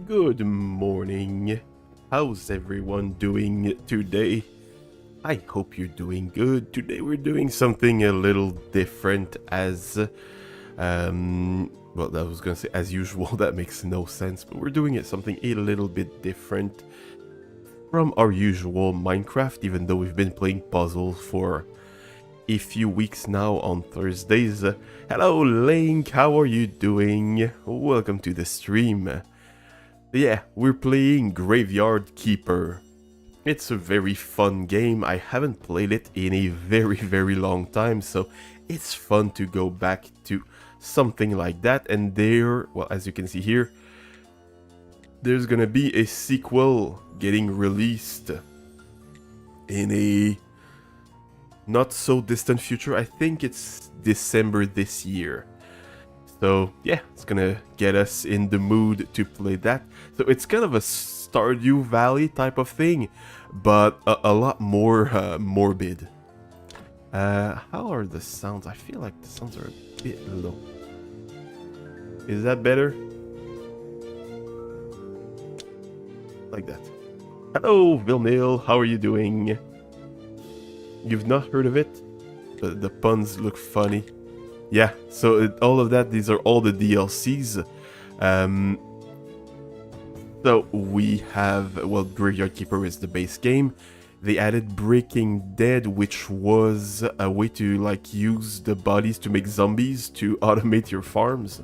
Good morning. How's everyone doing today? I hope you're doing good. Today we're doing something a little different well, I was gonna say as usual, that makes no sense, but we're doing it something a little bit different from our usual Minecraft, even though we've been playing puzzles for a few weeks now on Thursdays. Hello Link, how are you doing? Welcome to the stream. Yeah, we're playing Graveyardkeeper. It's a very fun game. I haven't played it in a very long time, so it's fun to go back to something like that. And well, as you can see here, there's gonna be a sequel getting released in a not so distant future. I think it's December this year. So yeah, it's gonna get us in the mood to play that. So it's kind of a Stardew Valley type of thing, but a lot more morbid. How are the sounds? I feel like the sounds are a bit low. Is that better? Like that. Hello, Vilnil, how are you doing? You've not heard of it? But the puns look funny. Yeah, so all of that, these are all the DLCs. So we have, well, Graveyardkeeper is the base game. They added Breaking Dead, which was a way to like use the bodies to make zombies to automate your farms.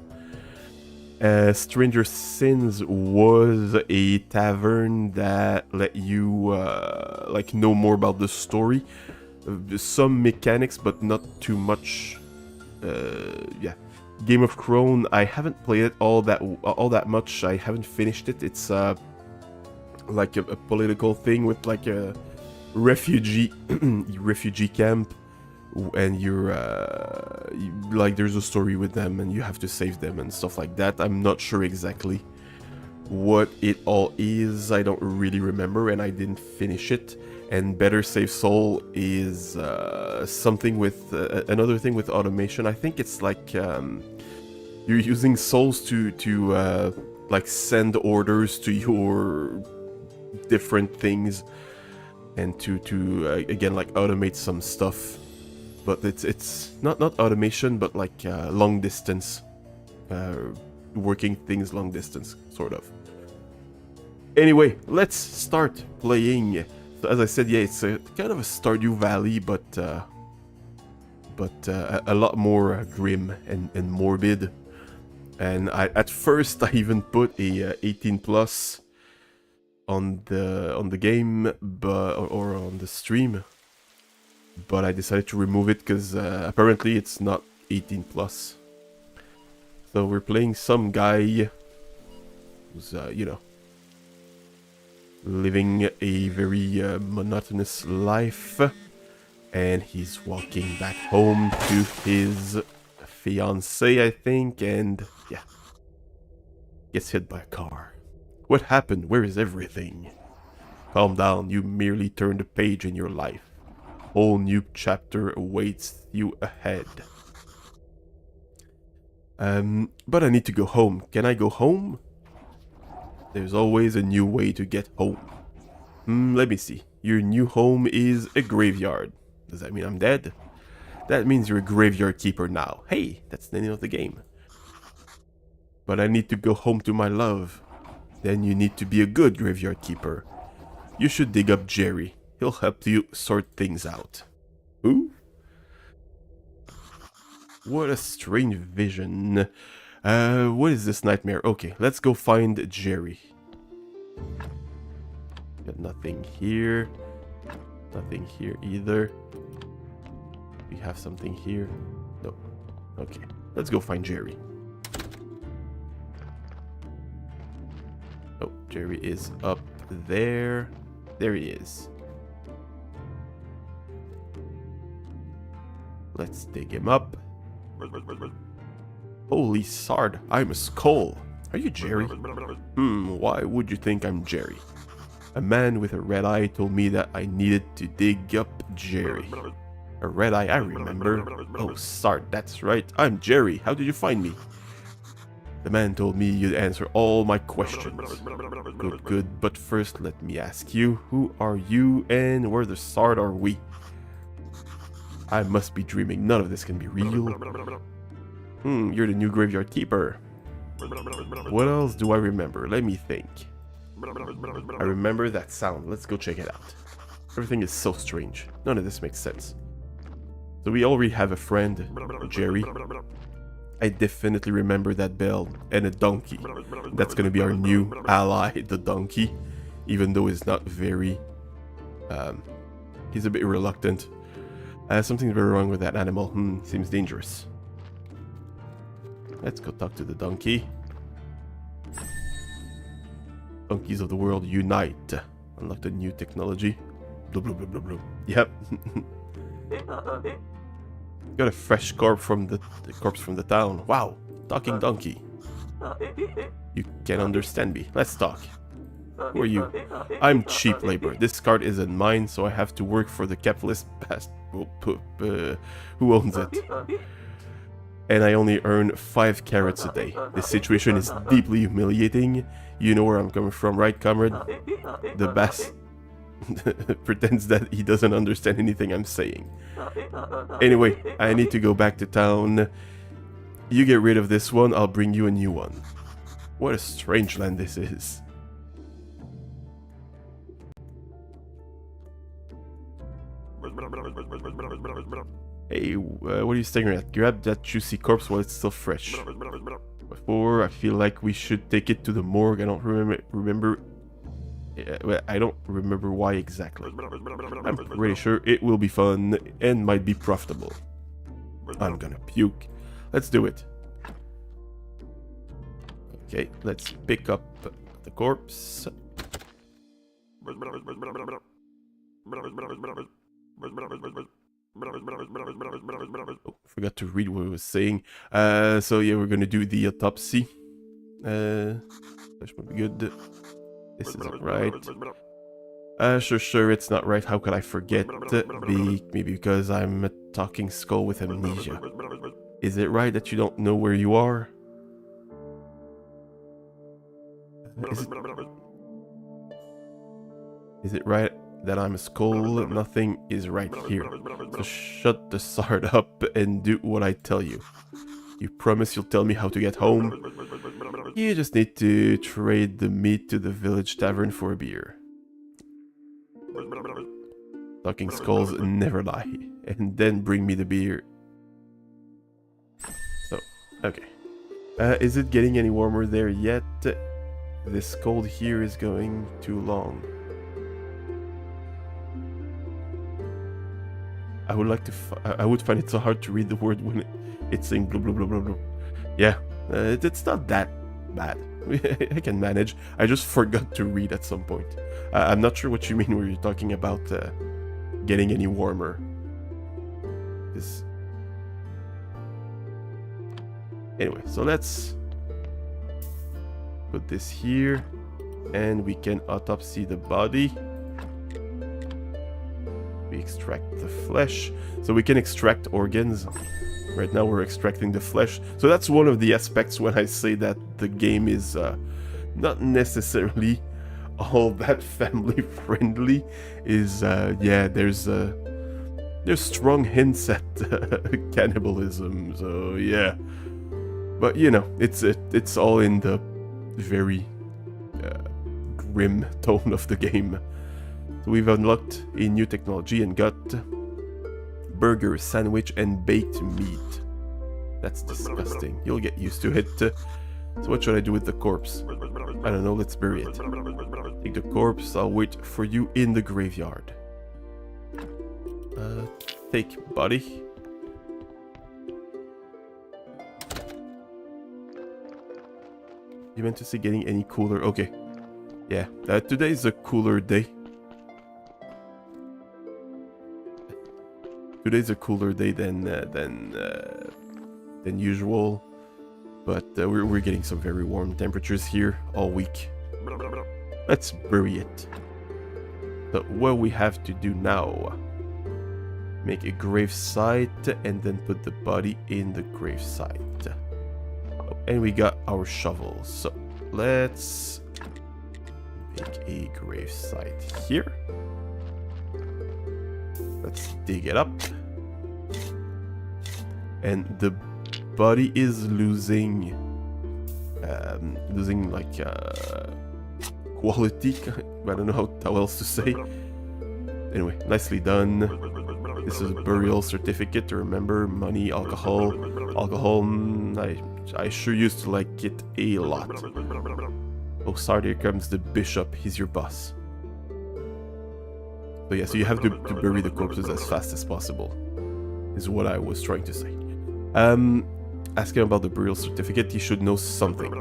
Stranger Sins was a tavern that let you like know more about the story. Some mechanics, but not too much. Yeah, Game of Thrones. I haven't played it all that much. I haven't finished it. It's like a political thing with like a refugee camp, and like there's a story with them, and you have to save them and stuff like that. I'm not sure exactly what it all is. I don't really remember, and I didn't finish it. And Better Save Soul is something with another thing with automation. I think it's like you're using souls to like send orders to your different things, and to again like automate some stuff. But it's not automation, but like long distance, working things long distance, sort of. Anyway, let's start playing. So as I said, yeah, it's a kind of a Stardew Valley, but a lot more grim and morbid. And at first I even put a 18 plus on the game, or on the stream, but I decided to remove it because apparently it's not 18 plus. So we're playing some guy who's you know, living a very monotonous life, and he's walking back home to his fiancée, I think, and yeah, gets hit by a car. What happened? Where is everything? Calm down, you merely turned a page in your life. Whole new chapter awaits you ahead. But I need to go home. Can I go home? There's always a new way to get home. Let me see. Your new home is a graveyard. Does that mean I'm dead? That means you're a graveyard keeper now. Hey, that's the name of the game. But I need to go home to my love. Then you need to be a good graveyard keeper. You should dig up Jerry. He'll help you sort things out. Who? What a strange vision. What is this nightmare? Okay, let's go find Jerry. Got nothing here. Nothing here either. We have something here. No. Okay, let's go find Jerry. Oh, Jerry is up there. There he is. Let's dig him up. Holy sard, I'm a skull. Are you Jerry? Why would you think I'm Jerry? A man with a red eye told me that I needed to dig up Jerry. A red eye, I remember. Oh, sard, that's right. I'm Jerry. How did you find me? The man told me you'd answer all my questions. Good, good, but first let me ask you, who are you and where the start are we? I must be dreaming, none of this can be real. You're the new graveyard keeper. What else do I remember? Let me think. I remember that sound, let's go check it out. Everything is so strange, none of this makes sense. So we already have a friend, Jerry. I definitely remember that bell and a donkey. That's gonna be our new ally, the donkey. Even though he's not very... he's a bit reluctant. Something's very wrong with that animal. Seems dangerous. Let's go talk to the donkey. Donkeys of the world, unite. Unlock the new technology. Blah, blah, blah, blah, blah. Yep. Got a fresh corpse from the town. Wow, talking donkey. You can understand me. Let's talk. Who are you? I'm cheap labor. This cart isn't mine, so I have to work for the capitalist bastard who owns it. And I only earn 5 carrots a day. This situation is deeply humiliating. You know where I'm coming from, right, comrade? The bass pretends that he doesn't understand anything I'm saying. Anyway, I need to go back to town. You get rid of this one, I'll bring you a new one. What a strange land this is. Hey, what are you staring at? Grab that juicy corpse while it's still fresh. Before, I feel like we should take it to the morgue. I don't remember. I don't remember why exactly. I'm pretty sure it will be fun and might be profitable. I'm gonna puke. Let's do it. Okay, let's pick up the corpse. Oh, forgot to read what I was saying. So yeah, we're gonna do the autopsy. That should be good. This isn't right. Sure, it's not right. How could I forget? Maybe because I'm a talking skull with amnesia. Is it right that you don't know where you are? Is it right that I'm a skull? Nothing is right here. So shut the sard up and do what I tell you. You promise you'll tell me how to get home? You just need to trade the meat to the village tavern for a beer. Talking skulls never lie. And then bring me the beer. So, okay. Is it getting any warmer there yet? This cold here is going too long. I would find it so hard to read the word when it's saying blah blah blah blah blah. Yeah, it's not that bad. I can manage. I just forgot to read at some point. I'm not sure what you mean when you're talking about getting any warmer. Anyway, so let's put this here, and we can autopsy the body. We extract the flesh, so we can extract organs. Right now we're extracting the flesh, so that's one of the aspects when I say that the game is not necessarily all that family friendly. Is yeah, there's strong hints at cannibalism, so yeah. But you know, it's all in the very grim tone of the game. So we've unlocked a new technology and got burger, sandwich, and baked meat. That's disgusting. You'll get used to it. So what should I do with the corpse? I don't know, let's bury it. Take the corpse, I'll wait for you in the graveyard. Take body. You meant to say getting any cooler? Okay. Yeah, today's a cooler day. Today's a cooler day than usual, but we're getting some very warm temperatures here all week. Let's bury it. So what we have to do now: make a grave site and then put the body in the grave site. Oh, And we got our shovels. So let's make a grave site here. Let's dig it up. And the body is losing like quality. I don't know how else to say. Anyway, nicely done. This is a burial certificate to remember. Money, alcohol. Alcohol, I sure used to like it a lot. Oh, sorry, here comes the bishop. He's your boss. So yeah, so you have to bury the corpses as fast as possible, is what I was trying to say. Asking about the burial certificate, you should know something.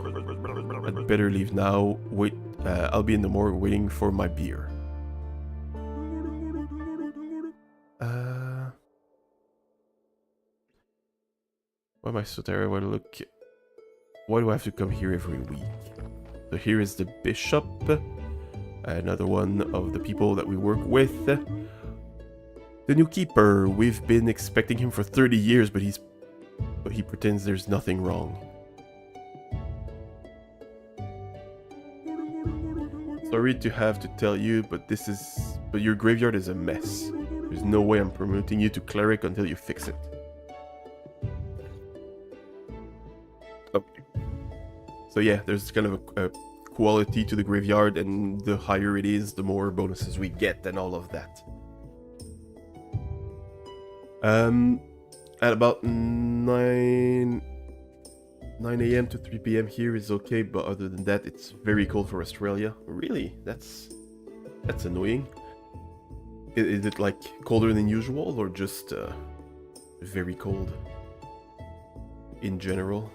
I'd better leave now. Wait, I'll be in the morgue waiting for my beer. Why am I so tired? Why do I have to come here every week? So here is the bishop. Another one of the people that we work with. The new keeper. We've been expecting him for 30 years, but he pretends there's nothing wrong. Sorry to have to tell you, but your graveyard is a mess. There's no way I'm promoting you to cleric until you fix it. Okay. So yeah, there's kind of a quality to the graveyard, and the higher it is, the more bonuses we get and all of that. At about 9 AM to 3 PM here is okay, but other than that, it's very cold for Australia. Really? That's annoying. Is it like colder than usual, or just very cold in general?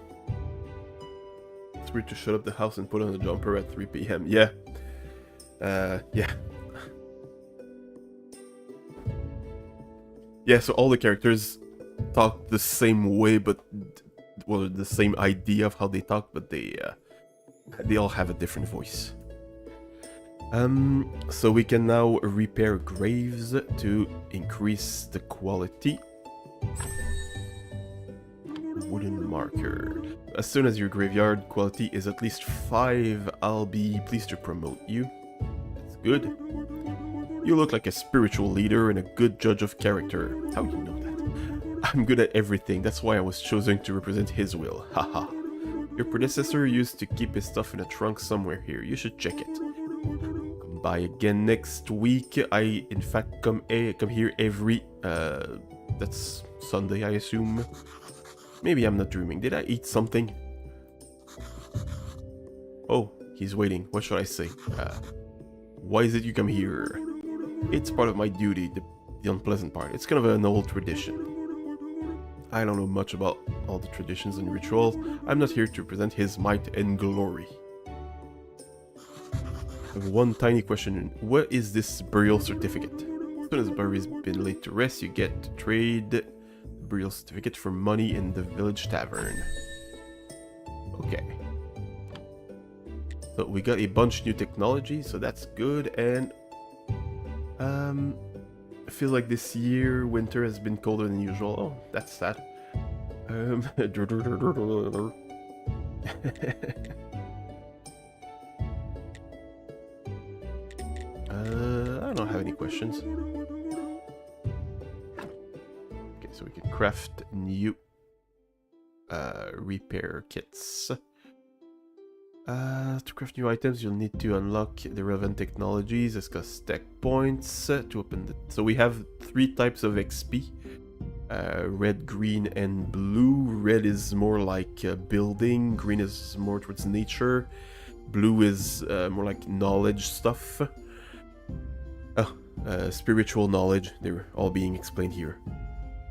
It's weird to shut up the house and put on a jumper at 3 PM. Yeah. Yeah. Yeah, so all the characters talk the same way, but well, the same idea of how they talk, but they all have a different voice. So we can now repair graves to increase the quality. Wooden marker. As soon as your graveyard quality is at least 5, I'll be pleased to promote you. That's good. You look like a spiritual leader and a good judge of character. How do you know that? I'm good at everything, that's why I was chosen to represent his will. Haha. Your predecessor used to keep his stuff in a trunk somewhere here. You should check it. Come by again next week. I, in fact, come here every... that's Sunday, I assume. Maybe I'm not dreaming. Did I eat something? Oh, he's waiting. What should I say? Why is it you come here? It's part of my duty, the unpleasant part. It's kind of an old tradition. I don't know much about all the traditions and rituals. I'm not here to present his might and glory. I have one tiny question. What is this burial certificate? As soon as Barry's been laid to rest, you get to trade the burial certificate for money in the village tavern. Okay. So we got a bunch of new technology, so that's good, and I feel like this year winter has been colder than usual. Oh, that's sad. I don't have any questions. Okay, so we can craft new repair kits. To craft new items, you'll need to unlock the relevant technologies, discuss tech points to open the... So we have 3 types of XP. Red, green, and blue. Red is more like building, green is more towards nature, blue is more like knowledge stuff. Spiritual knowledge, they're all being explained here.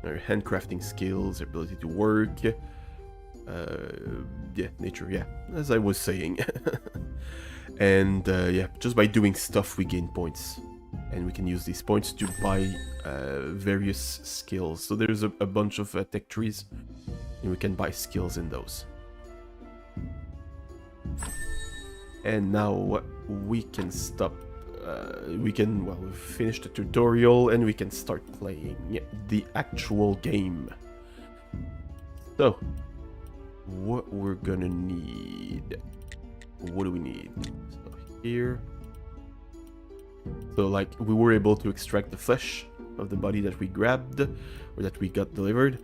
Handcrafting skills, ability to work. Yeah, nature, yeah, as I was saying. And yeah, just by doing stuff we gain points, and we can use these points to buy various skills. So there's a bunch of tech trees, and we can buy skills in those. And now we can stop. We can, well, finish the tutorial and we can start playing the actual game. So what we're gonna need. What do we need? So here. So like we were able to extract the flesh of the body that we grabbed or that we got delivered,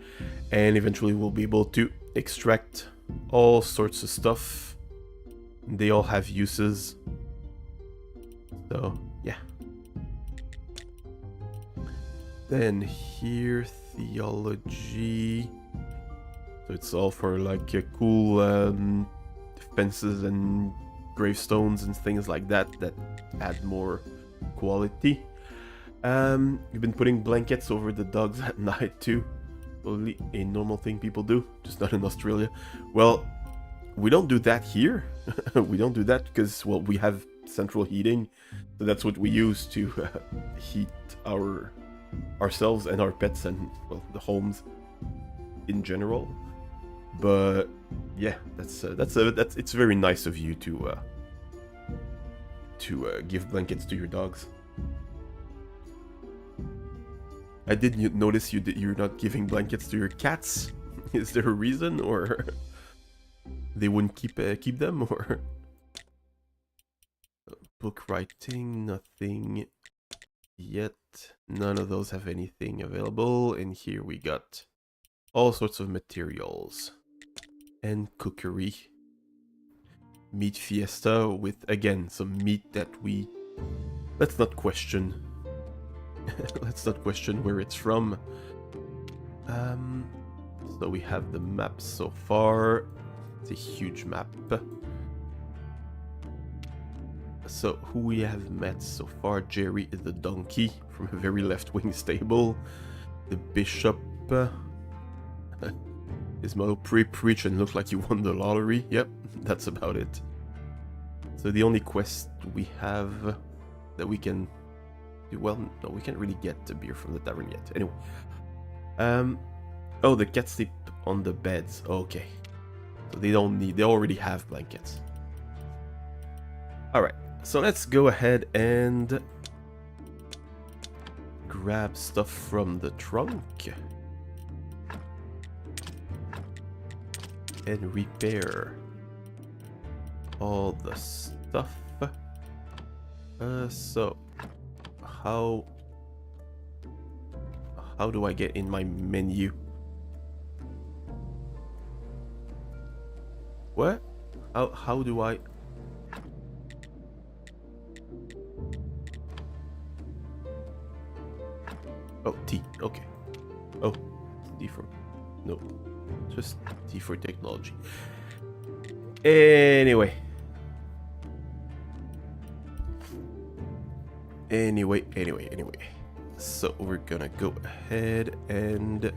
and eventually we'll be able to extract all sorts of stuff. They all have uses. So yeah. Then here, theology. So it's all for like cool fences and gravestones and things like that that add more quality. You've been putting blankets over the dogs at night too. Only a normal thing people do, just not in Australia. Well, we don't do that here. We don't do that because, well, we have central heating, so that's what we use to heat ourselves and our pets and, well, the homes in general. But yeah, that's it's very nice of you to give blankets to your dogs. I did notice you're not giving blankets to your cats. Is there a reason, or they wouldn't keep them, or book writing? Nothing yet. None of those have anything available. And here we got all sorts of materials and cookery. Meat fiesta with, again, some meat that let's not question. Let's not question where it's from. So we have the map so far. It's a huge map. So who we have met so far? Jerry is the donkey from a very left-wing stable. The bishop is motto preach and look like you won the lottery. Yep, that's about it. So the only quest we have that we can do, well, no, we can't really get the beer from the tavern yet. Anyway, oh, the cats sleep on the beds. Okay, so they already have blankets. All right, so let's go ahead and grab stuff from the trunk and repair all the stuff. So how do I get in my menu? What? How do I? Oh, T. Okay. Oh, D for no, just T for technology. Anyway. So we're gonna go ahead and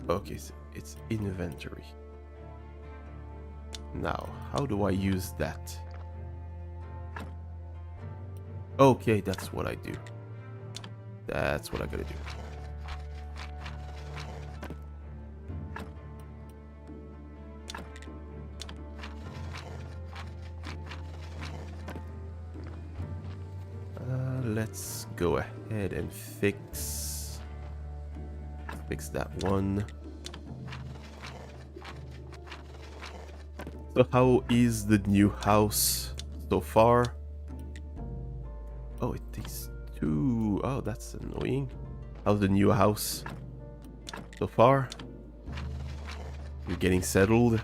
okay, so it's inventory. Now, how do I use that? Okay, that's what I do. That's what I gotta do. Let's go ahead and fix that one. So how is the new house so far? Oh, it takes 2. Oh, that's annoying. How's the new house so far? You're getting settled?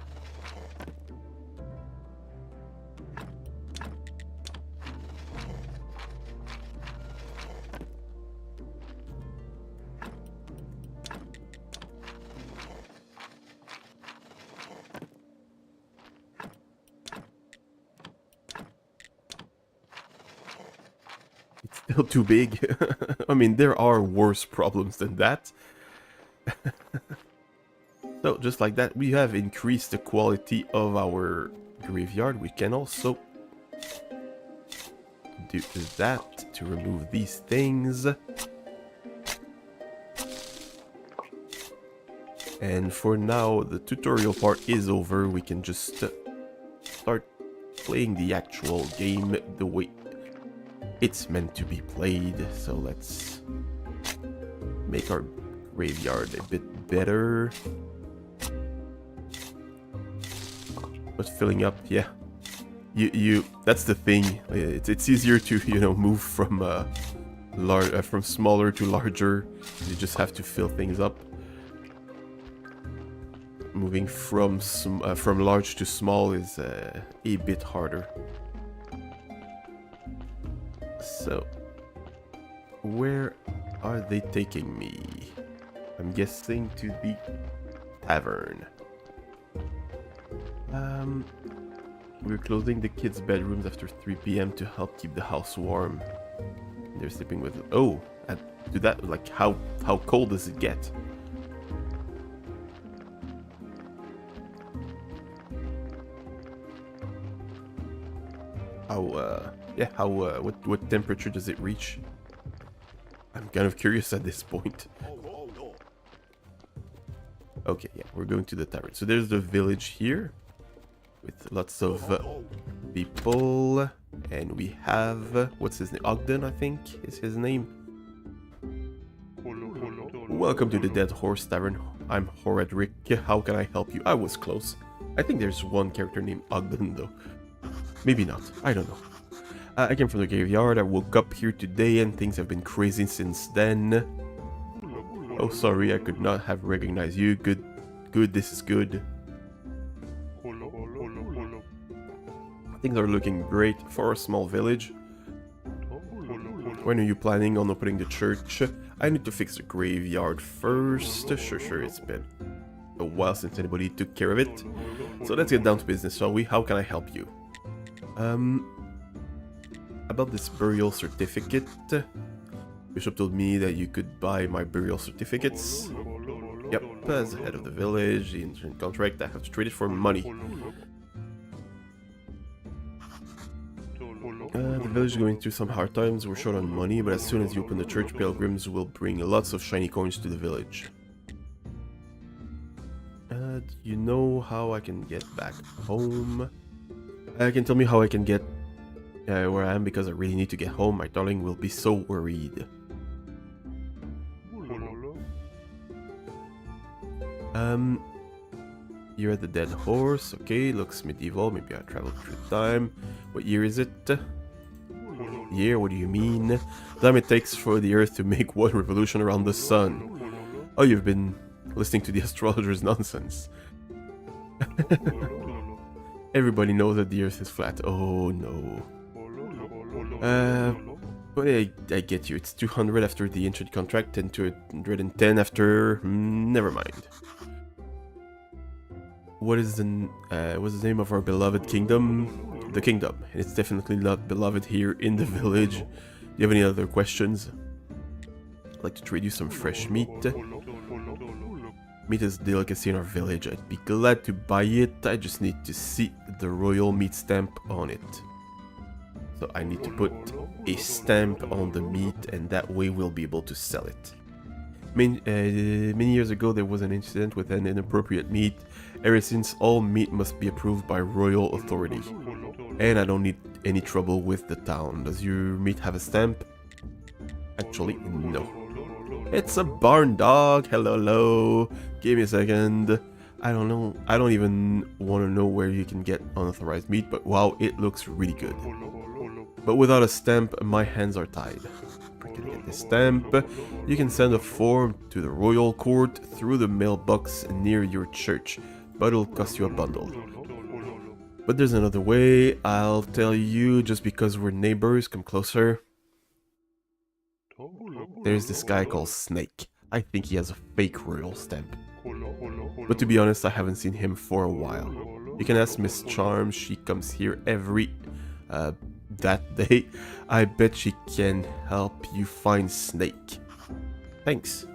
Still too big. I mean, there are worse problems than that. So, just like that, we have increased the quality of our graveyard. We can also do that to remove these things. And for now, the tutorial part is over. We can just start playing the actual game the way It's meant to be played, so let's make our graveyard a bit better. But filling up, yeah. That's the thing. It's easier to, you know, move from from smaller to larger. You just have to fill things up. Moving from large to small is a bit harder. So, where are they taking me? I'm guessing to the tavern. We're closing the kids' bedrooms after 3 p.m. to help keep the house warm. They're sleeping with... Oh, do that, like, how cold does it get? What temperature does it reach? I'm kind of curious at this point. Okay, yeah, we're going to the tavern. So there's the village here, with lots of people, and we have, what's his name? Ogden, I think, is his name. Welcome to the Dead Horse Tavern. I'm Horadric. How can I help you? I was close. I think there's one character named Ogden, though. Maybe not. I don't know. I came from the graveyard. I woke up here today and things have been crazy since then. Oh, sorry, I could not have recognized you. Good, this is good. Things are looking great for a small village. When are you planning on opening the church? I need to fix the graveyard first. Sure, it's been a while since anybody took care of it. So let's get down to business, shall we? How can I help you? About this burial certificate. Bishop told me that you could buy my burial certificates. Yep, as the head of the village, the insurance contract, I have to trade it for money. The village is going through some hard times, we're short on money, but as soon as you open the church, pilgrims will bring lots of shiny coins to the village. Do you know how I can get back home? Can tell me how I can get where I am, because I really need to get home. My darling will be so worried. You're at the Dead Horse. Okay, looks medieval. Maybe I traveled through time. What year is it? Year? What do you mean? The time it takes for the Earth to make one revolution around the sun. Oh, you've been listening to the astrologer's nonsense. Everybody knows that the Earth is flat. Oh no. But I get you. It's 200 after the ancient contract and 210 after... never mind. What's the name of our beloved kingdom? The kingdom. And it's definitely not beloved here in the village. Do you have any other questions? I'd like to trade you some fresh meat. Meat is a delicacy in our village. I'd be glad to buy it. I just need to see the royal meat stamp on it. So I need to put a stamp on the meat, and that way we'll be able to sell it. Many years ago there was an incident with an inappropriate meat. Ever since, all meat must be approved by royal authority. And I don't need any trouble with the town. Does your meat have a stamp? Actually, no. It's a barn dog. Hello. Give me a second. I don't know. I don't even want to know where you can get unauthorized meat, but wow, it looks really good. But without a stamp, my hands are tied. We're gonna get this stamp. You can send a form to the royal court through the mailbox near your church, but it'll cost you a bundle. But there's another way. I'll tell you, just because we're neighbors. Come closer. There's this guy called Snake. I think he has a fake royal stamp. But to be honest, I haven't seen him for a while. You can ask Miss Charm. She comes here every that day. I bet she can help you find Snake. Thanks.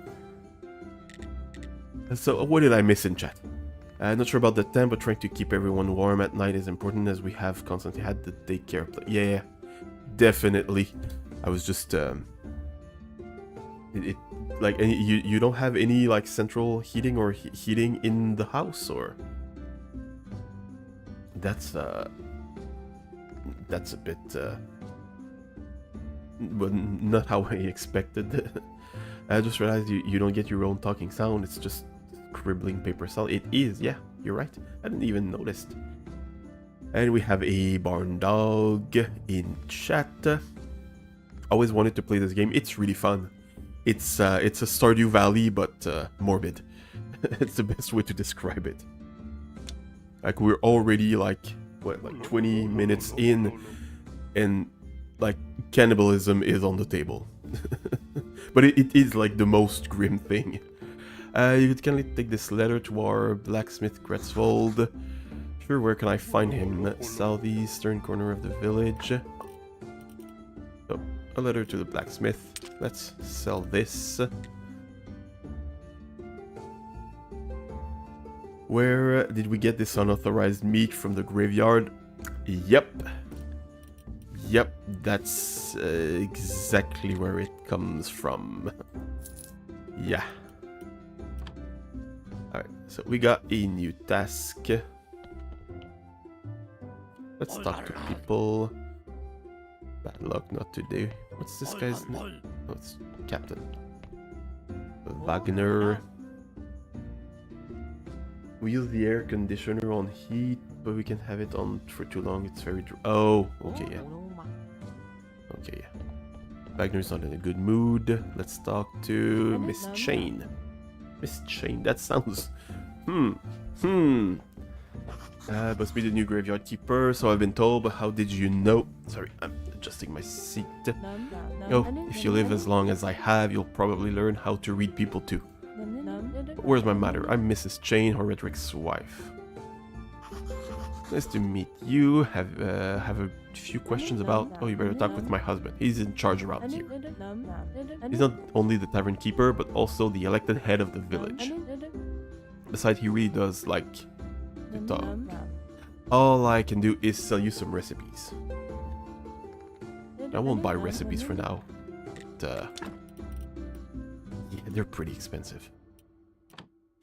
So what did I miss in chat? Not sure about the temp, but trying to keep everyone warm at night is important, as we have constantly had the daycare play. Yeah, definitely. I was just like, you don't have any like central heating or heating in the house, or that's a bit but not how I expected. I just realized you don't get your own talking sound, it's just scribbling paper sound. It is, yeah, you're right. I didn't even notice. And we have a barn dog in chat. Always wanted to play this game. It's really fun. It's a Stardew Valley, but morbid. It's the best way to describe it. Like, we're already like 20 minutes in, and like cannibalism is on the table. But it is like the most grim thing. You can take this letter to our blacksmith Kretzvold. Sure, where can I find him? Southeastern corner of the village. Oh, a letter to the blacksmith. Let's sell this. Where did we get this unauthorized meat from the graveyard? Yep. Yep, that's exactly where it comes from. Yeah. Alright, so we got a new task. Let's talk to people. Bad luck, not today. What's this guy's name? Oh, it's Captain Wagner. We use the air conditioner on heat, but we can have it on for too long. It's very dry. Oh, okay, yeah. Okay, yeah. Wagner's not in a good mood. Let's talk to Miss Chain. Miss Chain, that sounds... Must be the new graveyard keeper, so I've been told, but how did you know? Sorry, I'm adjusting my seat. Oh, if you live as long as I have, you'll probably learn how to read people too. But where's my mother? I'm Mrs. Chain, Horadric's wife. Nice to meet you. Have a few questions about... Oh, you better talk with my husband. He's in charge around here. He's not only the tavern keeper, but also the elected head of the village. Besides, he really does like to talk. All I can do is sell you some recipes. I won't buy recipes for now. But, yeah, they're pretty expensive.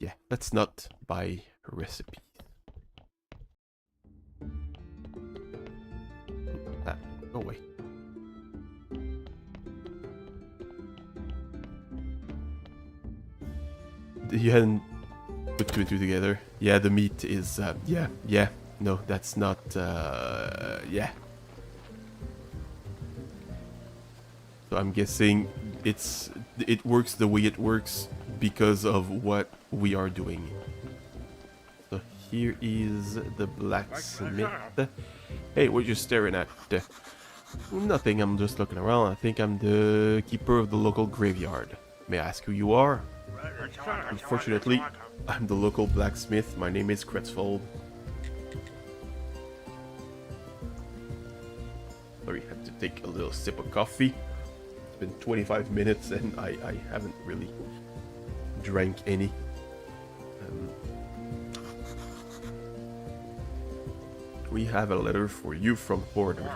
Yeah, let's not buy recipes. Go away. You hadn't put two and two together. Yeah, the meat is, yeah. No, that's not, yeah. So I'm guessing it works the way it works because of what we are doing. So here is the blacksmith. Hey, what you staring at? Nothing, I'm just looking around. I think I'm the keeper of the local graveyard. May I ask who you are? Unfortunately, I'm the local blacksmith. My name is Kretzvold. Sorry, I had to take a little sip of coffee. It's been 25 minutes and I haven't really drank any. We have a letter for you from Horadric.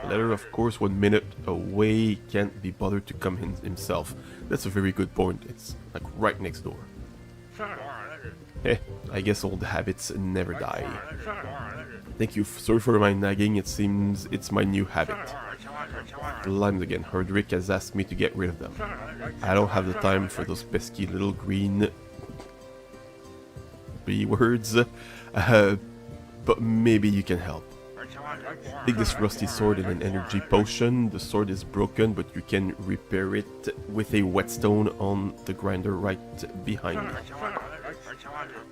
A letter, of course, 1 minute away, can't be bothered to come in himself. That's a very good point. It's like right next door. I guess old habits never die. Thank you. Sorry for my nagging. It seems it's my new habit. Limes again. Horadric has asked me to get rid of them. I don't have the time for those pesky little green B words. But maybe you can help. Take this rusty sword in an energy potion. The sword is broken, but you can repair it with a whetstone on the grinder right behind me.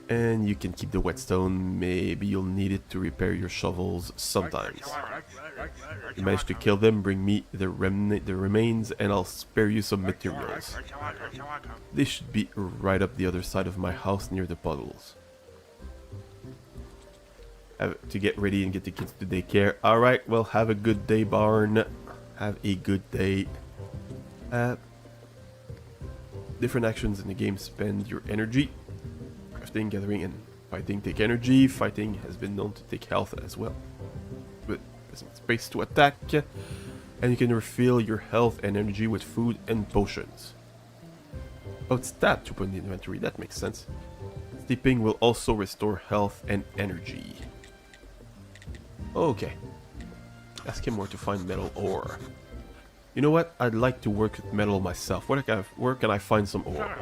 And you can keep the whetstone. Maybe you'll need it to repair your shovels sometimes. You manage to kill them, bring me the remains, and I'll spare you some materials. They should be right up the other side of my house near the puddles. To get ready and get the kids to daycare. Alright, well, have a good day, Barn. Have a good day. Different actions in the game spend your energy. Crafting, gathering, and fighting take energy. Fighting has been known to take health as well. But there's space to attack. And you can refill your health and energy with food and potions. Oh, it's that to put in the inventory. That makes sense. Sleeping will also restore health and energy. Okay. Ask him where to find metal ore. You know what? I'd like to work with metal myself. Where can I find some ore?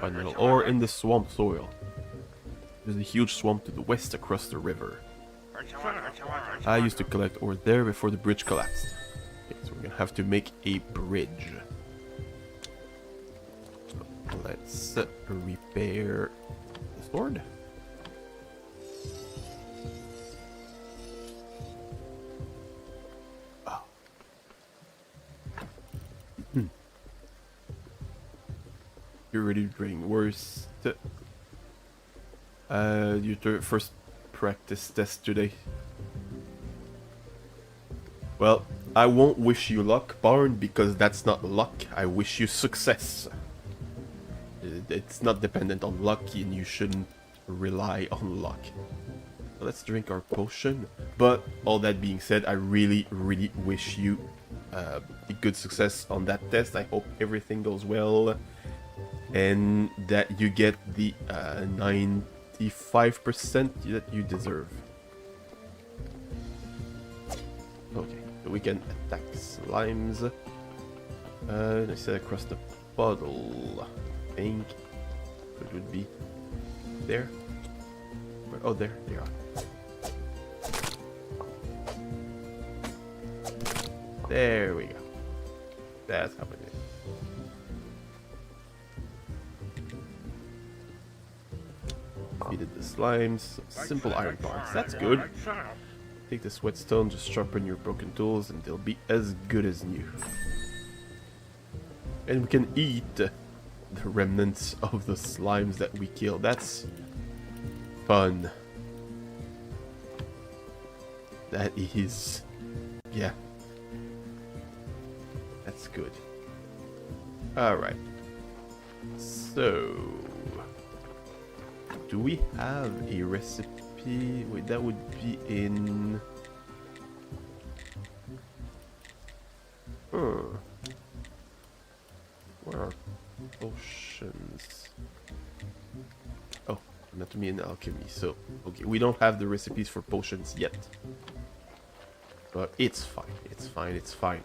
Find metal ore in the swamp soil. There's a huge swamp to the west across the river. I used to collect ore there before the bridge collapsed. Okay, so we're gonna have to make a bridge. So let's repair the sword. Oh. You're ready to bring worst. Your first practice test today. Well, I won't wish you luck, Barn, because that's not luck. I wish you success. It's not dependent on luck, and you shouldn't rely on luck. So let's drink our potion. But all that being said, I really, really wish you a good success on that test. I hope everything goes well, and that you get the 95% that you deserve. Okay, so we can attack slimes. I said across the puddle. I think it would be there. Oh, there they are. There we go. That's happening. Defeated the slimes. Simple iron parts. That's good. Take the sweatstone, just sharpen your broken tools, and they'll be as good as new. And we can eat the remnants of the slimes that we killed. That's fun. That is... yeah. That's good. Alright. So... do we have a recipe? Wait, that would be in... Where are potions? Oh, anatomy and alchemy. So, okay, we don't have the recipes for potions yet. But it's fine, it's fine, it's fine.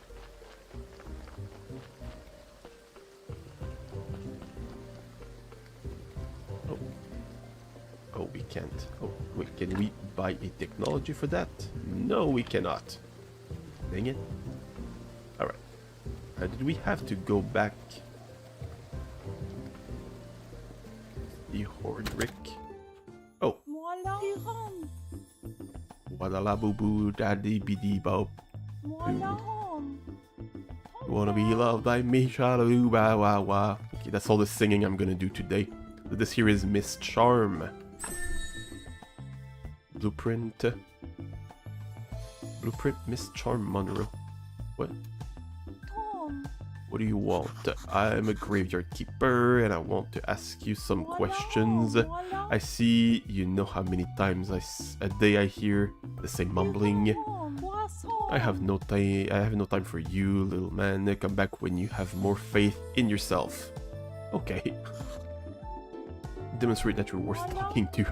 Oh. Oh, we can't. Oh, wait, can we buy a technology for that? No, we cannot. Dang it. Alright. Did we have to go back? The Hordrick. Oh. Wadala boo boo daddy biddy bob. You wanna be loved by me, shaloo ba wa wa. Okay, that's all the singing I'm gonna do today. This here is Miss Charm. Blueprint. Blueprint Miss Charm Monroe. What? What do you want? I'm a graveyard keeper and I want to ask you some questions. I see you know how many times a day I hear the same mumbling. I have no time for you, little man. Come back when you have more faith in yourself. Okay. Demonstrate that you're worth talking to.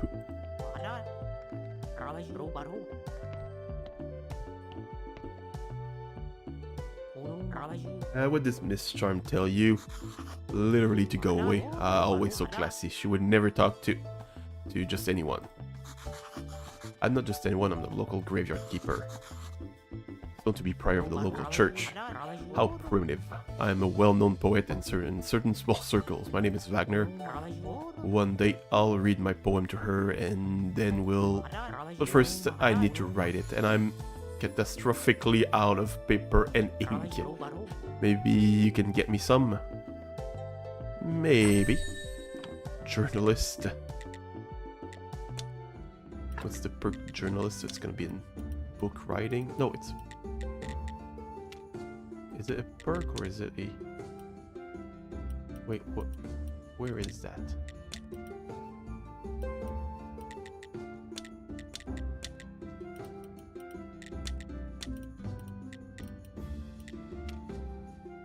What does Miss Charm tell you? Literally to go away. Always so classy. She would never talk to just anyone. I'm not just anyone, I'm the local graveyard keeper. Known to be prior of the local church. How primitive. I am a well-known poet in certain small circles. My name is Wagner. One day I'll read my poem to her and then we'll... But first I need to write it and I'm catastrophically out of paper and ink. Maybe you can get me some? Maybe. Journalist. What's the perk journalist? It's gonna be in book writing? No, it's... Is it a perk or is it a... Wait, what? Where is that?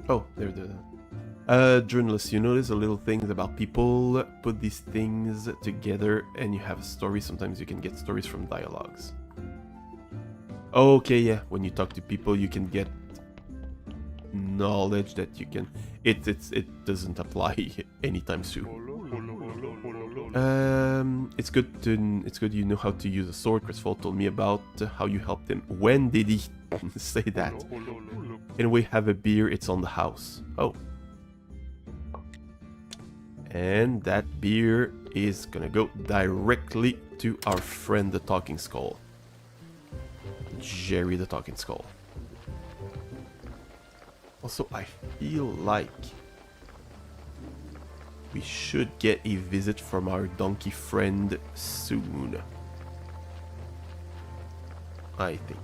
Oh, there the... journalists, you notice the little things about people, put these things together and you have a story. Sometimes you can get stories from dialogues. Okay, yeah, when you talk to people you can get knowledge that you can... It doesn't apply anytime soon. It's good you know how to use a sword. Crisfall told me about how you helped him. When did he say that? Anyway, have a beer, it's on the house. Oh. And that beer is gonna go directly to our friend the Talking Skull. Jerry the Talking Skull. Also, I feel like we should get a visit from our donkey friend soon. I think.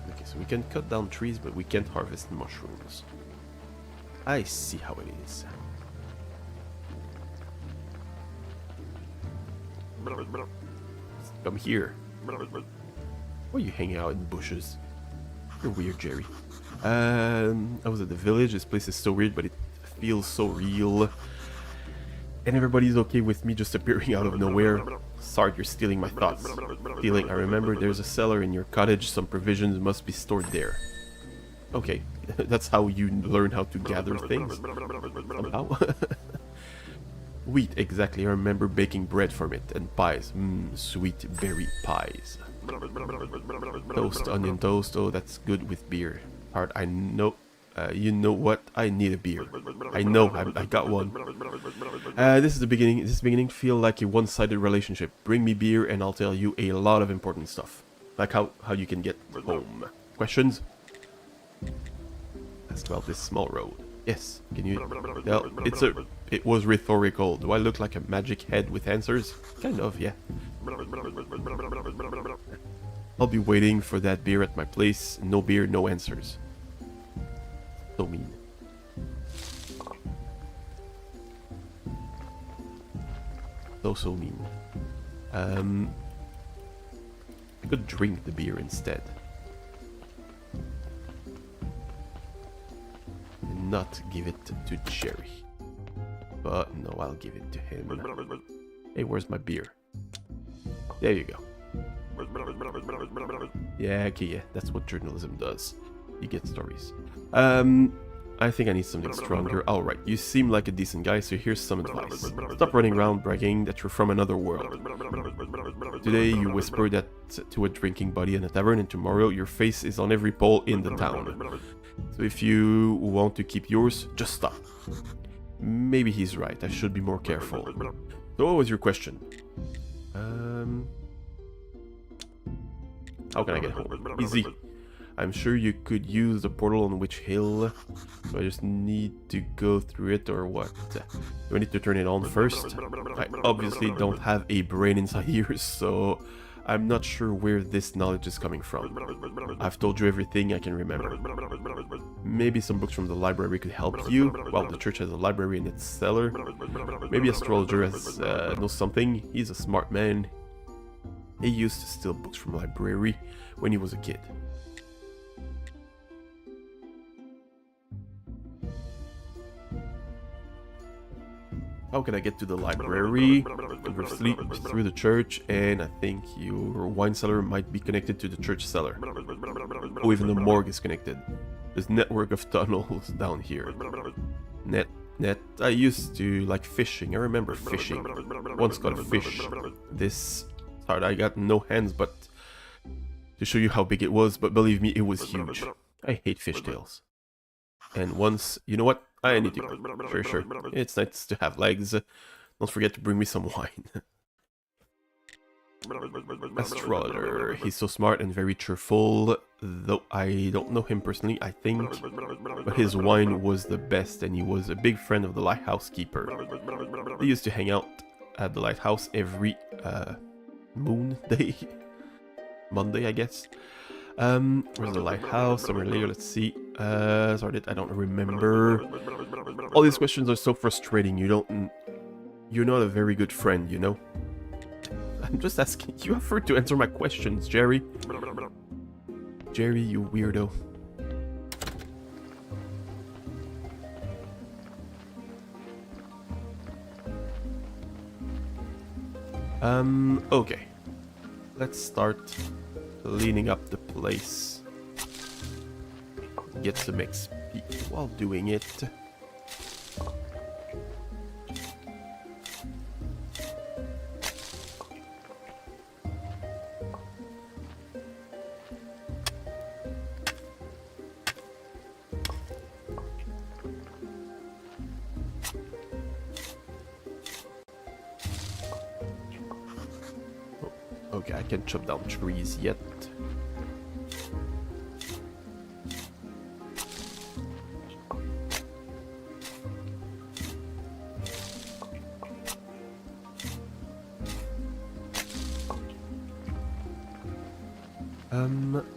Okay, so we can cut down trees, but we can't harvest mushrooms. I see how it is. Come here. Why are you hanging out in the bushes? You're weird, Jerry. I was at the village. This place is so weird, but it feels so real. And everybody's okay with me just appearing out of nowhere. Sorry, you're stealing my thoughts. Feeling, I remember there's a cellar in your cottage. Some provisions must be stored there. Okay, that's how you learn how to gather things. Somehow. Wheat, exactly. I remember baking bread from it. And pies. Sweet berry pies. Toast, onion toast. Oh, that's good with beer. Hard, I know. You know what? I need a beer. I know. I got one. This is the beginning. This is beginning to feel like a one-sided relationship. Bring me beer and I'll tell you a lot of important stuff. Like how you can get home. Questions? Ask about this small road. Yes. Can you? Well, it was rhetorical. Do I look like a magic head with answers? Kind of, yeah. I'll be waiting for that beer at my place. No beer, no answers. So mean. So mean. I could drink the beer instead. And not give it to Jerry. But no, I'll give it to him. Hey, where's my beer? There you go. Yeah, okay, yeah, that's what journalism does. You get stories. I think I need something stronger. Alright, you seem like a decent guy, so here's some advice. Stop running around bragging that you're from another world. Today you whisper that to a drinking buddy in a tavern, and tomorrow your face is on every pole in the town. So if you want to keep yours, just stop. Maybe he's right, I should be more careful. So what was your question? How can I get home? Easy. I'm sure you could use the portal on which hill. So I just need to go through it or what? Do I need to turn it on first? I obviously don't have a brain inside here, so I'm not sure where this knowledge is coming from. I've told you everything I can remember. Maybe some books from the library could help you. Well, the church has a library in its cellar. Maybe astrologer knows something. He's a smart man. He used to steal books from the library when he was a kid. How can I get to the library? Conversely, through the church, and I think your wine cellar might be connected to the church cellar. Oh, even the morgue is connected. There's a network of tunnels down here. Net. I used to like fishing. I remember fishing. Once caught a fish. This... Sorry, I got no hands, but... To show you how big it was, but believe me, it was huge. I hate fishtails. And once... You know what? I need to go. Sure. It's nice to have legs. Don't forget to bring me some wine. Astrologer. He's so smart and very cheerful. Though I don't know him personally, I think. But his wine was the best, and he was a big friend of the lighthouse keeper. They used to hang out at the lighthouse every moon day. Monday, I guess. Where's the lighthouse? Somewhere later, let's see. Sorry, I don't remember. All these questions are so frustrating. You're not a very good friend, you know? I'm just asking you effort to answer my questions, Jerry. Jerry, you weirdo. Okay. Let's start cleaning up the place. Get some XP while doing it. Okay, I can't chop down trees yet.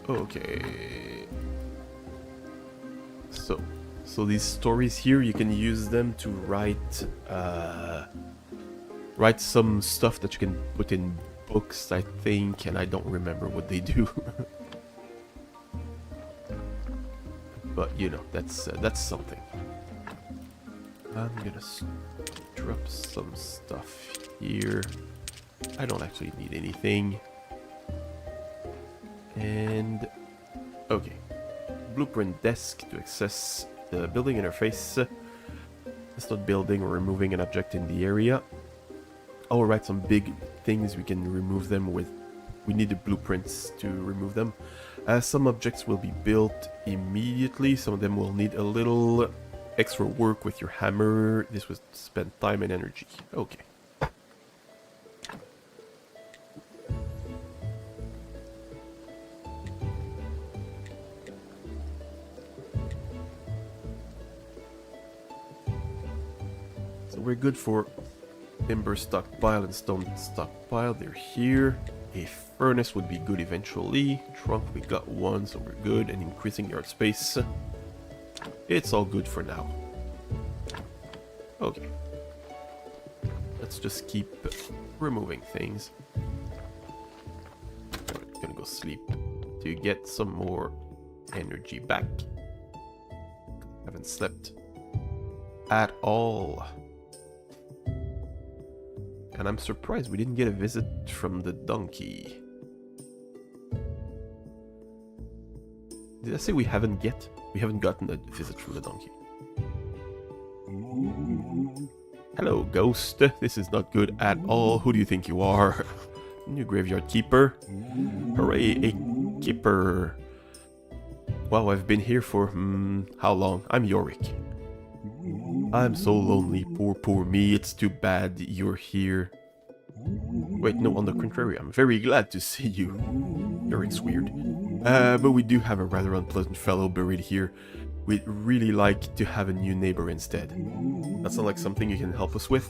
Okay. So these stories here, you can use them to write some stuff that you can put in books, I think, and I don't remember what they do. But you know, that's something. I'm gonna drop some stuff here. I don't actually need anything. And okay, blueprint desk to access the building interface. It's not building or removing an object in the area. I'll write some big things. We can remove them with. We need the blueprints to remove them. Some objects will be built immediately. Some of them will need a little extra work with your hammer. This will spend time and energy. Okay. So we're good for timber stockpile and stone stockpile. They're here. A furnace would be good eventually. Trunk, we got one, so we're good. And increasing yard space. It's all good for now. Okay. Let's just keep removing things. I'm gonna go sleep to get some more energy back. Haven't slept at all. And I'm surprised we didn't get a visit from the donkey. Did I say we haven't gotten a visit from the donkey? Hello, ghost. This is not good at all. Who do you think you are? New graveyard keeper. Hooray, a keeper. Wow, I've been here for, how long? I'm Yorick. I'm so lonely, poor me. It's too bad you're here. Wait, no, on the contrary, I'm very glad to see you. Yorick's weird. But we do have a rather unpleasant fellow buried here. We'd really like to have a new neighbor instead. That sounds like something you can help us with.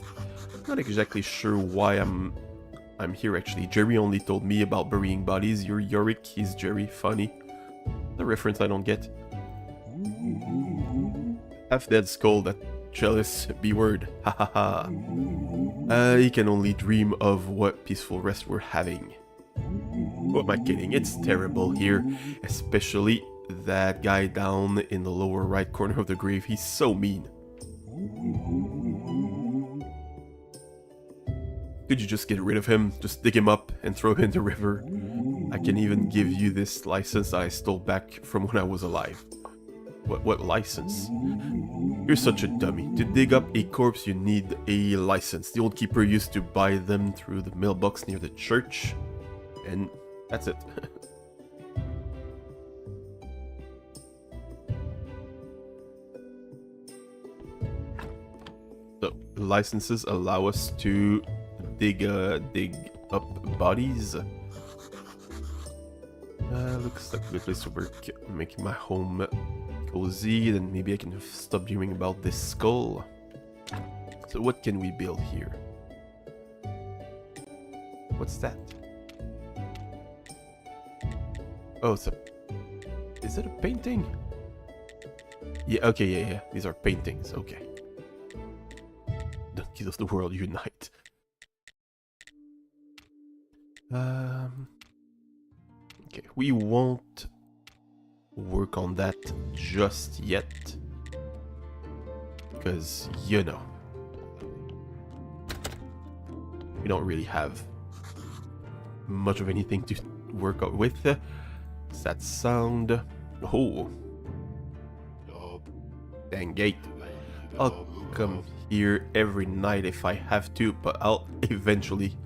Not exactly sure why I'm here actually. Jerry only told me about burying bodies. You're Yorick, he's Jerry. Funny. The reference I don't get. Half-dead skull, that jealous B-word. Ha ha ha. He can only dream of what peaceful rest we're having. What am I kidding? It's terrible here. Especially that guy down in the lower right corner of the grave. He's so mean. Could you just get rid of him? Just dig him up and throw him in the river? I can even give you this license I stole back from when I was alive. What license? You're such a dummy. To dig up a corpse, you need a license. The old keeper used to buy them through the mailbox near the church. And that's it. So, licenses allow us to dig up bodies. Looks like a good place to work. Making my home cozy, then maybe I can stop dreaming about this skull. So what can we build here? What's that? Oh, it's a... Is it a painting? Yeah, okay, yeah. These are paintings, okay. Donkeys of the world unite. Okay, we won't work on that just yet. Because, you know, we don't really have much of anything to work out with. What's that sound? Oh. Dang gate. I'll come here every night if I have to, but I'll eventually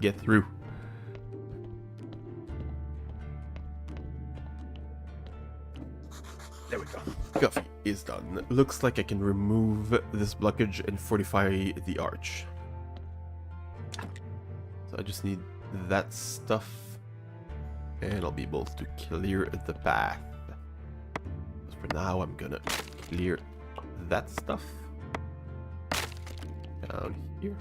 get through. There we go. Coffee is done. Looks like I can remove this blockage and fortify the arch. So I just need that stuff, and I'll be able to clear the path. But for now, I'm gonna clear that stuff down here.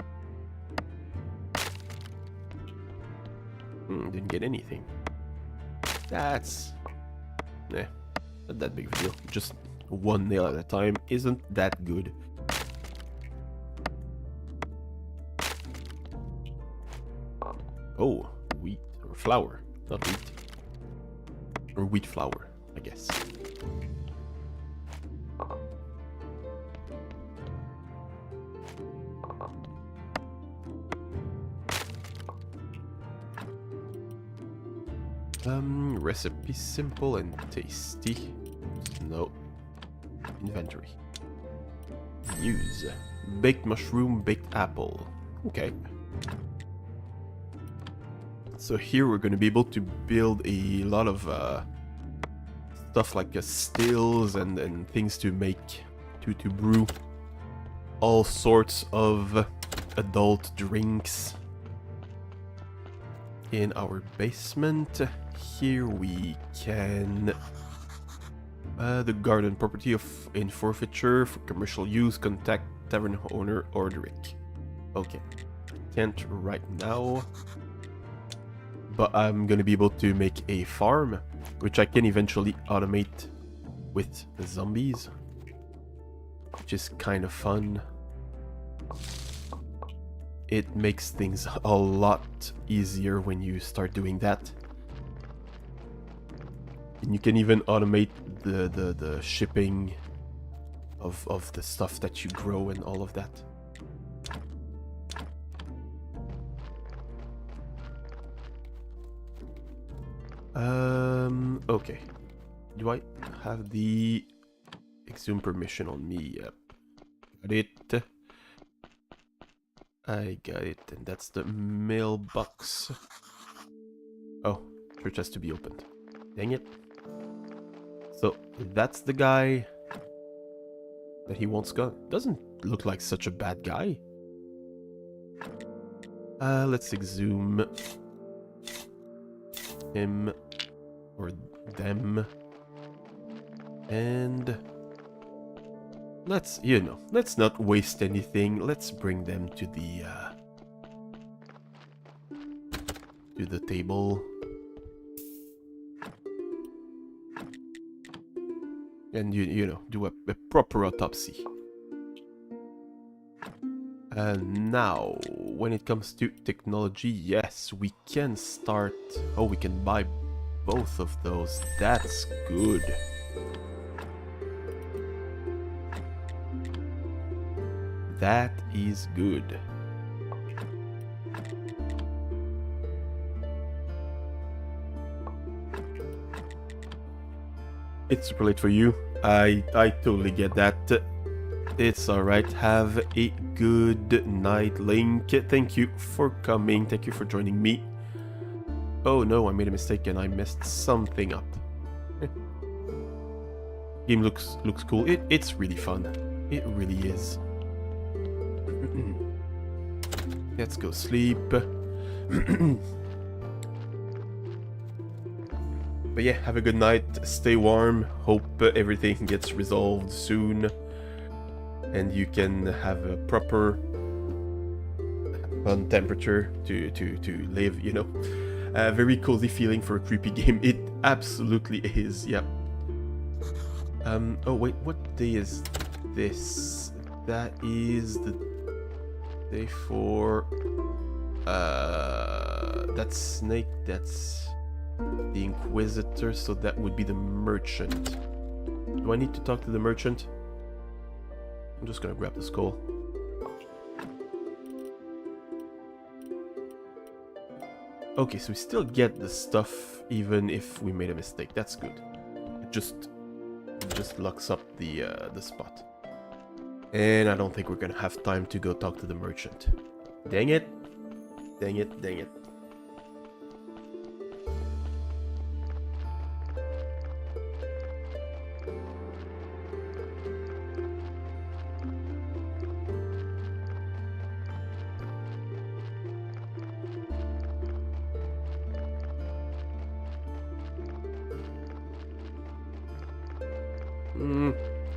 Didn't get anything. That's not that big of a deal. Just one nail at a time isn't that good. Oh, wheat or flour, not wheat. Or wheat flour, I guess. Recipe simple and tasty. No. Inventory. Use. Baked mushroom, baked apple. Okay. So here we're going to be able to build a lot of stuff like stills and things to make, to brew all sorts of adult drinks in our basement. Here we can the garden property in forfeiture for commercial use. Contact tavern owner, order it. Okay, can't right now, but I'm gonna be able to make a farm, which I can eventually automate with the zombies, which is kind of fun. It makes things a lot easier when you start doing that. And you can even automate the shipping of the stuff that you grow and all of that. Okay. Do I have the exhume permission on me? Yep. Got it. I got it, and that's the mailbox. Oh, church has to be opened. Dang it. So, that's the guy that he wants gone. Doesn't look like such a bad guy. Let's exhume him or them. And let's, let's not waste anything. Let's bring them to the table. And do a proper autopsy. And now, when it comes to technology, yes, we can start. Oh, we can buy both of those. That's good. That is good. It's super late for you. I totally get that. It's alright. Have a good night, Link. Thank you for coming. Thank you for joining me. Oh no, I made a mistake and I messed something up. Game looks cool. It's really fun. It really is. Let's go sleep. But yeah, have a good night, stay warm, hope everything gets resolved soon, and you can have a proper fun temperature to live, A very cozy feeling for a creepy game. It absolutely is, yeah. Oh wait, what day is this? That is the day for... that's Snake, that's... the Inquisitor, so that would be the Merchant. Do I need to talk to the Merchant? I'm just gonna grab the skull. Okay, so we still get the stuff even if we made a mistake. That's good. It just locks up the spot. And I don't think we're gonna have time to go talk to the merchant. Dang it. Dang it, dang it.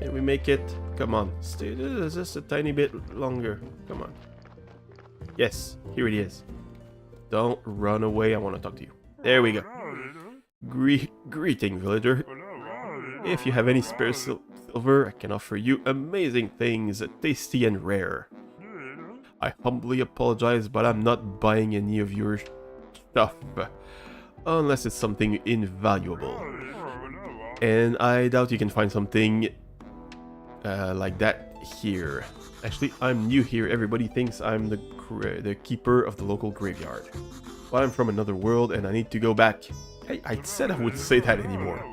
Can we make it? Come on. Stay just a tiny bit longer. Come on. Yes, here it is. Don't run away. I want to talk to you. There we go. Greeting, villager. If you have any spare silver, I can offer you amazing things, tasty and rare. I humbly apologize, but I'm not buying any of your stuff. Unless it's something invaluable. And I doubt you can find something like that here. Actually, I'm new here. Everybody thinks I'm the keeper of the local graveyard. But I'm from another world and I need to go back. Hey, I said I wouldn't say that anymore.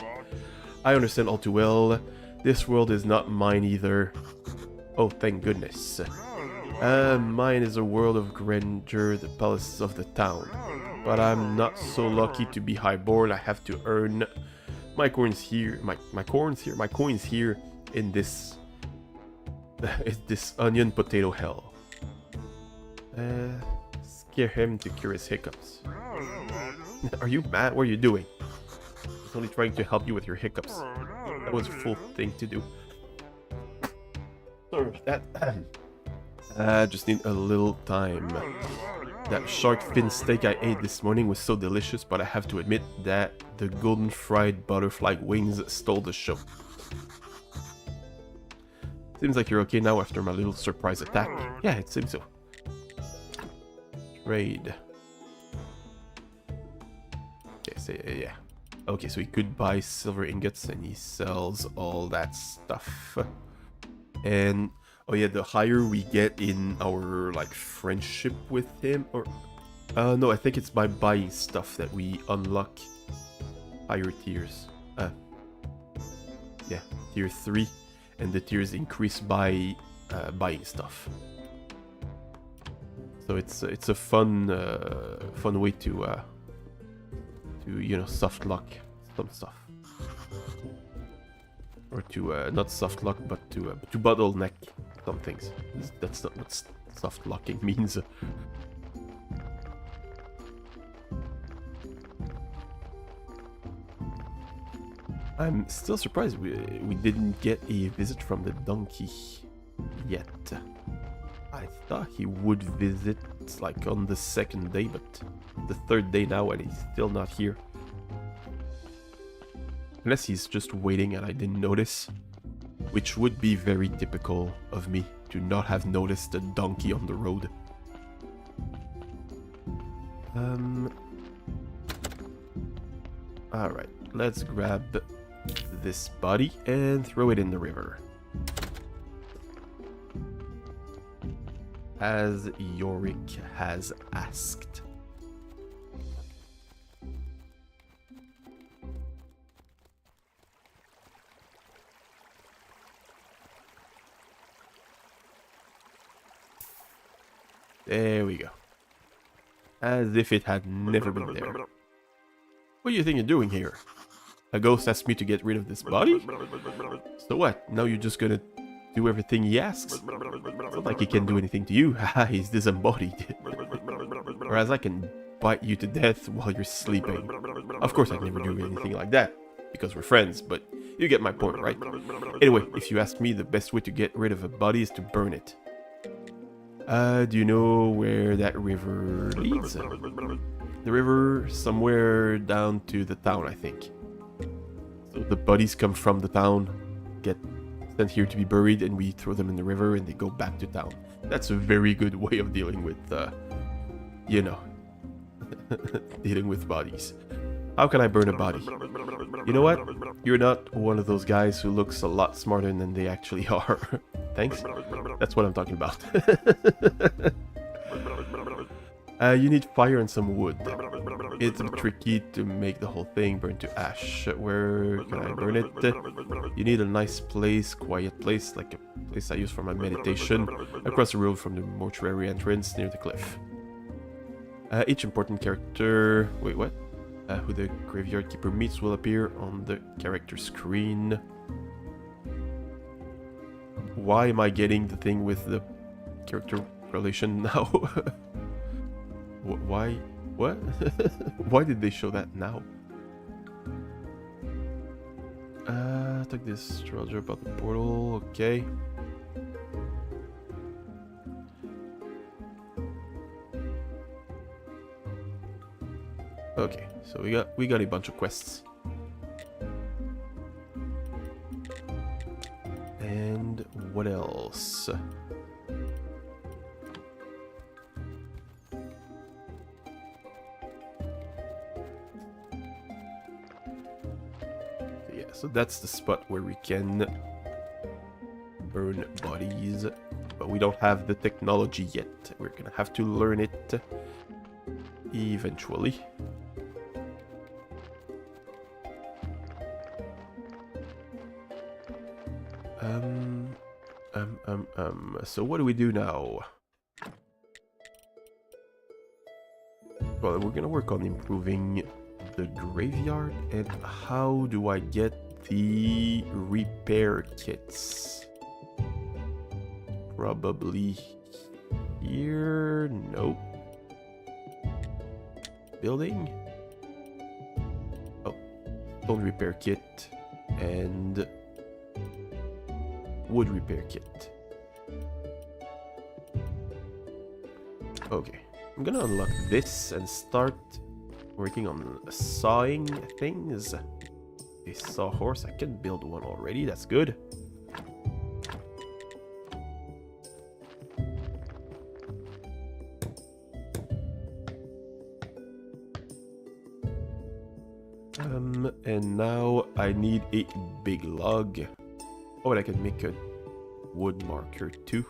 I understand all too well. This world is not mine either. Oh, thank goodness. Mine is a world of grandeur, the palaces of the town. But I'm not so lucky to be highborn. I have to earn my coins here, my coins here in this onion potato hell. Scare him to cure his hiccups. Are you mad? What are you doing? I was only trying to help you with your hiccups. That was a full thing to do. Sorry about that. Just need a little time. That shark fin steak I ate this morning was so delicious, but I have to admit that the golden fried butterfly wings stole the show. Seems like you're okay now after my little surprise attack. Yeah, it seems so. Trade. Okay, so yeah. Okay, so he could buy silver ingots and he sells all that stuff. And oh yeah, the higher we get in our like friendship with him, or no, I think it's by buying stuff that we unlock higher tiers. Yeah, tier 3, and the tiers increase by buying stuff. So it's a fun way to you know, soft lock some stuff. Or to, not soft lock, but to bottleneck some things. That's not what soft locking means. I'm still surprised we didn't get a visit from the donkey yet. I thought he would visit like on the 2nd day, but the 3rd day now and he's still not here. Unless he's just waiting and I didn't notice. Which would be very typical of me, to not have noticed a donkey on the road. Alright, let's grab this body and throw it in the river. As Yorick has asked. There we go. As if it had never been there. What do you think you're doing here? A ghost asked me to get rid of this body? So what? Now you're just gonna do everything he asks? It's not like he can do anything to you. Haha, he's disembodied. Whereas I can bite you to death while you're sleeping. Of course I'd never do anything like that, because we're friends, but you get my point, right? Anyway, if you ask me, the best way to get rid of a body is to burn it. Do you know where that river leads? The river somewhere down to the town, I think. So the bodies come from the town, get sent here to be buried, and we throw them in the river and they go back to town. That's a very good way of dealing with, you know, dealing with bodies. How can I burn a body? You know what? You're not one of those guys who looks a lot smarter than they actually are. Thanks. That's what I'm talking about. You need fire and some wood. It's a bit tricky to make the whole thing burn to ash. Where can I burn it? You need a nice place, quiet place, like a place I use for my meditation, across the road from the mortuary entrance near the cliff. Each important character... Wait, what? Who the graveyard keeper meets will appear on the character screen. Why am I getting the thing with the character relation now? Why? What? Why did they show that now? Took this treasure about the portal, okay. Okay, so we got a bunch of quests. And what else? Yeah, so that's the spot where we can burn bodies, but we don't have the technology yet. We're gonna have to learn it eventually. So what do we do now? Well, we're gonna work on improving the graveyard, and how do I get the repair kits? Probably here? Nope. Building? Oh, stone repair kit and wood repair kit. Okay, I'm gonna unlock this and start working on sawing things. A sawhorse, I can build one already, that's good. And now I need a big log. Oh, and I can make a wood marker too.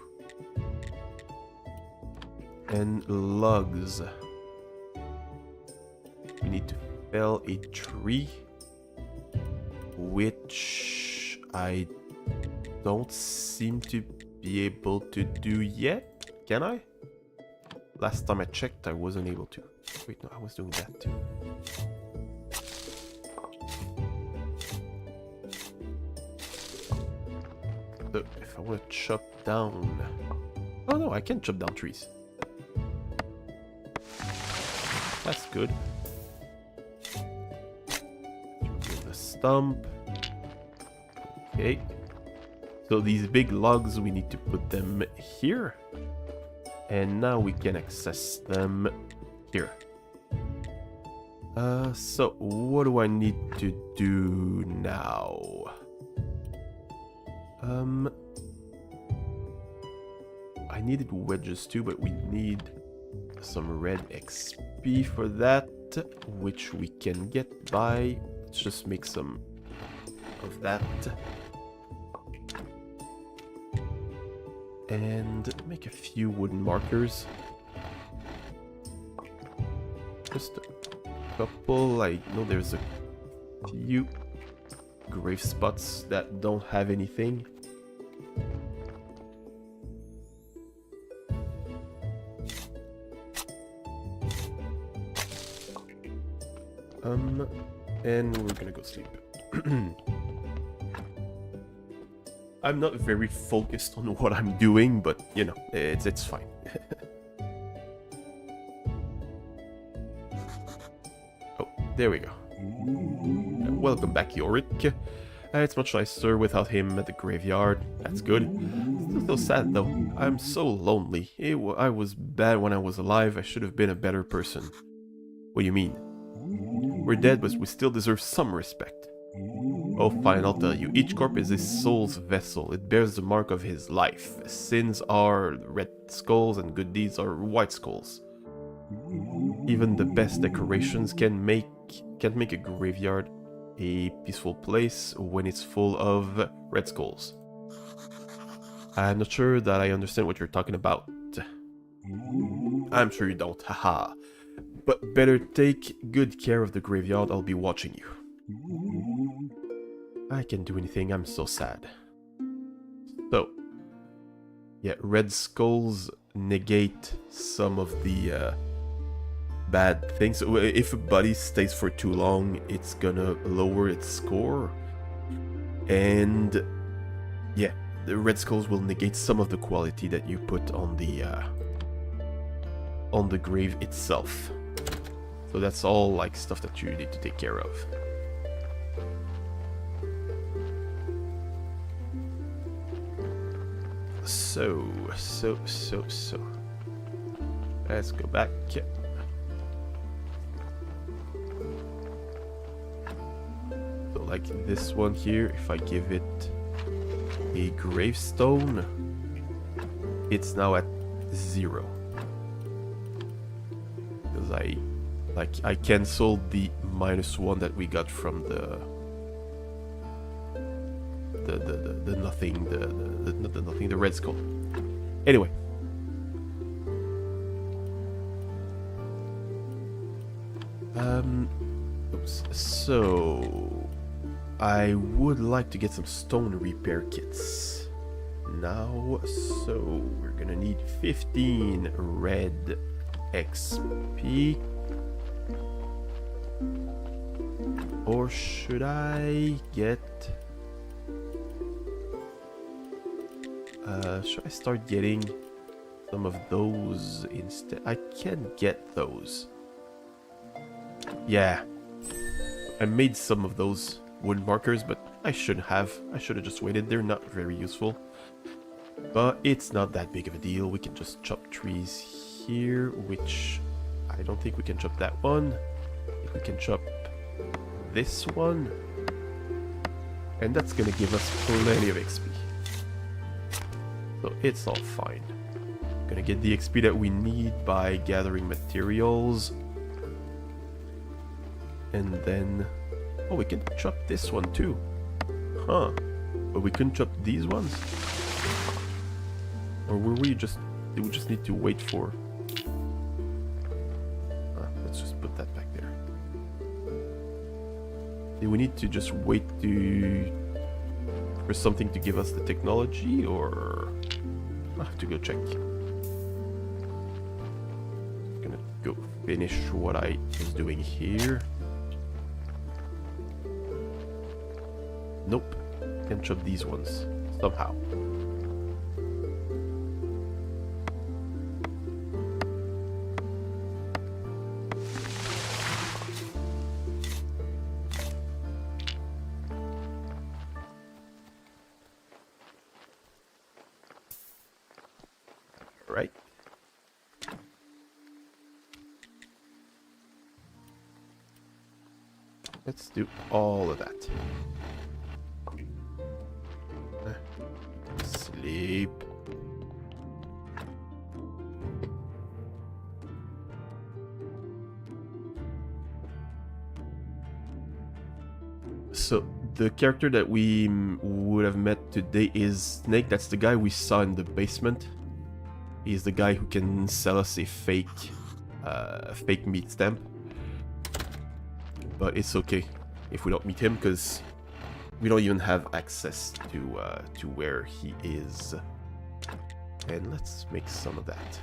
And logs. We need to fell a tree, which I don't seem to be able to do yet. Can I? Last time I checked, I wasn't able to. Wait, no, I was doing that too. So if I want to chop down... Oh no, I can chop down trees. That's good. Remove the stump. Okay. So these big logs, we need to put them here. And now we can access them here. So what do I need to do now? I needed wedges too, but we need some red XP for that, which we can get by. Let's just make some of that. And make a few wooden markers. Just a couple. I know there's a few grave spots that don't have anything. And we're gonna go sleep. I'm not very focused on what I'm doing, but you know, it's fine. Oh, there we go. Welcome back, Yorick. It's much nicer without him at the graveyard. That's good. Still so sad though. I'm so lonely. I was bad when I was alive. I should have been a better person. What do you mean? We're dead, but we still deserve some respect. Oh, fine, I'll tell you. Each corpse is his soul's vessel. It bears the mark of his life. Sins are red skulls and good deeds are white skulls. Even the best decorations can't make a graveyard a peaceful place when it's full of red skulls. I'm not sure that I understand what you're talking about. I'm sure you don't, haha. But better take good care of the graveyard, I'll be watching you. I can't do anything, I'm so sad. So, yeah, red skulls negate some of the bad things. So if a body stays for too long, it's gonna lower its score. And yeah, the red skulls will negate some of the quality that you put on the grave itself. So that's all like stuff that you need to take care of. So. Let's go back. So like this one here, if I give it a gravestone, it's now at 0. Because I canceled the -1 that we got from the nothing, the nothing, the red skull. Anyway. Oops. So I would like to get some stone repair kits now. So we're gonna need 15 red XP. Or should I get... should I start getting some of those instead? I can get those. Yeah. I made some of those wood markers, but I shouldn't have. I should have just waited. They're not very useful. But it's not that big of a deal. We can just chop trees here, which I don't think we can chop that one. We can chop this one. And that's gonna give us plenty of XP. So it's all fine. Gonna get the XP that we need by gathering materials. And then... oh, we can chop this one too. Huh. But we couldn't chop these ones? Or were we just... did we just need to wait for... let's just put that back there. Do we need to just wait to... for something to give us the technology, or... I have to go check. Gonna go finish what I was doing here. Nope. Can't chop these ones. Somehow. Right. Let's do all of that. Sleep. So the character that we would have met today is Snake. That's the guy we saw in the basement. He's the guy who can sell us a fake meat stamp. But it's okay if we don't meet him, because we don't even have access to where he is. And let's make some of that.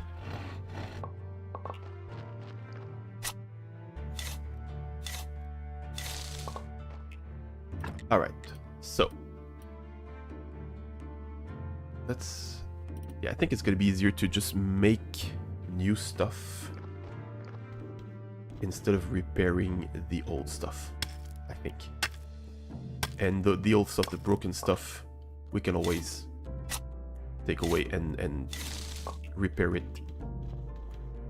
Alright, so let's... yeah, I think it's gonna be easier to just make new stuff instead of repairing the old stuff, I think. And the old stuff, the broken stuff, we can always take away and repair it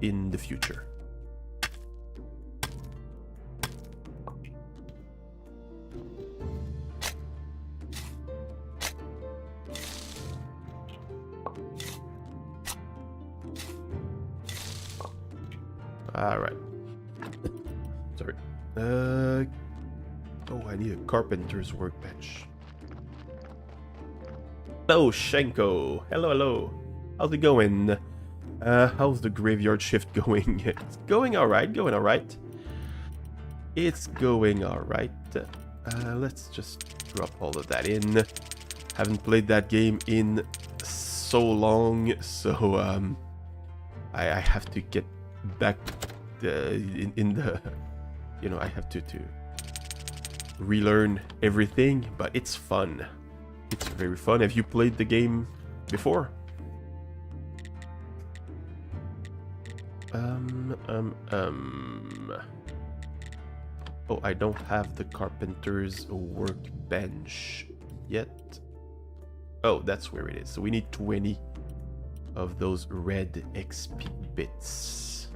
in the future. Alright. Sorry. Oh, I need a carpenter's workbench. Hello, Shenko. Hello, hello. How's it going? How's the graveyard shift going? It's going alright, going alright. It's going alright. Let's just drop all of that in. Haven't played that game in so long, so I have to get back in the... You know, I have to relearn everything, but it's fun. It's very fun. Have you played the game before? Oh, I don't have the carpenter's workbench yet. Oh, that's where it is. So we need 20 of those red XP bits.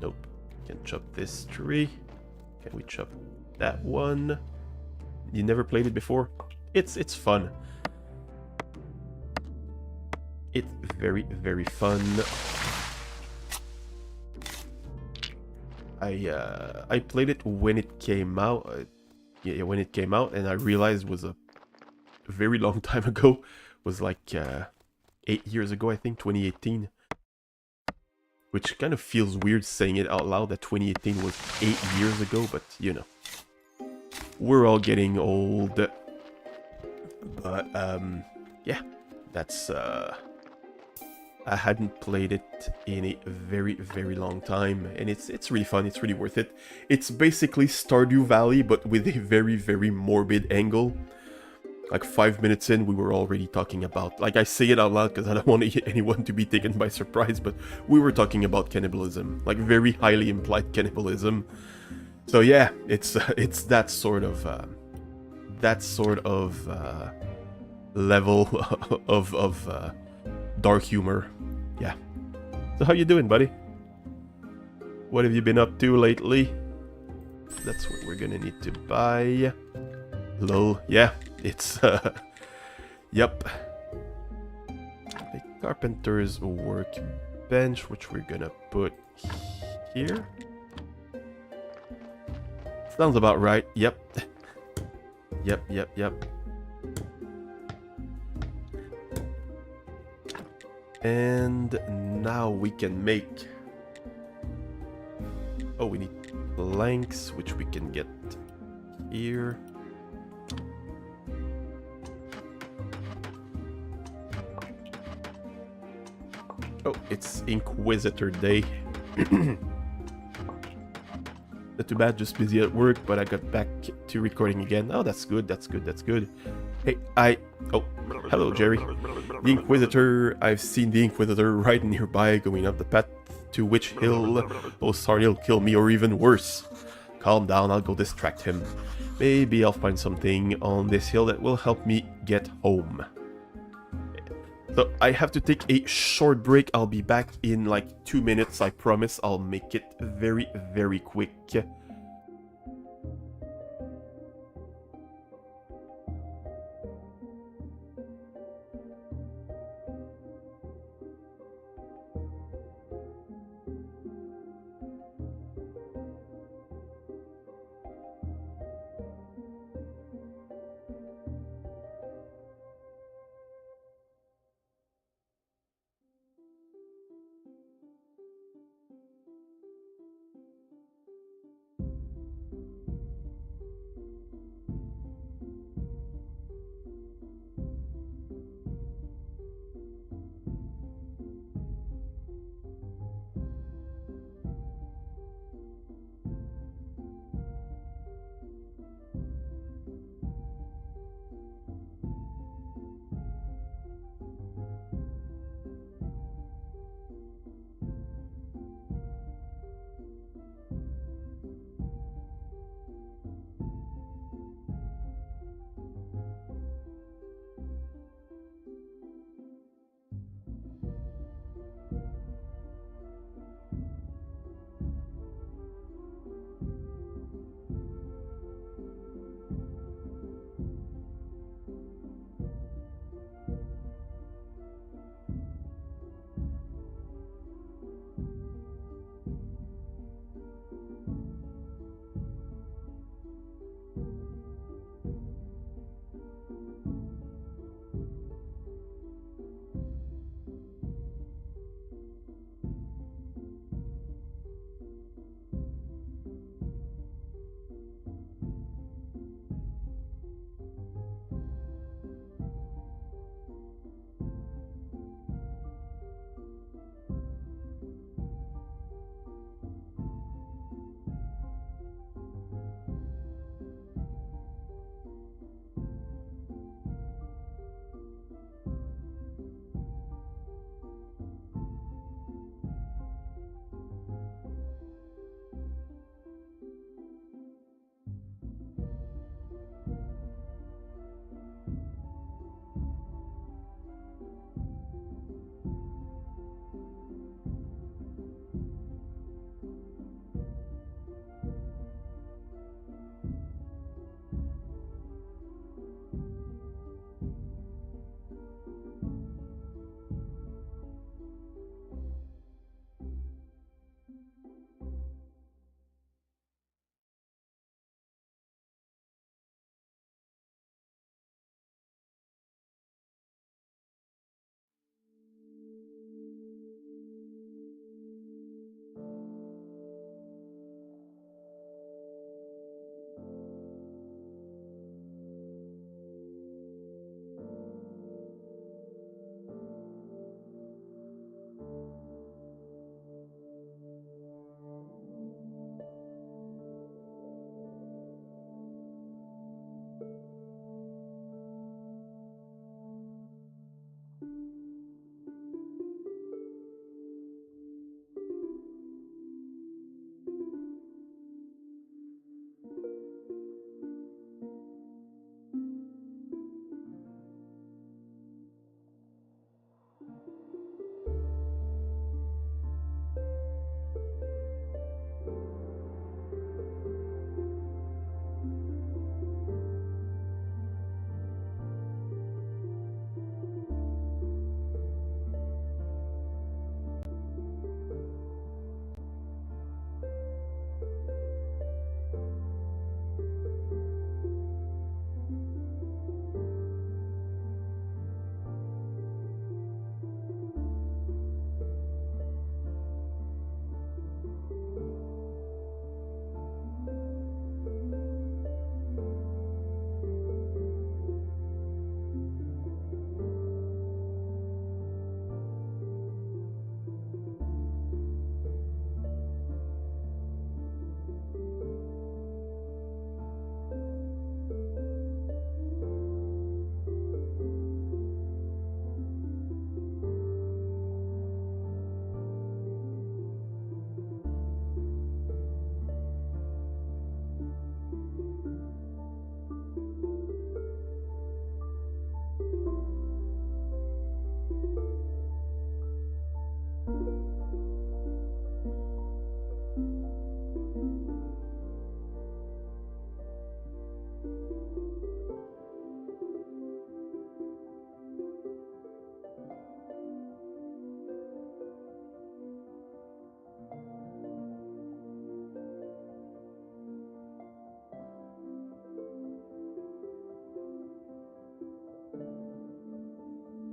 Nope. Can't chop this tree. Can we chop that one? You never played it before? It's fun. It's very, very fun. I played it when it came out. Yeah, when it came out, and I realized it was a very long time ago. It was like 8 years ago, I think, 2018. Which kind of feels weird saying it out loud that 2018 was 8 years ago, but you know. We're all getting old. But yeah, that's I hadn't played it in a very, very long time, and it's really fun, it's really worth it. It's basically Stardew Valley, but with a very, very morbid angle. Like 5 minutes in, we were already talking about... Like, I say it out loud because I don't want anyone to be taken by surprise, but we were talking about cannibalism. Like, very highly implied cannibalism. So yeah, it's that sort of... level of dark humor. Yeah. So how you doing, buddy? What have you been up to lately? That's what we're gonna need to buy. Lol. Yeah, it's yep. The carpenter's workbench, which we're gonna put here. Sounds about right. Yep. Yep. And now we can make... Oh, we need planks, which we can get here. Oh, it's Inquisitor Day. Not too bad, just busy at work, but I got back to recording again. Oh, that's good, that's good. Hey, Oh, hello, Jerry. The Inquisitor, I've seen the Inquisitor right nearby going up the path to Witch Hill. Oh, sorry, he'll kill me, or even worse. Calm down, I'll go distract him. Maybe I'll find something on this hill that will help me get home. So I have to take a short break. I'll be back in like 2 minutes, I promise. I'll make it very, very quick.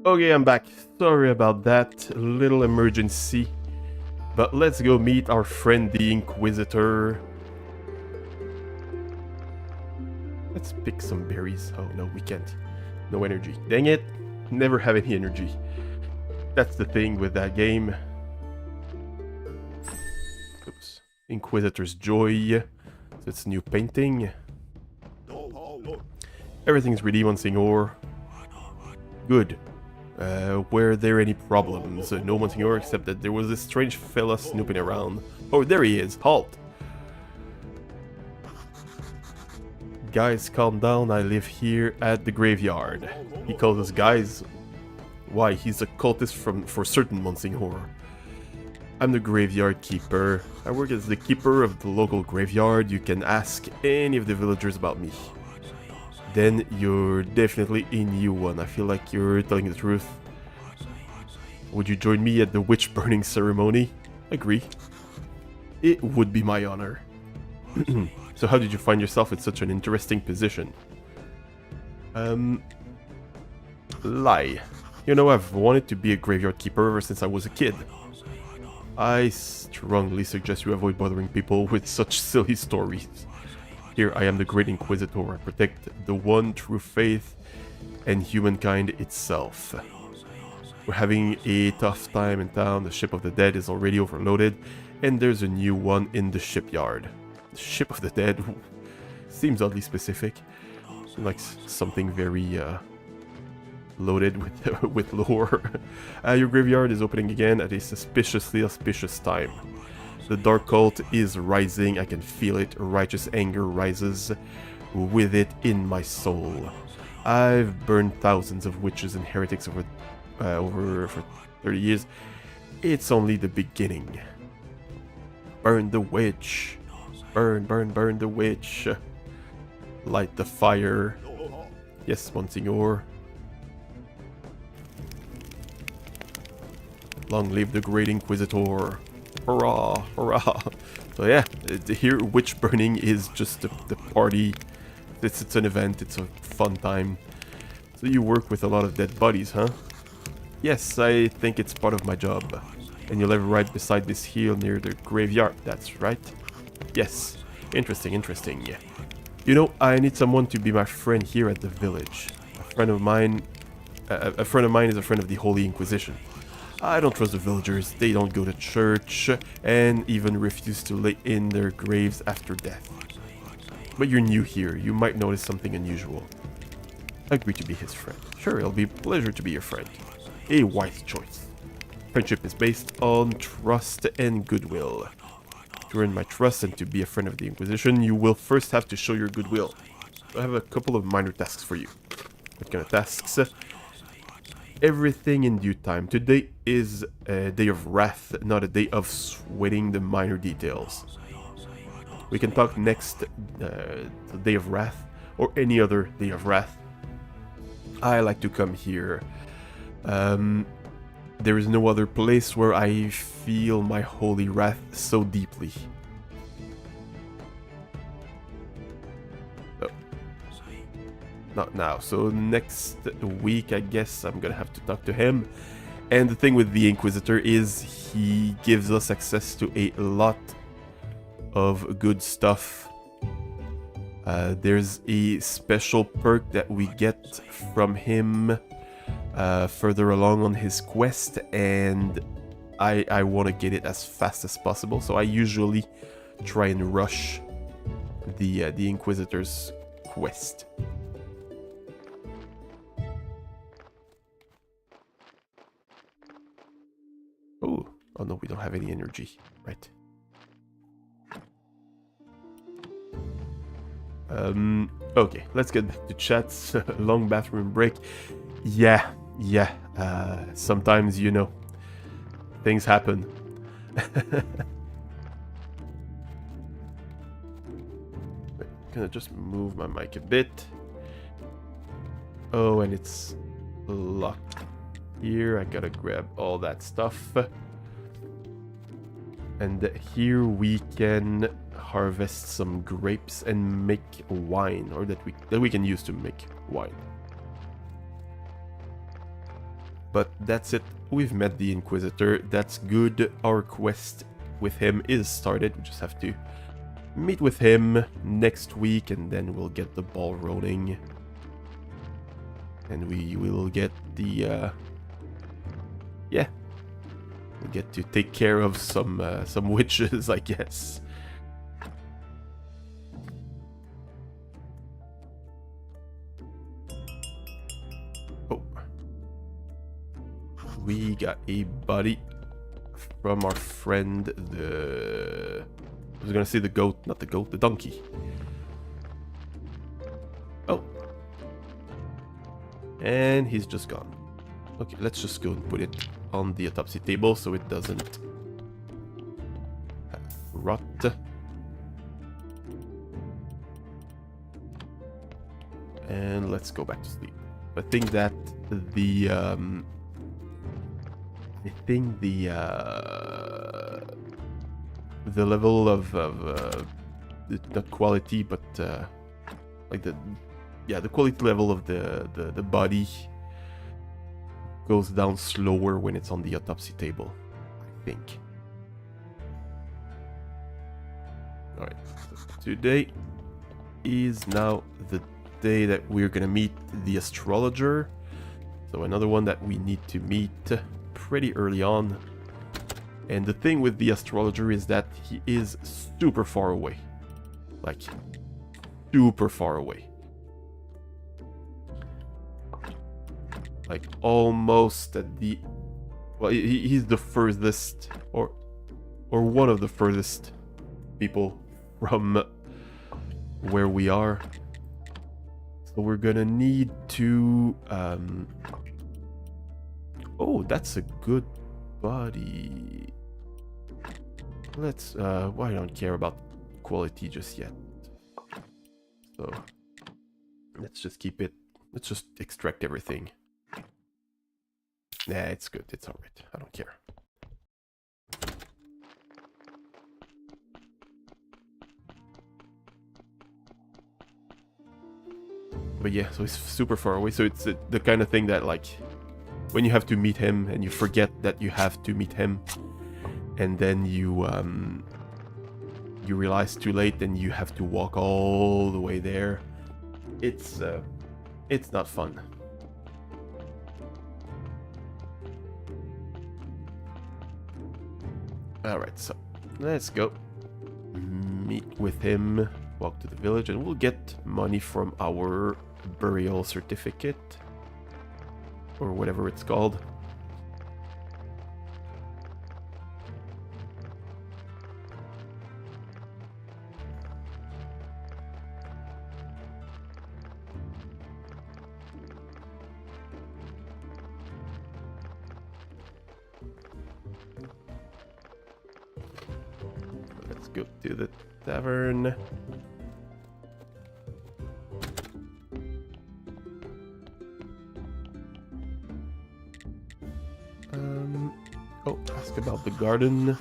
Okay, I'm back. Sorry about that little emergency. But let's go meet our friend the Inquisitor. Let's pick some berries. Oh no, we can't. No energy. Dang it. Never have any energy. That's the thing with that game. Oops. Inquisitor's Joy. So it's a new painting. Everything's ready, Monsignor. Good. Were there any problems? No, Monsignor, except that there was this strange fella snooping around. Oh, there he is. Halt. Guys, calm down. I live here at the graveyard. He calls us guys. Why, he's a cultist for certain, Monsignor. I'm the graveyard keeper. I work as the keeper of the local graveyard. You can ask any of the villagers about me. Then you're definitely a new one. I feel like you're telling the truth. Would you join me at the witch burning ceremony? Agree. It would be my honor. So how did you find yourself in such an interesting position? Lie. You know, I've wanted to be a graveyard keeper ever since I was a kid. I strongly suggest you avoid bothering people with such silly stories. Here I am the Great Inquisitor. I protect the one true faith and humankind itself. We're having a tough time in town. The ship of the dead is already overloaded, and there's a new one in the shipyard. The ship of the dead seems oddly specific. Like something very loaded with lore. Your graveyard is opening again at a suspiciously auspicious time. The dark cult is rising, I can feel it. Righteous anger rises with it in my soul. I've burned thousands of witches and heretics over for 30 years. It's only the beginning. Burn the witch. Burn, burn, burn the witch. Light the fire. Yes, Monsignor. Long live the Great Inquisitor. Hurrah, hurrah. So yeah, here witch burning is just the party. It's an event, it's a fun time. So you work with a lot of dead bodies, huh? Yes, I think it's part of my job. And you live right beside this hill near the graveyard, that's right? Yes. Interesting, interesting. You know, I need someone to be my friend here at the village. A friend of mine is a friend of the Holy Inquisition. I don't trust the villagers, they don't go to church, and even refuse to lay in their graves after death. But you're new here, you might notice something unusual. Agree to be his friend. Sure, it'll be a pleasure to be your friend. A wise choice. Friendship is based on trust and goodwill. To earn my trust and to be a friend of the Inquisition, you will first have to show your goodwill. I have a couple of minor tasks for you. What kind of tasks? Everything in due time. Today is a day of wrath, not a day of sweating the minor details. We can talk next day of wrath, or any other day of wrath. I like to come here. There is no other place where I feel my holy wrath so deeply. Oh. Not now. So next week, I guess I'm gonna have to talk to him. And the thing with the Inquisitor is he gives us access to a lot of good stuff. There's a special perk that we get from him further along on his quest, and I want to get it as fast as possible, so I usually try and rush the Inquisitor's quest. Oh no, we don't have any energy, right? Okay, let's get back to chats. Long bathroom break. Yeah. Sometimes, you know, things happen. Gonna just move my mic a bit. Oh, and it's locked here. I gotta grab all that stuff. And here we can harvest some grapes and make wine, or that we can use to make wine. But that's it. We've met the Inquisitor. That's good. Our quest with him is started. We just have to meet with him next week, and then we'll get the ball rolling. And we will get the yeah, we get to take care of some witches, I guess. Oh, we got a buddy from our friend, the... I was gonna say the goat, not the goat, the donkey. Oh. And he's just gone. Okay, let's just go and put it on the autopsy table so it doesn't rot. And let's go back to sleep. I think that the the level of not quality, but like the quality level of the body goes down slower when it's on the autopsy table, I think. Alright, so today is now the day that we're gonna meet the astrologer. So another one that we need to meet pretty early on. And the thing with the astrologer is that he is super far away. Like, super far away. Like, almost at the... Well, he's the furthest, or one of the furthest people from where we are. So we're gonna need to... Oh, that's a good body. Let's... well, I don't care about quality just yet. So, let's just keep it... Let's just extract everything. Nah, it's good. It's alright. I don't care. But yeah, so he's super far away. So it's the kind of thing that, like, when you have to meet him and you forget that you have to meet him, and then you realize too late and you have to walk all the way there. It's not fun. Alright, so let's go meet with him, walk to the village, and we'll get money from our burial certificate, or whatever it's called. Let's go to the tavern. Oh, ask about the garden.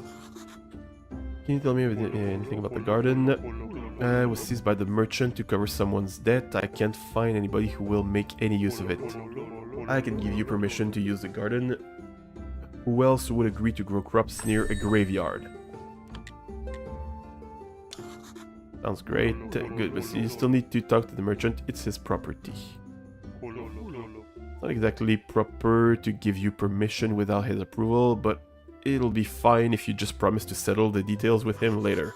Can you tell me anything about the garden? I was seized by the merchant to cover someone's debt. I can't find anybody who will make any use of it. I can give you permission to use the garden. Who else would agree to grow crops near a graveyard? Sounds great. Good, but you still need to talk to the merchant. It's his property. Not exactly proper to give you permission without his approval, but it'll be fine if you just promise to settle the details with him later.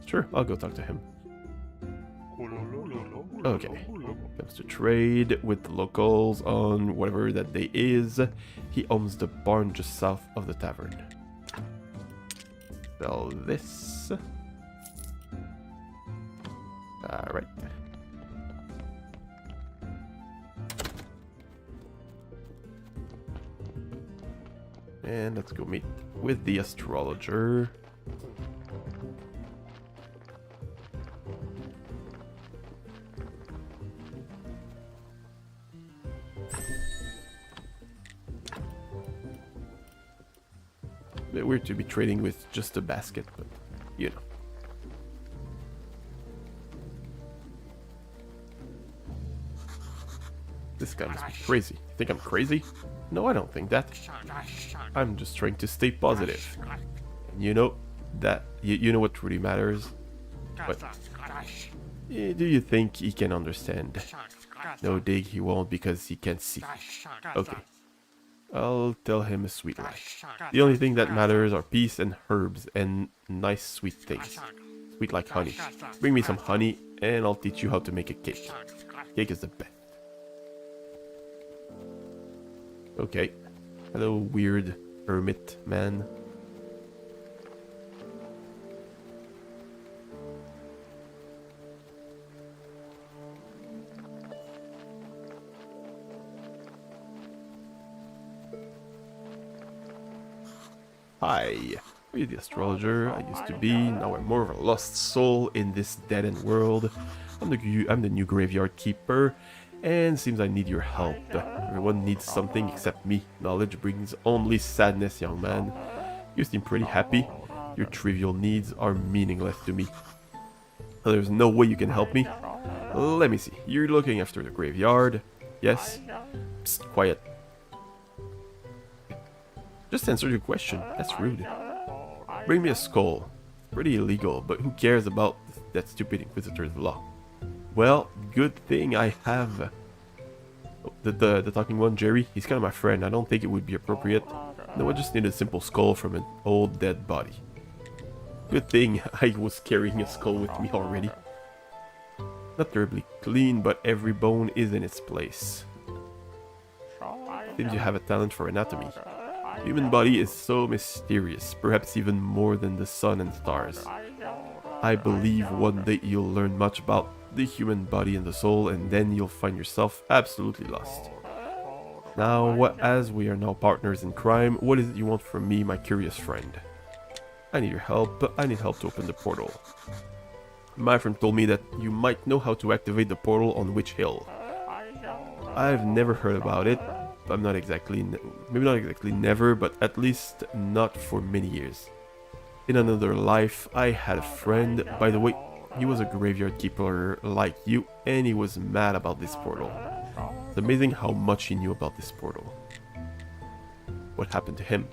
Sure, I'll go talk to him. Okay. Comes to trade with the locals on whatever that day is. He owns the barn just south of the tavern. Sell this. Alright. And let's go meet with the astrologer. Bit weird to be trading with just a basket, but you know. This guy must be crazy. You think I'm crazy? No, I don't think that. I'm just trying to stay positive. And you know that you know what really matters. But do you think he can understand? No, Dig, he won't because he can't see. Okay. I'll tell him a sweet lie. The only thing that matters are peace and herbs and nice sweet things. Sweet like honey. Bring me some honey and I'll teach you how to make a cake. Cake is the best. Okay. Hello, weird hermit man. Hi, are you the astrologer I used to be? Now I'm more of a lost soul in this dead-end world. I'm the new graveyard keeper, and seems I need your help. Everyone needs something except me. Knowledge brings only sadness, young man. You seem pretty happy. Your trivial needs are meaningless to me. There's no way you can help me. Let me see. You're looking after the graveyard. Yes? Psst, quiet. Just answer your question. That's rude. Bring me a skull. Pretty illegal, but who cares about that stupid Inquisitor's law? Well, good thing I have... Oh, the talking one, Jerry, he's kind of my friend. I don't think it would be appropriate. No, I just need a simple skull from an old dead body. Good thing I was carrying a skull with me already. Not terribly clean, but every bone is in its place. Seems you have a talent for anatomy. The human body is so mysterious, perhaps even more than the sun and stars. I believe one day you'll learn much about the human body and the soul, and then you'll find yourself absolutely lost. Now, as we are now partners in crime, what is it you want from me, my curious friend? I need your help. I need help to open the portal. My friend told me that you might know how to activate the portal on Witch Hill. I've never heard about it. I'm not exactly, maybe not exactly never, but at least not for many years. In another life, I had a friend. By the way, he was a graveyard keeper like you, and he was mad about this portal. It's amazing how much he knew about this portal. What happened to him?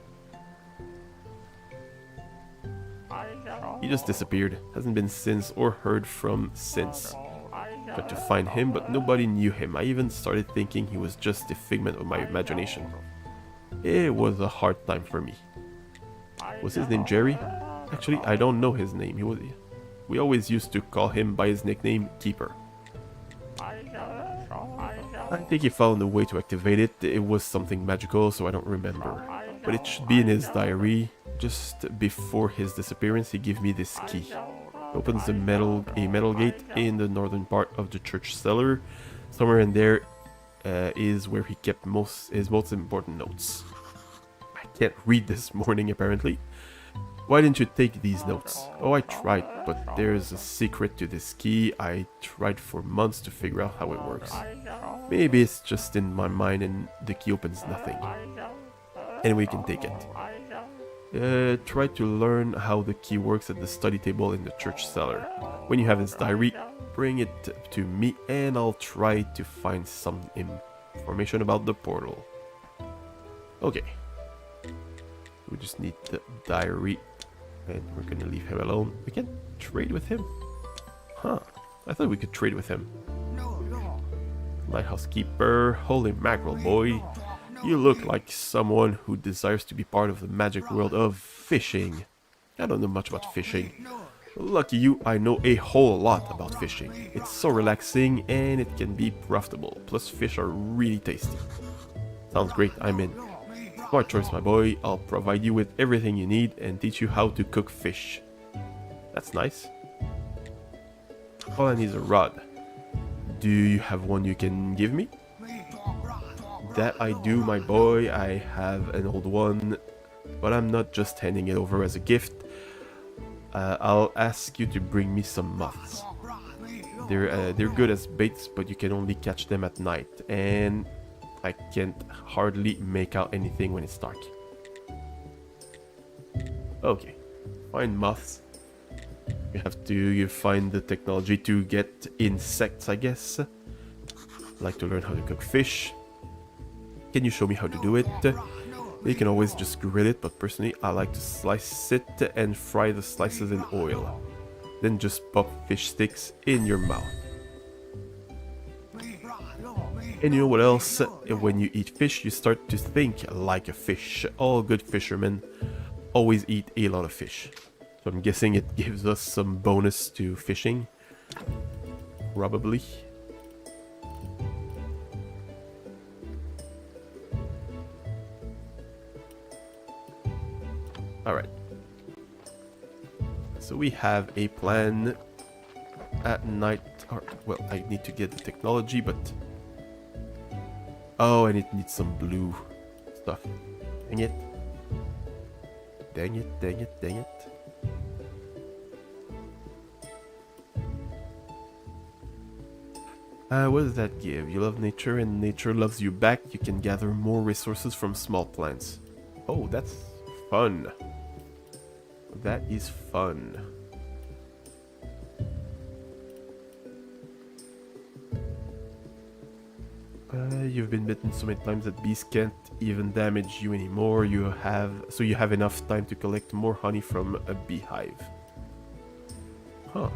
He just disappeared. Hasn't been since or heard from since. Tried to find him, but nobody knew him. I even started thinking he was just a figment of my imagination. It was a hard time for me. Was his name Jerry? Actually, I don't know his name. We always used to call him by his nickname, Keeper. I think he found a way to activate it. It was something magical, so I don't remember. But it should be in his diary. Just before his disappearance, he gave me this key. Opens a metal gate in the northern part of the church cellar. Somewhere in there is where he kept his most important notes. I can't read this morning apparently. Why didn't you take these notes? Oh, I tried, but there's a secret to this key. I tried for months to figure out how it works. Maybe it's just in my mind and the key opens nothing. Anyway, you can take it. Try to learn how the key works at the study table in the church cellar. When you have his diary, bring it to me and I'll try to find some information about the portal. Okay. We just need the diary and we're gonna leave him alone. We can trade with him? Huh. I thought we could trade with him. Lighthouse keeper, holy mackerel boy. You look like someone who desires to be part of the magic world of fishing. I don't know much about fishing. Lucky you, I know a whole lot about fishing. It's so relaxing and it can be profitable. Plus fish are really tasty. Sounds great, I'm in. Smart choice, my boy. I'll provide you with everything you need and teach you how to cook fish. That's nice. All I need is a rod. Do you have one you can give me? That I do, my boy. I have an old one. But I'm not just handing it over as a gift. I'll ask you to bring me some moths. They're good as baits, but you can only catch them at night, and I can't hardly make out anything when it's dark. Okay, find moths. You have to find the technology to get insects, I guess. I'd like to learn how to cook fish. Can you show me how to do it? You can always just grill it, but personally I like to slice it and fry the slices in oil. Then just pop fish sticks in your mouth. And you know what else? When you eat fish, you start to think like a fish. All good fishermen always eat a lot of fish. So I'm guessing it gives us some bonus to fishing. Probably. Alright. So we have a plan at night. Or, well, I need to get the technology, but... Oh, and it needs some blue stuff. Dang it. Dang it, dang it, dang it. What does that give? You love nature and nature loves you back. You can gather more resources from small plants. Oh, that's fun. That is fun. You've been bitten so many times that bees can't even damage you anymore. You have enough time to collect more honey from a beehive. Huh.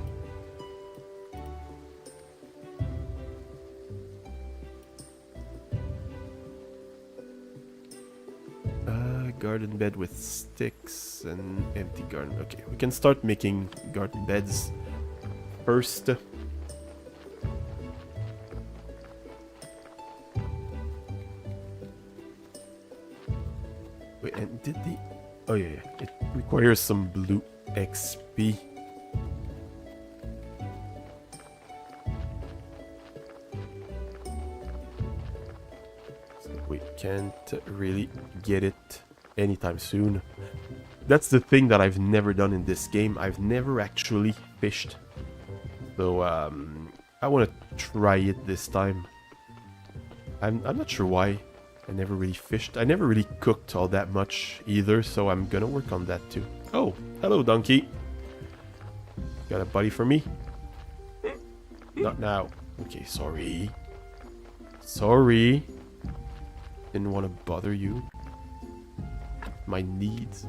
Garden bed with sticks and empty garden. Okay, we can start making garden beds first. Wait, and did the... Oh yeah, yeah. It requires some blue XP. So we can't really get it anytime soon. That's the thing that I've never done in this game. I've never actually fished. So I want to try it this time. I'm not sure why. I never really fished. I never really cooked all that much either, so I'm gonna work on that too. Oh, hello donkey. Got a buddy for me? Not now. Okay, sorry. Sorry. Didn't want to bother you. My needs.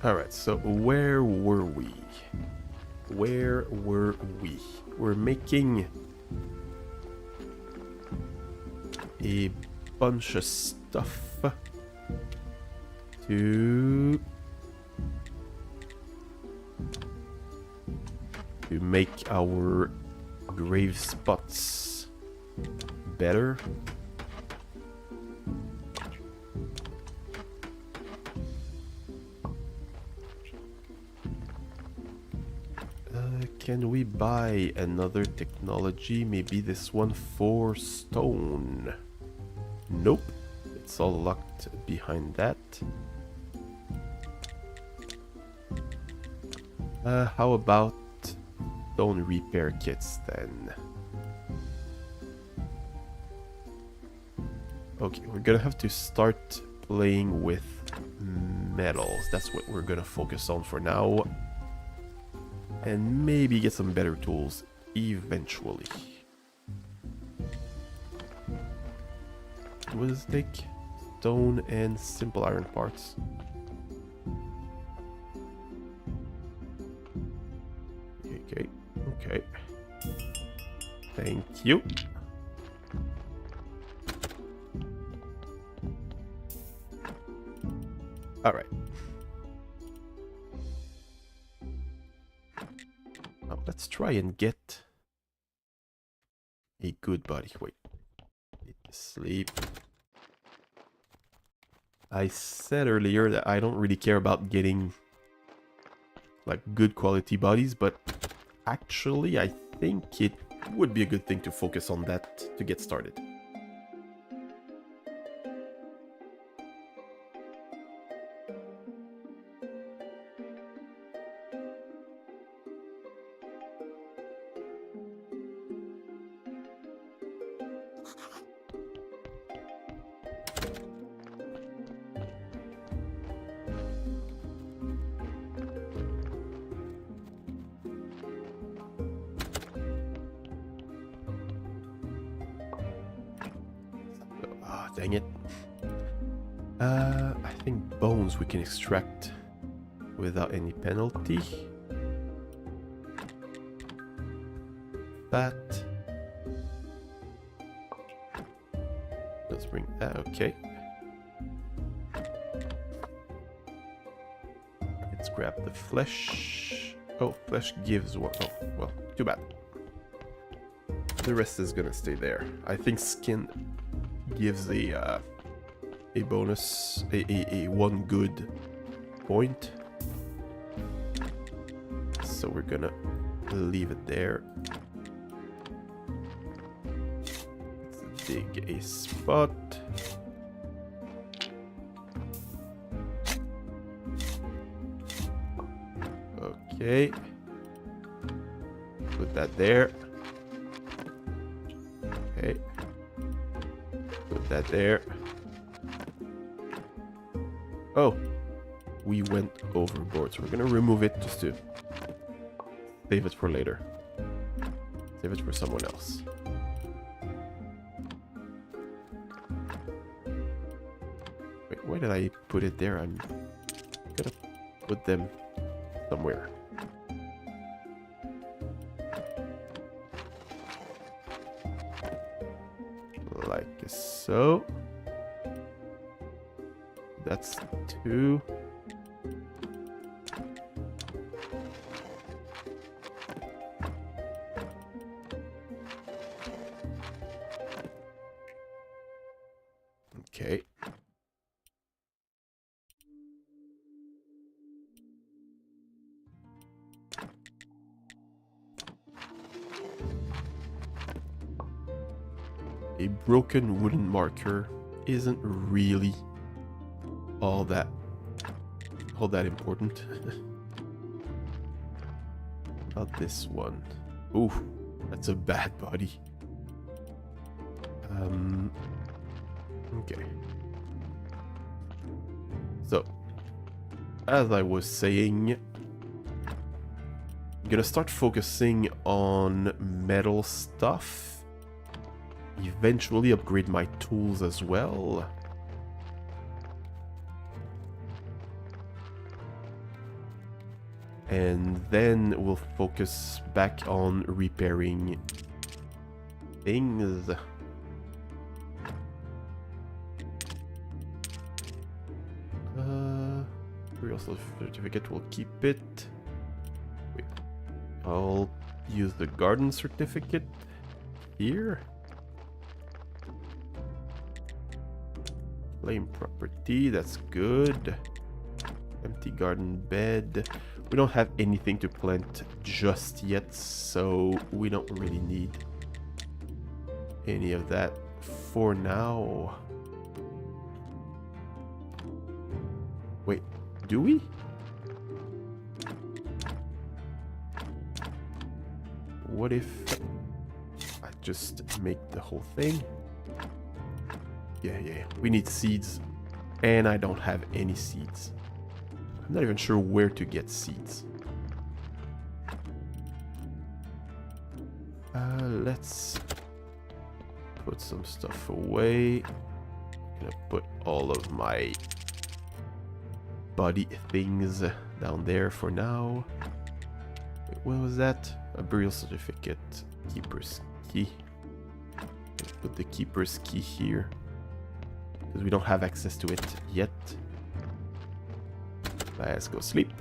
Alright, so where were we? Where were we? We're making a bunch of stuff to make our grave spots better. Can we buy another technology? Maybe this one for stone. Nope. It's all locked behind that. How about stone repair kits then? Okay, we're gonna have to start playing with metals. That's what we're gonna focus on for now. And maybe get some better tools eventually. What does it take? Stone and simple iron parts. Okay, okay. Thank you. All right. Now let's try and get a good body. Wait. Need to sleep. I said earlier that I don't really care about getting like good quality bodies, but actually I think it would be a good thing to focus on that to get started. Dang it. I think bones we can extract without any penalty. Fat. Let's bring that. Okay. Let's grab the flesh. Oh, flesh gives one. Oh, well, too bad. The rest is gonna stay there. I think skin gives a bonus, a one good point. So we're gonna leave it there. Let's dig a spot. Okay. Put that there. Okay. Put that there. Oh, we went overboard, so we're gonna remove it just to save it for later. Save it for someone else. Wait, why did I put it there? I'm gonna put them somewhere. Like so. That's 2. Okay. A broken wooden marker isn't really all that important. About this one. Ooh, that's a bad body. Okay. So, as I was saying, I'm gonna start focusing on metal stuff. Eventually upgrade my tools as well. And then we'll focus back on repairing things. Burial certificate, we'll keep it. Wait, I'll use the garden certificate here. Claim property, that's good. Empty garden bed. We don't have anything to plant just yet, so we don't really need any of that for now. Wait, do we? What if I just make the whole thing? Yeah, we need seeds, and I don't have any seeds. I'm not even sure where to get seeds. Let's put some stuff away. I'm gonna put all of my body things down there for now. Wait, what was that? A burial certificate. Keeper's key. Put the keeper's key here, because we don't have access to it yet. Let's go sleep.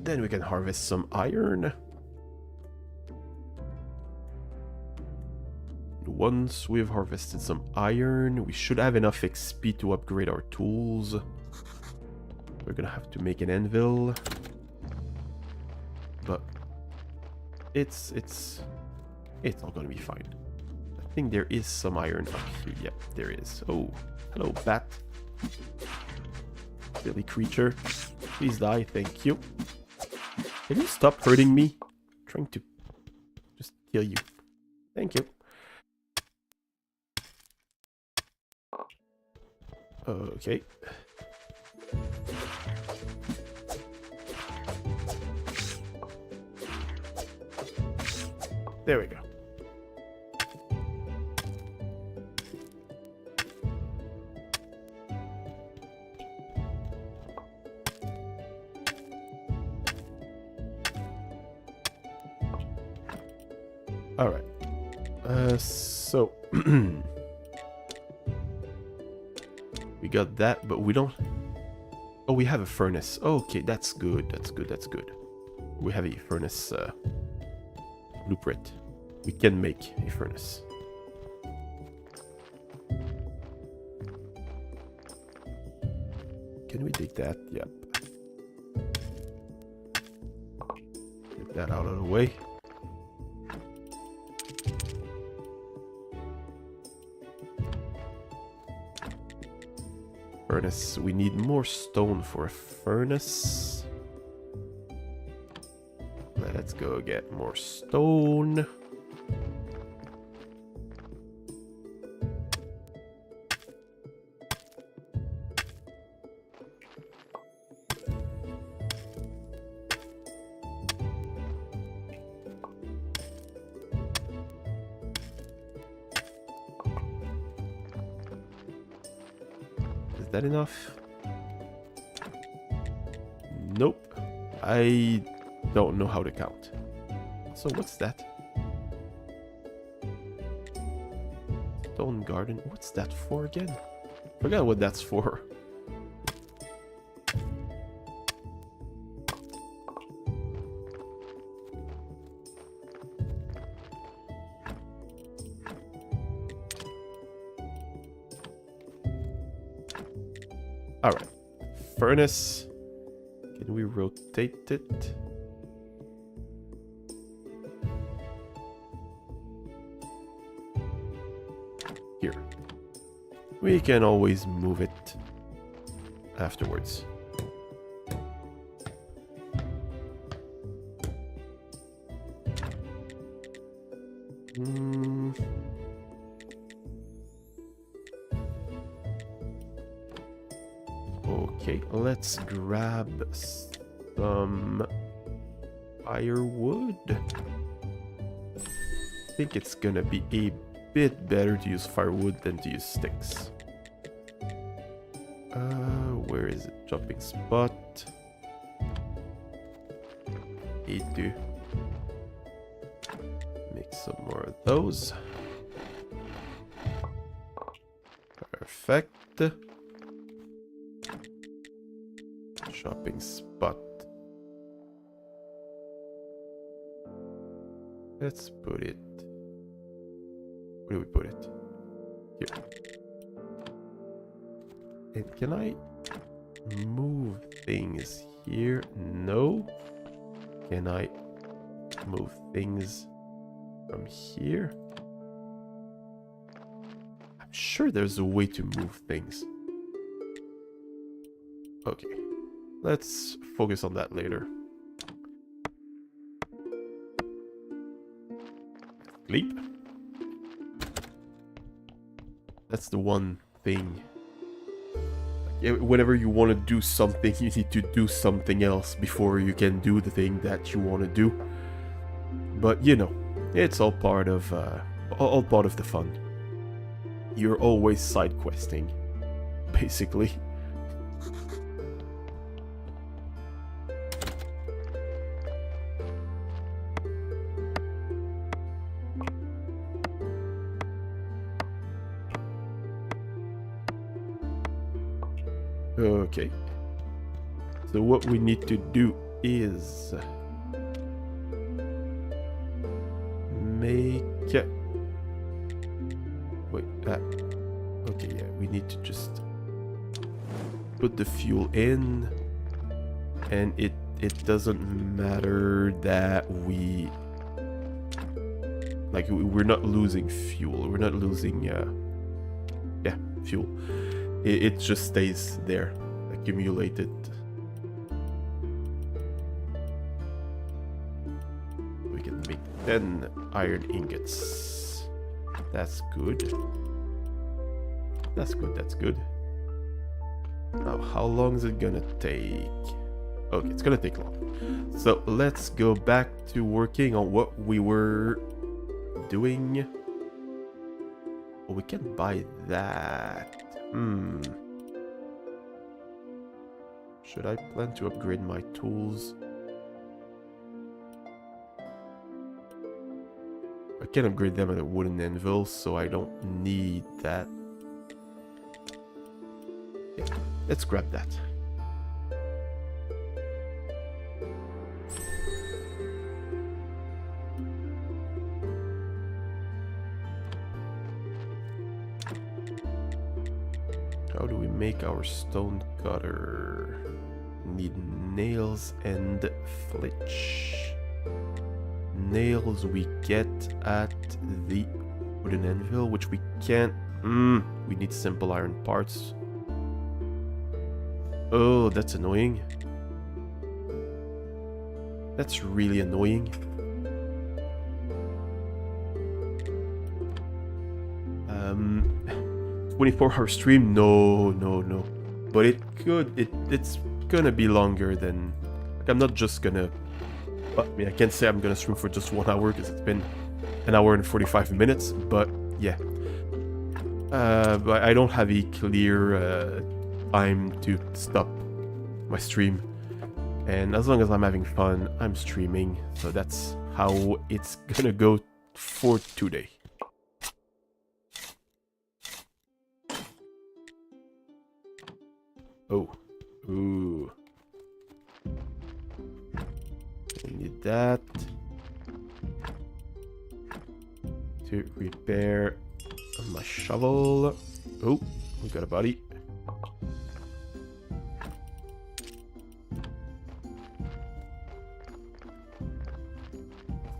Then we can harvest some iron. Once we've harvested some iron, we should have enough XP to upgrade our tools. We're gonna have to make an anvil. But it's all gonna be fine. I think there is some iron up here. Yep, there is. Oh, hello, bat. Silly creature. Please die, thank you. Can you stop hurting me? I'm trying to just kill you. Thank you. Okay. There we go. All right. So we got that, but we don't. Oh, we have a furnace. Okay, that's good. That's good. That's good. We have a furnace blueprint. We can make a furnace. Can we dig that? Yep. Get that out of the way. Furnace. We need more stone for a furnace. Let's go get more stone. Is that enough? Nope. I don't know how to count. So what's that? Stone garden. What's that for again? Forgot what that's for. Alright. Furnace. Can we rotate it? Here. We can always move it afterwards. Okay, let's grab some firewood. I think it's gonna be a bit better to use firewood than to use sticks. Where is it? Jumping spot. Need to make some more of those. Perfect. Shopping spot. Let's put it. Where do we put it? Here. And can I move things here? No. Can I move things from here? I'm sure there's a way to move things. Okay. Let's focus on that later. Sleep. That's the one thing. Whenever you want to do something, you need to do something else before you can do the thing that you want to do. But you know, it's all part of the fun. You're always side questing, basically. Okay, so what we need to do is make Wait, okay, yeah, we need to just put the fuel in, and it doesn't matter that we're not losing fuel. We're not losing, yeah, fuel. It just stays there, accumulated. We can make 10 iron ingots. That's good. That's good, that's good. Now, how long is it gonna take? Okay, it's gonna take long. So, let's go back to working on what we were doing. Oh, we can buy that. Should I plan to upgrade my tools? I can upgrade them at a wooden anvil, so I don't need that. Yeah, let's grab that. How do we make our stone cutter? Need nails and flitch. Nails we get at the wooden anvil, which we can't. We need simple iron parts. Oh, that's annoying. That's really annoying. 24-hour stream? No. But it's gonna be longer than... Like, I'm not just gonna... I mean, I can't say I'm gonna stream for just 1 hour, because it's been an hour and 45 minutes, but yeah. But I don't have a clear time to stop my stream. And as long as I'm having fun, I'm streaming. So that's how it's gonna go for today. Oh. Ooh. I need that to repair my shovel. Oh, we got a body.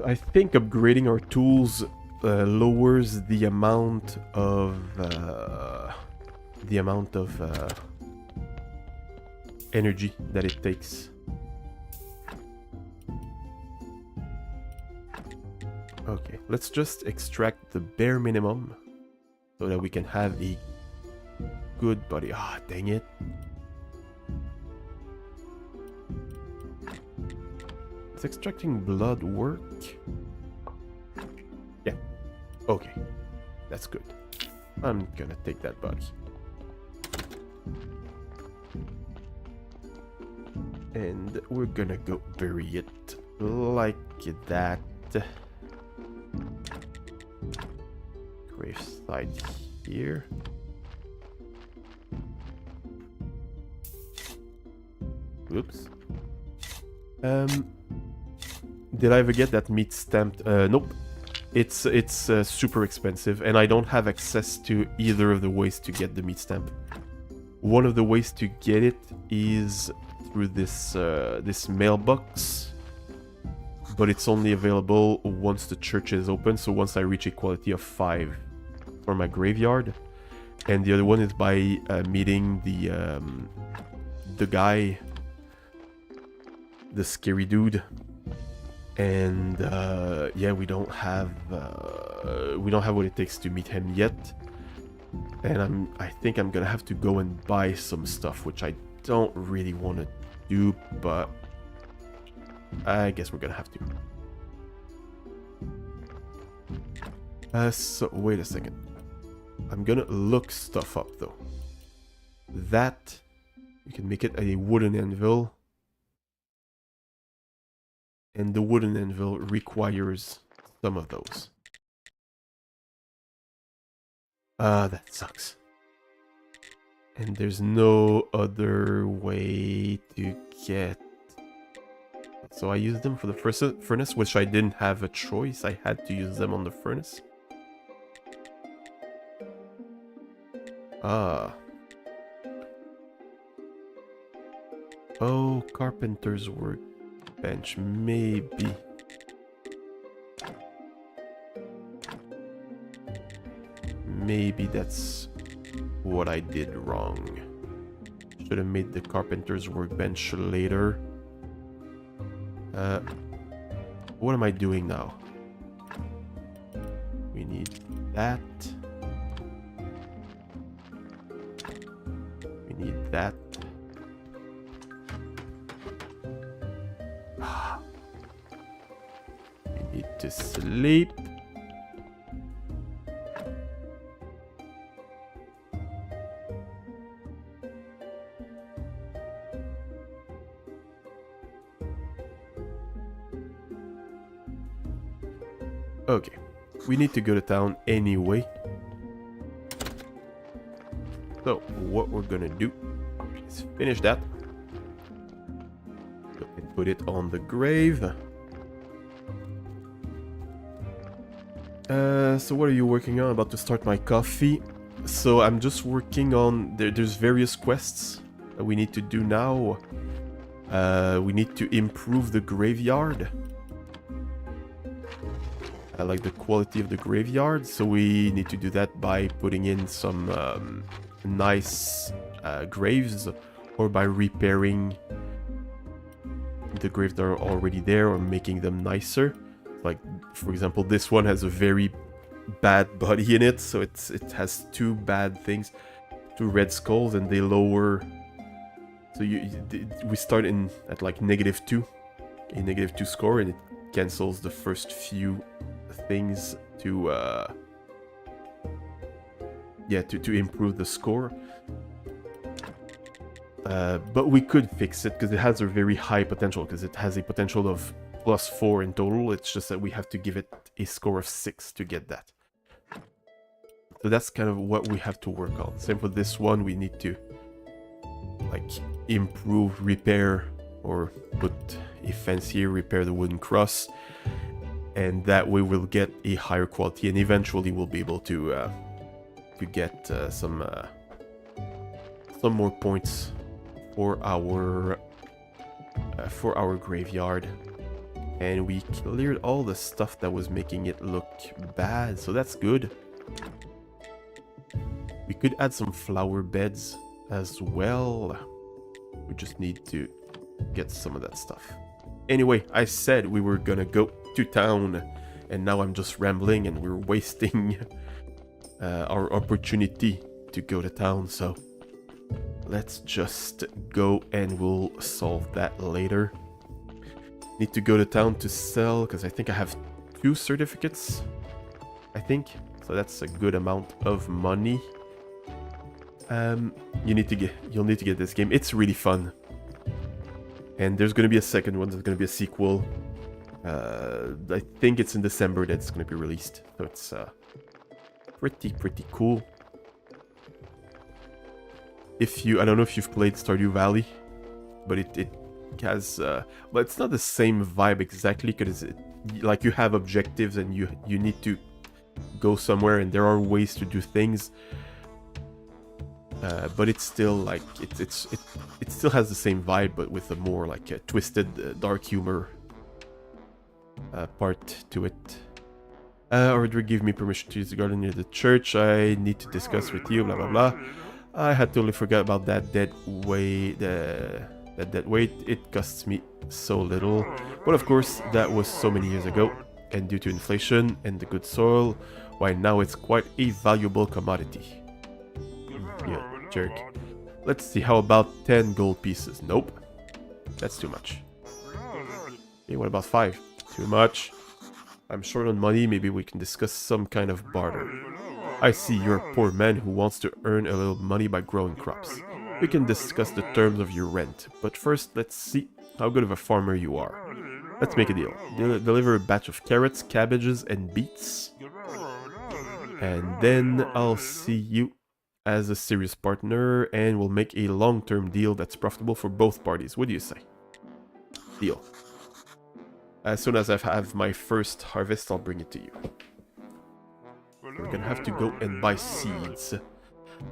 I think upgrading our tools lowers the amount of energy that it takes. Okay, let's just extract the bare minimum so that we can have a good body. Ah, dang it. Does extracting blood work? Yeah. Okay. That's good. I'm gonna take that body. And we're gonna go bury it like that. Graveside here. Oops. Did I ever get that meat stamped? Nope. It's super expensive, and I don't have access to either of the ways to get the meat stamp. One of the ways to get it is through this mailbox, but it's only available once the church is open, so once I reach a quality of 5 for my graveyard. And the other one is by meeting the guy, the scary dude. And yeah, we don't have what it takes to meet him yet. And I think I'm gonna have to go and buy some stuff, which I don't really want to do, but I guess we're gonna have to. So wait a second. I'm gonna look stuff up though. That you can make it a wooden anvil, and the wooden anvil requires some of those. That sucks. And there's no other way to get... So I used them for the first furnace, which I didn't have a choice. I had to use them on the furnace. Ah. Oh, carpenter's workbench. Maybe. Maybe that's what I did wrong. Should have made the carpenter's workbench later. What am I doing now? We need that. We need that. We need to sleep. Okay, we need to go to town anyway. So, what we're gonna do is finish that. Go and put it on the grave. So what are you working on? About to start my coffee. So I'm just working on... There's various quests that we need to do now. We need to improve the graveyard. I like the quality of the graveyard, so we need to do that by putting in some nice graves, or by repairing the graves that are already there, or making them nicer. Like, for example, this one has a very bad body in it, so it has two bad things, two red skulls, and they lower. So we start at like -2, a -2 score, and it cancels the first few things to improve the score. But we could fix it because it has a very high potential, because it has a potential of +4 in total. It's just that we have to give it a score of 6 to get that. So that's kind of what we have to work on. Same for this one, we need to like improve, repair, or put a fence here, repair the wooden cross, and that way we'll get a higher quality, and eventually we'll be able to get some more points for our graveyard. And we cleared all the stuff that was making it look bad, so that's good. We could add some flower beds as well. We just need to get some of that stuff. Anyway, I said we were gonna go to town, and now I'm just rambling, and we're wasting our opportunity to go to town, so let's just go and we'll solve that later. Need to go to town to sell, because I think I have 2 certificates, I think, so that's a good amount of money. You'll need to get this game. It's really fun, and there's gonna be a second one. There's gonna be a sequel. I think it's in December that it's gonna be released, so it's pretty cool. I don't know if you've played Stardew Valley, but it has, but it's not the same vibe exactly, because like you have objectives and you need to go somewhere, and there are ways to do things. But it's still like it still has the same vibe, but with a more like a twisted, dark humor part to it. Order give me permission to use the garden near the church. I need to discuss with you. Blah blah blah. I had totally forgot about that dead weight. That dead weight. It costs me so little, but of course that was so many years ago, and due to inflation and the good soil, why now it's quite a valuable commodity. Yeah, jerk. Let's see, how about 10 gold pieces? Nope. That's too much. Okay, what about 5? Too much. I'm short on money, maybe we can discuss some kind of barter. I see you're a poor man who wants to earn a little money by growing crops. We can discuss the terms of your rent, but first let's see how good of a farmer you are. Let's make a deal. Deliver a batch of carrots, cabbages, and beets. And then I'll see you as a serious partner, and we'll make a long-term deal that's profitable for both parties. What do you say? Deal. As soon as I have my first harvest, I'll bring it to you. We're gonna have to go and buy seeds.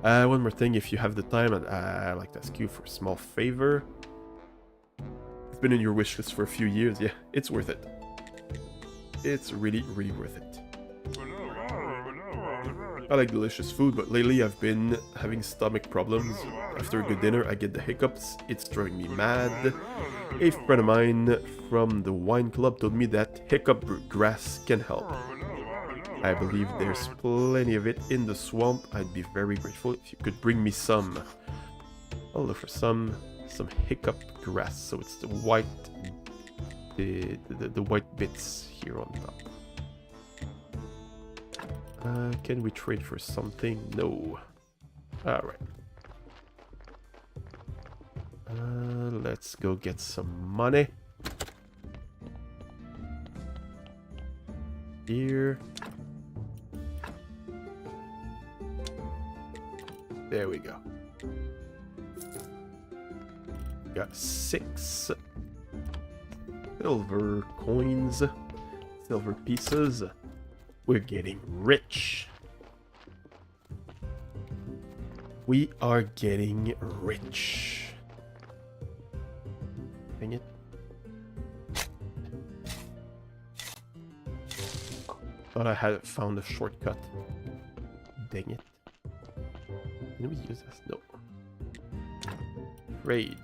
One more thing, if you have the time, I'd like to ask you for a small favor. It's been in your wish list for a few years. Yeah, it's worth it. It's really, really worth it. I like delicious food, but lately I've been having stomach problems. After a good dinner, I get the hiccups. It's driving me mad. A friend of mine from the wine club told me that hiccup grass can help. I believe there's plenty of it in the swamp. I'd be very grateful if you could bring me some. I'll look for some hiccup grass. So it's the white, the white bits here on top. Can we trade for something? No. Alright. Let's go get some money. Here. There we go. Got 6 silver coins, silver pieces. We're getting rich. We are getting rich. Dang it. Thought I had found a shortcut. Dang it. Can we use this? No. Raid.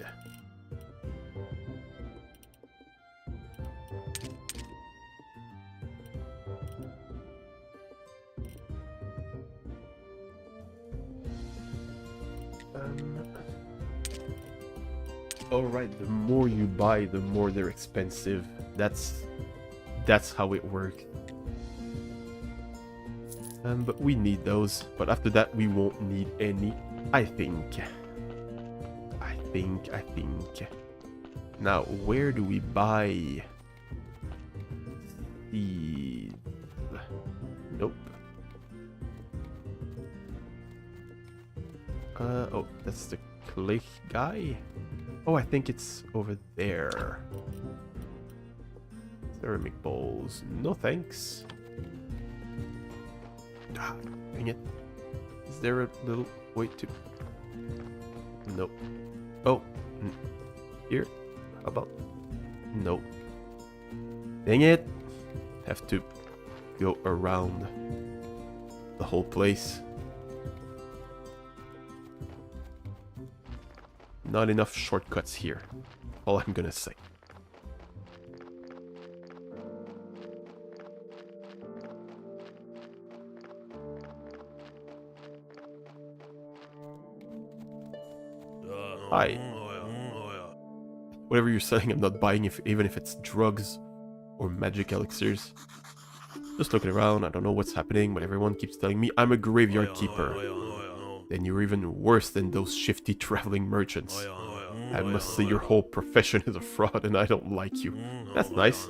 Alright, the more you buy, the more they're expensive. That's how it works. But we need those. But after that, we won't need any. I think. Now, where do we buy these? Nope. Oh, that's the clay guy. Oh, I think it's over there. Ceramic bowls. No thanks. Ah, dang it. Is there a little way to... Nope. Oh. Here. How about... Nope. Dang it. Have to go around the whole place. Not enough shortcuts here. All I'm gonna say. Hi. Whatever you're selling, I'm not buying, even if it's drugs or magic elixirs. Just looking around, I don't know what's happening, but everyone keeps telling me I'm a graveyard keeper. Then you're even worse than those shifty traveling merchants. I must say your whole profession is a fraud and I don't like you. That's nice.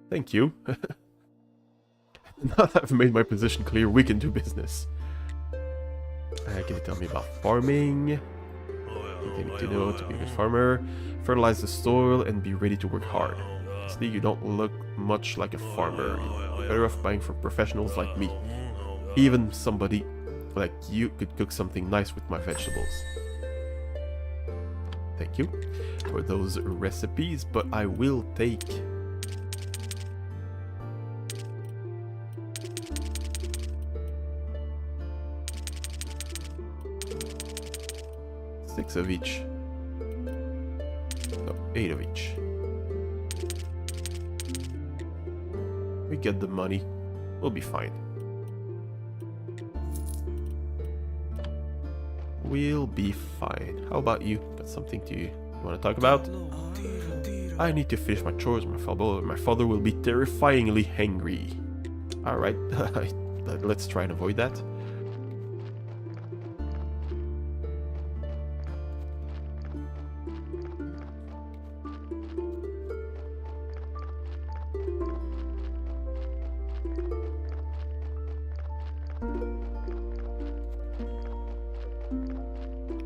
Thank you. Now that I've made my position clear, we can do business. Can you tell me about farming? They need to know to be a good farmer. Fertilize the soil and be ready to work hard. Honestly, you don't look much like a farmer. You're better off buying from professionals like me. Even somebody like you could cook something nice with my vegetables. Thank you for those recipes, but I will take... six of each. No, 8 of each. We get the money. We'll be fine. We'll be fine. How about you? Got something you want to talk about? I need to finish my chores. My father will be terrifyingly angry. Alright, let's try and avoid that.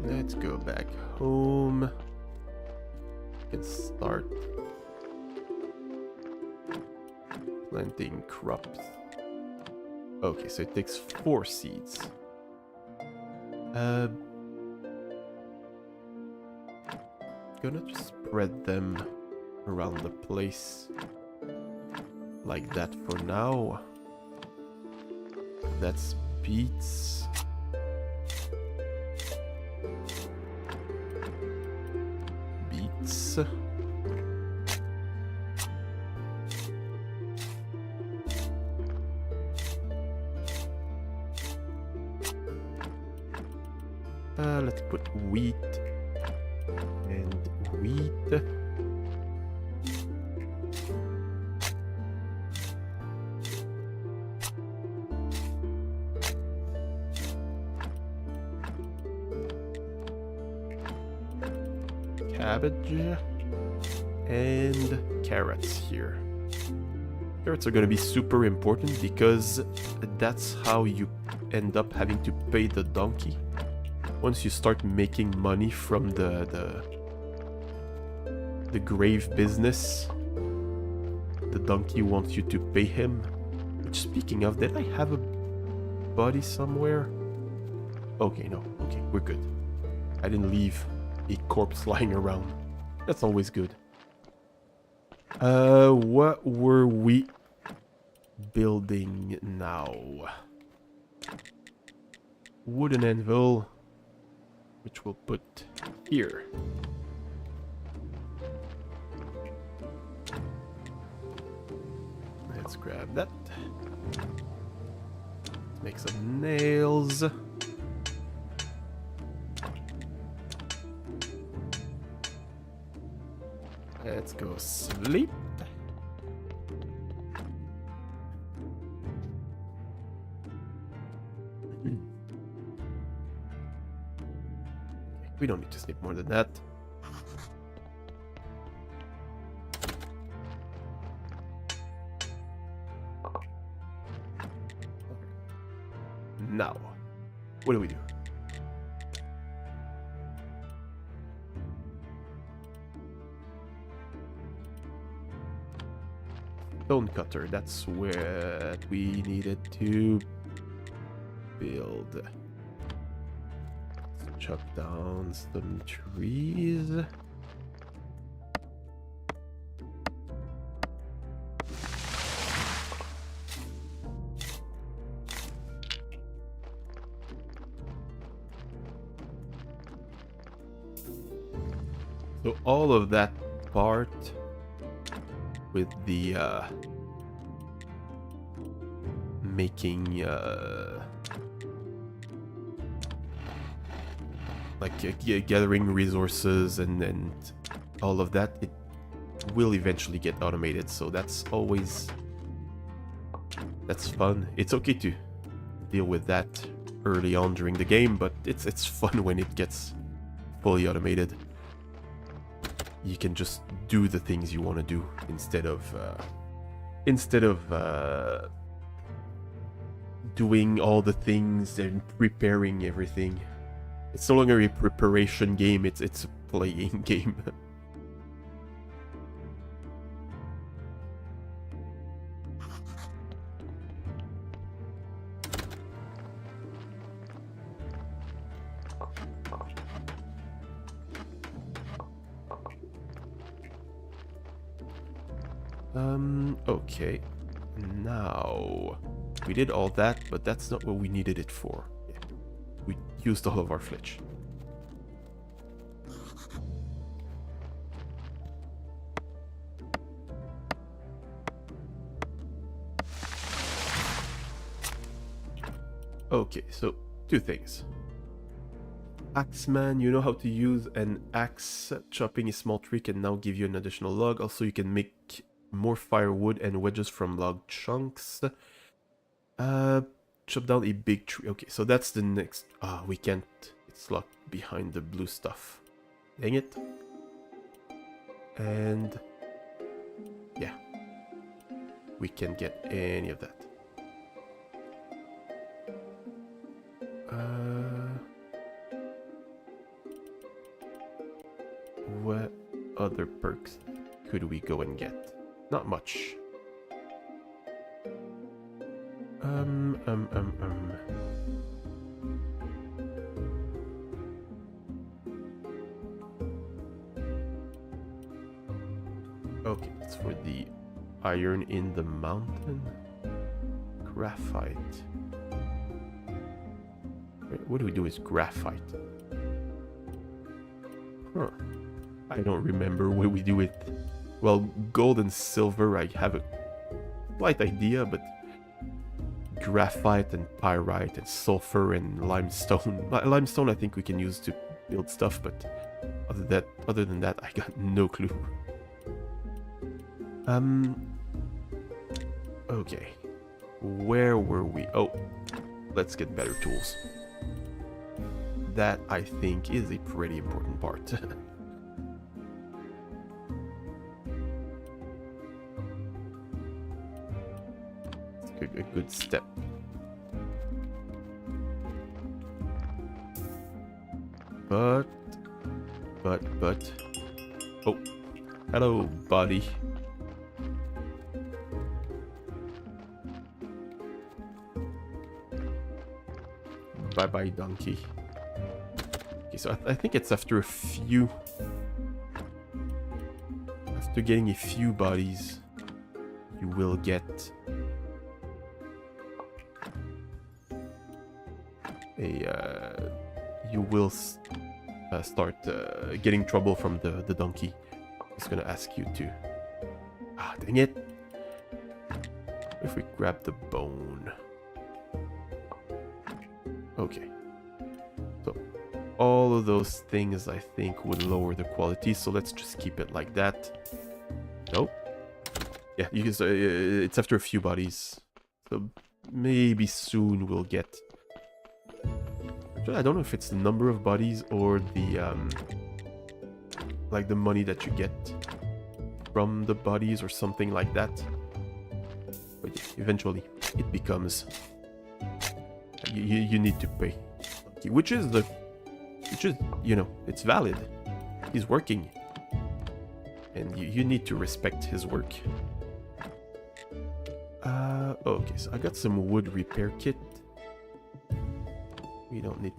Let's go back home. And start planting crops. Okay, so it takes 4 seeds. Gonna just spread them around the place like that for now. That's beets. Beets. Let's put wheat and wheat. Cabbage and carrots here. Carrots are going to be super important because that's how you end up having to pay the donkey. Once you start making money from the grave business, the donkey wants you to pay him. Which, speaking of, did I have a body somewhere? Okay, no. Okay, we're good. I didn't leave a corpse lying around. That's always good. What were we building now? Wooden anvil, which we'll put here. Let's grab that. Let's make some nails. Let's go sleep. We don't need to sleep more than that. Now, what do we do? Stone cutter, that's where we needed to build. Let's chop down some trees. So all of that part with the making gathering resources and all of that, it will eventually get automated, so that's fun. It's okay to deal with that early on during the game, but it's fun when it gets fully automated. You can just do the things you want to do instead of doing all the things and preparing everything. It's no longer a preparation game, it's a playing game. Okay. Now, we did all that, but that's not what we needed it for. Yeah. We used all of our flitch. Okay, so two things. Axeman, you know how to use an axe. Chopping a small tree can now give you an additional log. Also, you can make more firewood and wedges from log chunks. Chop down a big tree. Okay, so that's the next. We can't. It's locked behind the blue stuff. Dang it. And yeah, we can't get any of that. What other perks could we go and get? Not much. Okay, it's for the iron in the mountain. Graphite. What do we do with graphite? Huh. I don't remember what we do with... Well, gold and silver, I have a slight idea, but... Graphite and pyrite and sulfur and limestone. Limestone I think we can use to build stuff, but... Other than that, I got no clue. Okay. Where were we? Oh, let's get better tools. That, I think, is a pretty important part. It's a good step. But... Oh, hello, buddy. Bye-bye, donkey. Okay, so I think it's after a few... After getting a few bodies, you will get... You will start getting trouble from the donkey. He's gonna ask you to... Ah, dang it! If we grab the bone... Okay. So, all of those things I think would lower the quality, so let's just keep it like that. Nope. Yeah, you can say it's after a few bodies. So, maybe soon we'll get... Actually, I don't know if it's the number of bodies or the, like the money that you get from the bodies or something like that. But yeah, eventually it becomes... You need to pay, which is, you know, it's valid. He's working, and you need to respect his work. Okay, so I got some wood repair kit. We don't need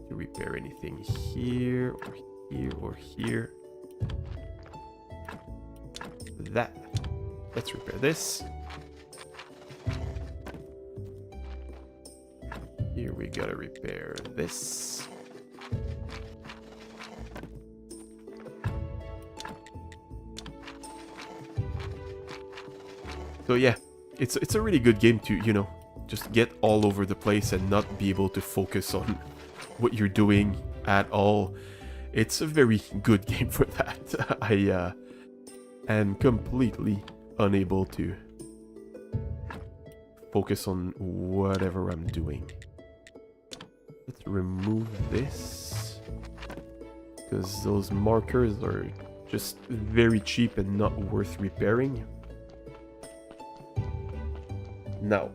to repair anything here or here or here. Let's repair this. Here we gotta repair this. So yeah, it's a really good game to, you know, just get all over the place and not be able to focus on what you're doing at all. It's a very good game for that. I am completely unable to focus on whatever I'm doing. Let's remove this, because those markers are just very cheap and not worth repairing. Now.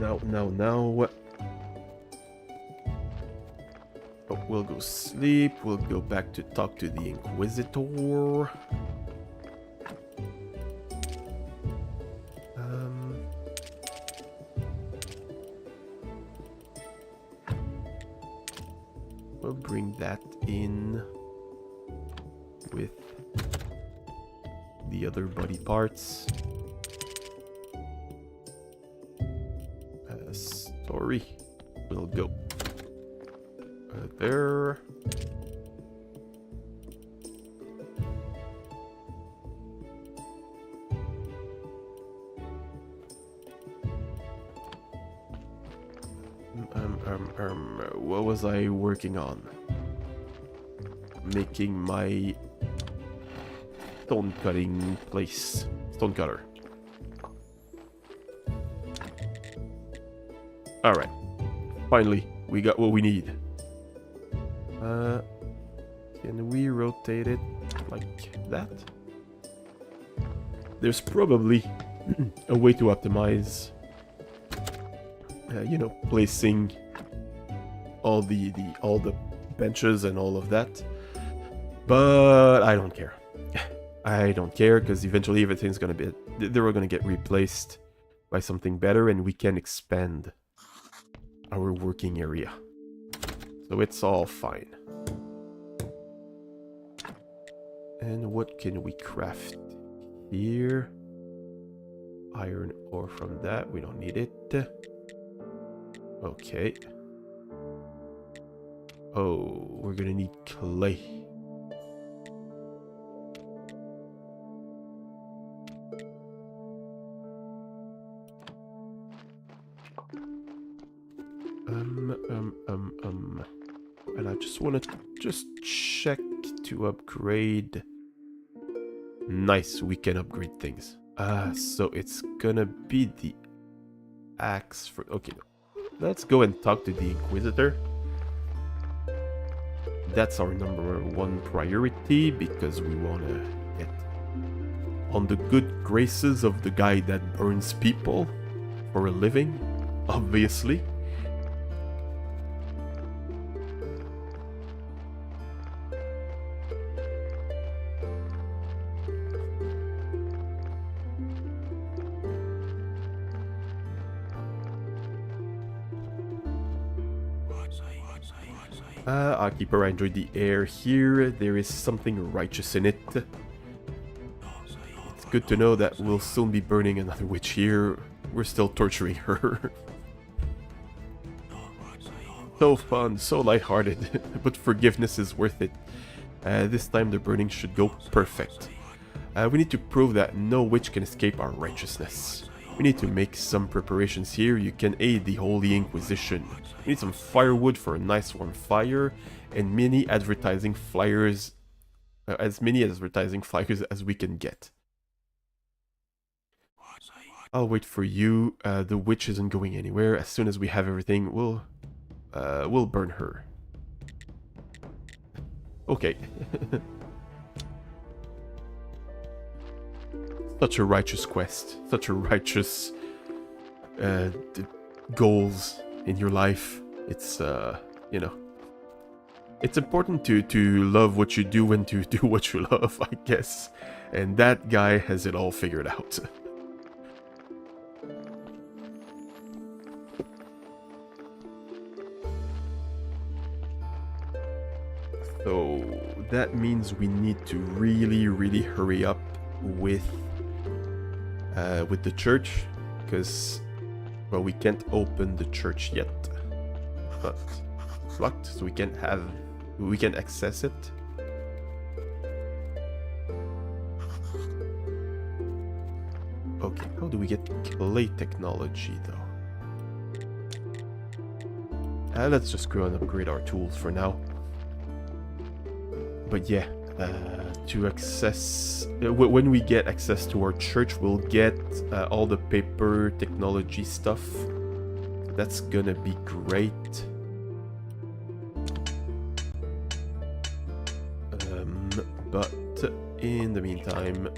Oh, we'll go sleep. We'll go back to talk to the Inquisitor. We'll bring that in with the other body parts. Story will go there. What was I working on? Making my stone cutting place. Stone cutter. Alright. Finally, we got what we need. Can we rotate it like that? There's probably a way to optimize, you know, placing all the benches and all of that. But I don't care. I don't care, because eventually everything's gonna be... They're gonna get replaced by something better, and we can expand our working area. So it's all fine. And what can we craft here. Iron ore from that. We don't need it. Okay. Oh, we're gonna need clay. And I just want to check to upgrade. Nice, we can upgrade things. So it's gonna be the axe for... Okay, let's go and talk to the Inquisitor. That's our #1 priority, because we want to get on the good graces of the guy that burns people for a living, obviously. Keeper, I enjoyed the air here. There is something righteous in it. It's good to know that we'll soon be burning another witch here. We're still torturing her. So fun, so lighthearted, but forgiveness is worth it. This time the burning should go perfect. We need to prove that no witch can escape our righteousness. We need to make some preparations here. You can aid the Holy Inquisition. We need some firewood for a nice warm fire, and many advertising flyers, as many advertising flyers as we can get. I'll wait for you. The witch isn't going anywhere. As soon as we have everything, we'll burn her. Okay. Such a righteous quest. Such a righteous goals in your life. It's you know, it's important to love what you do and to do what you love, I guess. And that guy has it all figured out. So that means we need to really hurry up with the church, because, well, we can't open the church yet, but it's locked, so we can access it. Okay, how do we get clay technology though? Let's just go and upgrade our tools for now. But yeah, to access, when we get access to our church, we'll get all the paper technology stuff. So that's gonna be great. But in the meantime,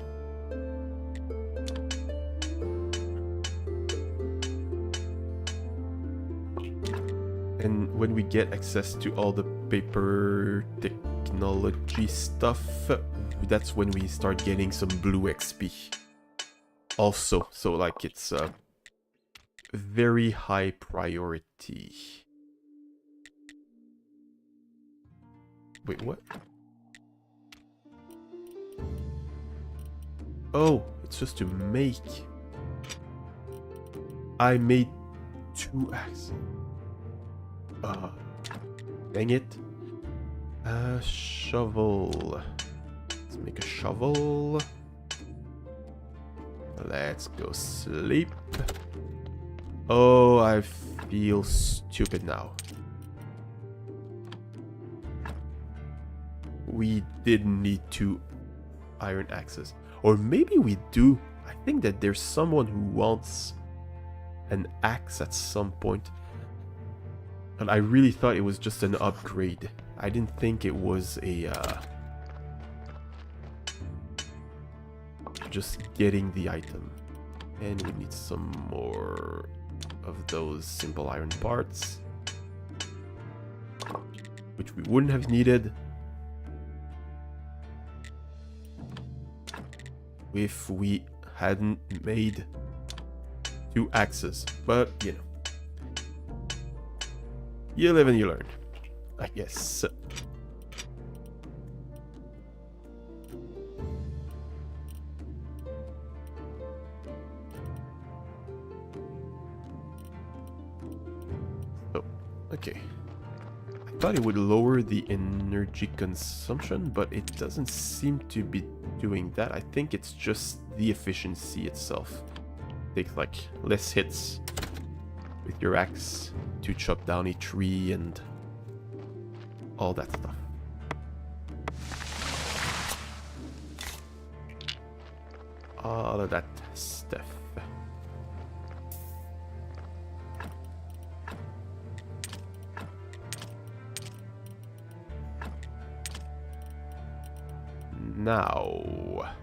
and when we get access to all the paper technology stuff, that's when we start getting some blue XP also. So like, it's a very high priority. Wait, what? Oh, it's just to make. I made 2 axes. Dang it. Shovel. Let's make a shovel. Let's go sleep. Oh, I feel stupid now. We didn't need 2 iron axes. Or maybe we do. I think that there's someone who wants an axe at some point. And I really thought it was just an upgrade. I didn't think it was a just getting the item. And we need some more of those simple iron parts, which we wouldn't have needed if we hadn't made 2 axes. But, you know, you live and you learn, I guess. thought it would lower the energy consumption, but it doesn't seem to be doing that. I think it's just the efficiency itself. Take like less hits with your axe to chop down a tree and all that stuff. All of that stuff. Now,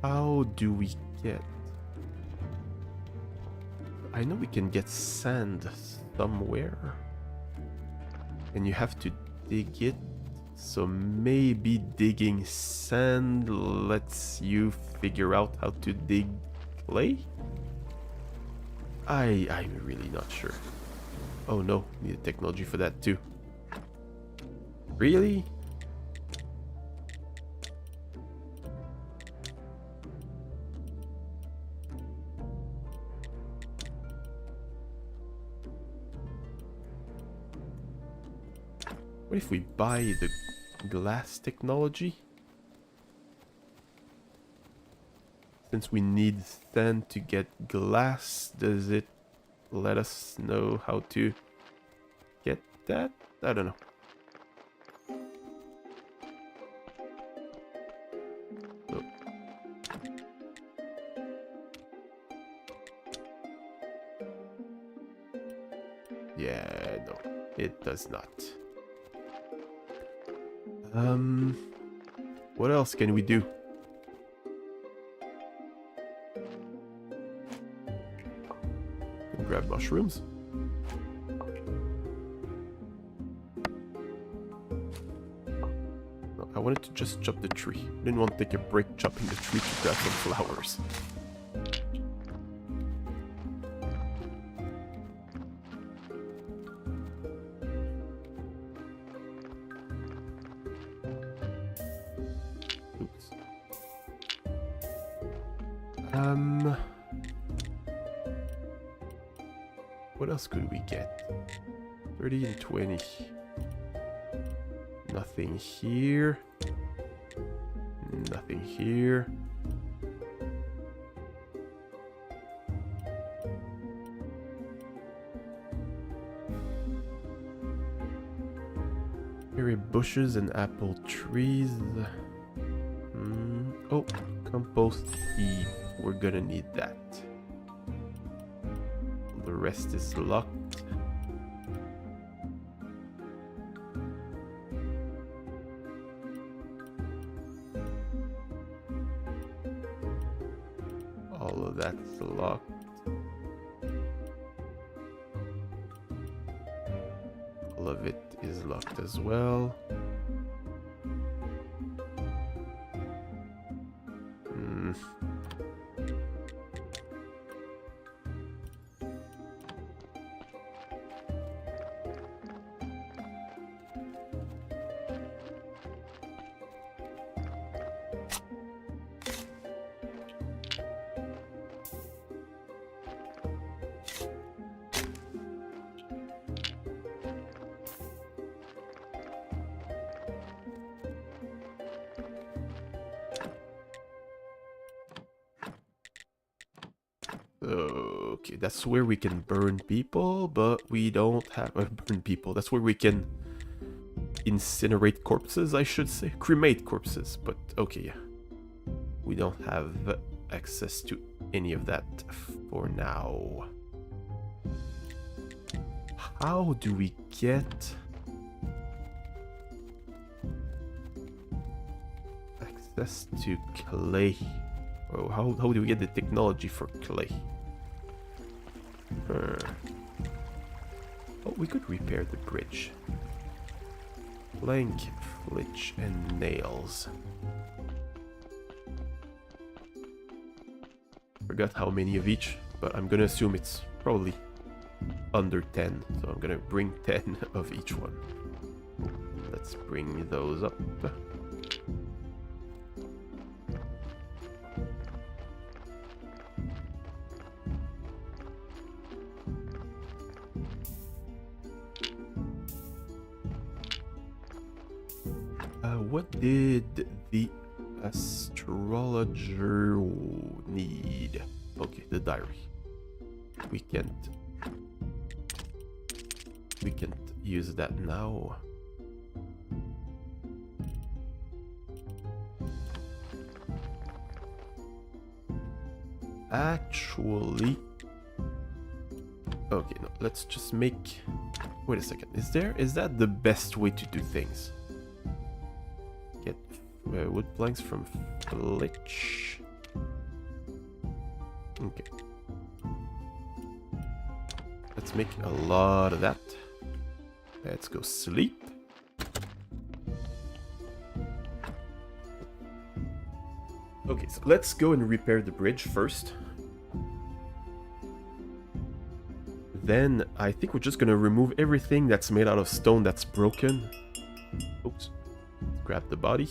how do we get... I know we can get sand somewhere. And you have to dig it. So maybe digging sand lets you figure out how to dig clay? I'm really not sure. Oh no, need a technology for that too. Really? What if we buy the glass technology? Since we need sand to get glass, does it let us know how to get that? I don't know. Oh. Yeah, no, it does not. What else can we do? Grab mushrooms. No, I wanted to just chop the tree. I didn't want to take a break chopping the tree to grab some flowers. What else could we get? 30 and 20. Nothing here. Nothing here. Berry bushes and apple trees. Oh, compost heap. We're gonna need that. The rest is locked. All of that's locked. All of it is locked as well. Okay, that's where we can burn people, but we don't have... burn people, that's where we can incinerate corpses, I should say. Cremate corpses, but okay, yeah. We don't have access to any of that for now. How do we get... access to clay? Oh, how do we get the technology for clay? Oh, we could repair the bridge. Plank, flitch, and nails. Forgot how many of each, but I'm gonna assume it's probably under 10, so I'm gonna bring 10 of each one. Let's bring those up. what did the astrologer need? Okay, the diary. We can't use that now. Actually, okay, no, let's just make... Wait a second, is that the best way to do things? Get wood planks from Flitch. Okay. Let's make a lot of that. Let's go sleep. Okay, so let's go and repair the bridge first. Then I think we're just gonna remove everything that's made out of stone that's broken. Oops. Grab the body.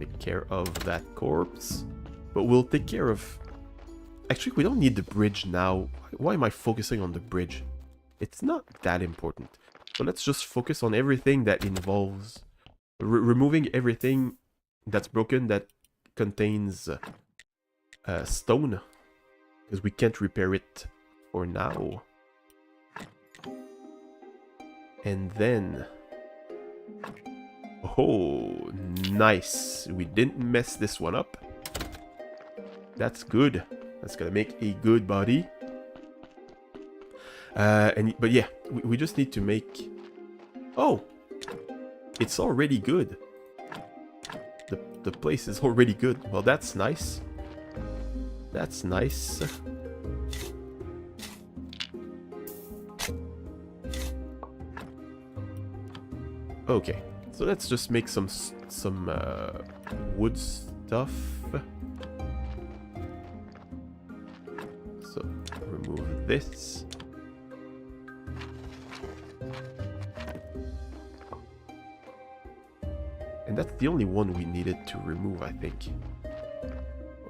Take care of that corpse. But we'll take care of... Actually, we don't need the bridge now. Why am I focusing on the bridge? It's not that important. So let's just focus on everything that involves... removing everything that's broken that contains stone. Because we can't repair it for now. And then... Oh, nice. We didn't mess this one up. That's good. That's gonna make a good body. But yeah, we just need to make... Oh! It's already good. The place is already good. Well, that's nice. That's nice. Okay, so let's just make some wood stuff. So remove this. And that's the only one we needed to remove, I think.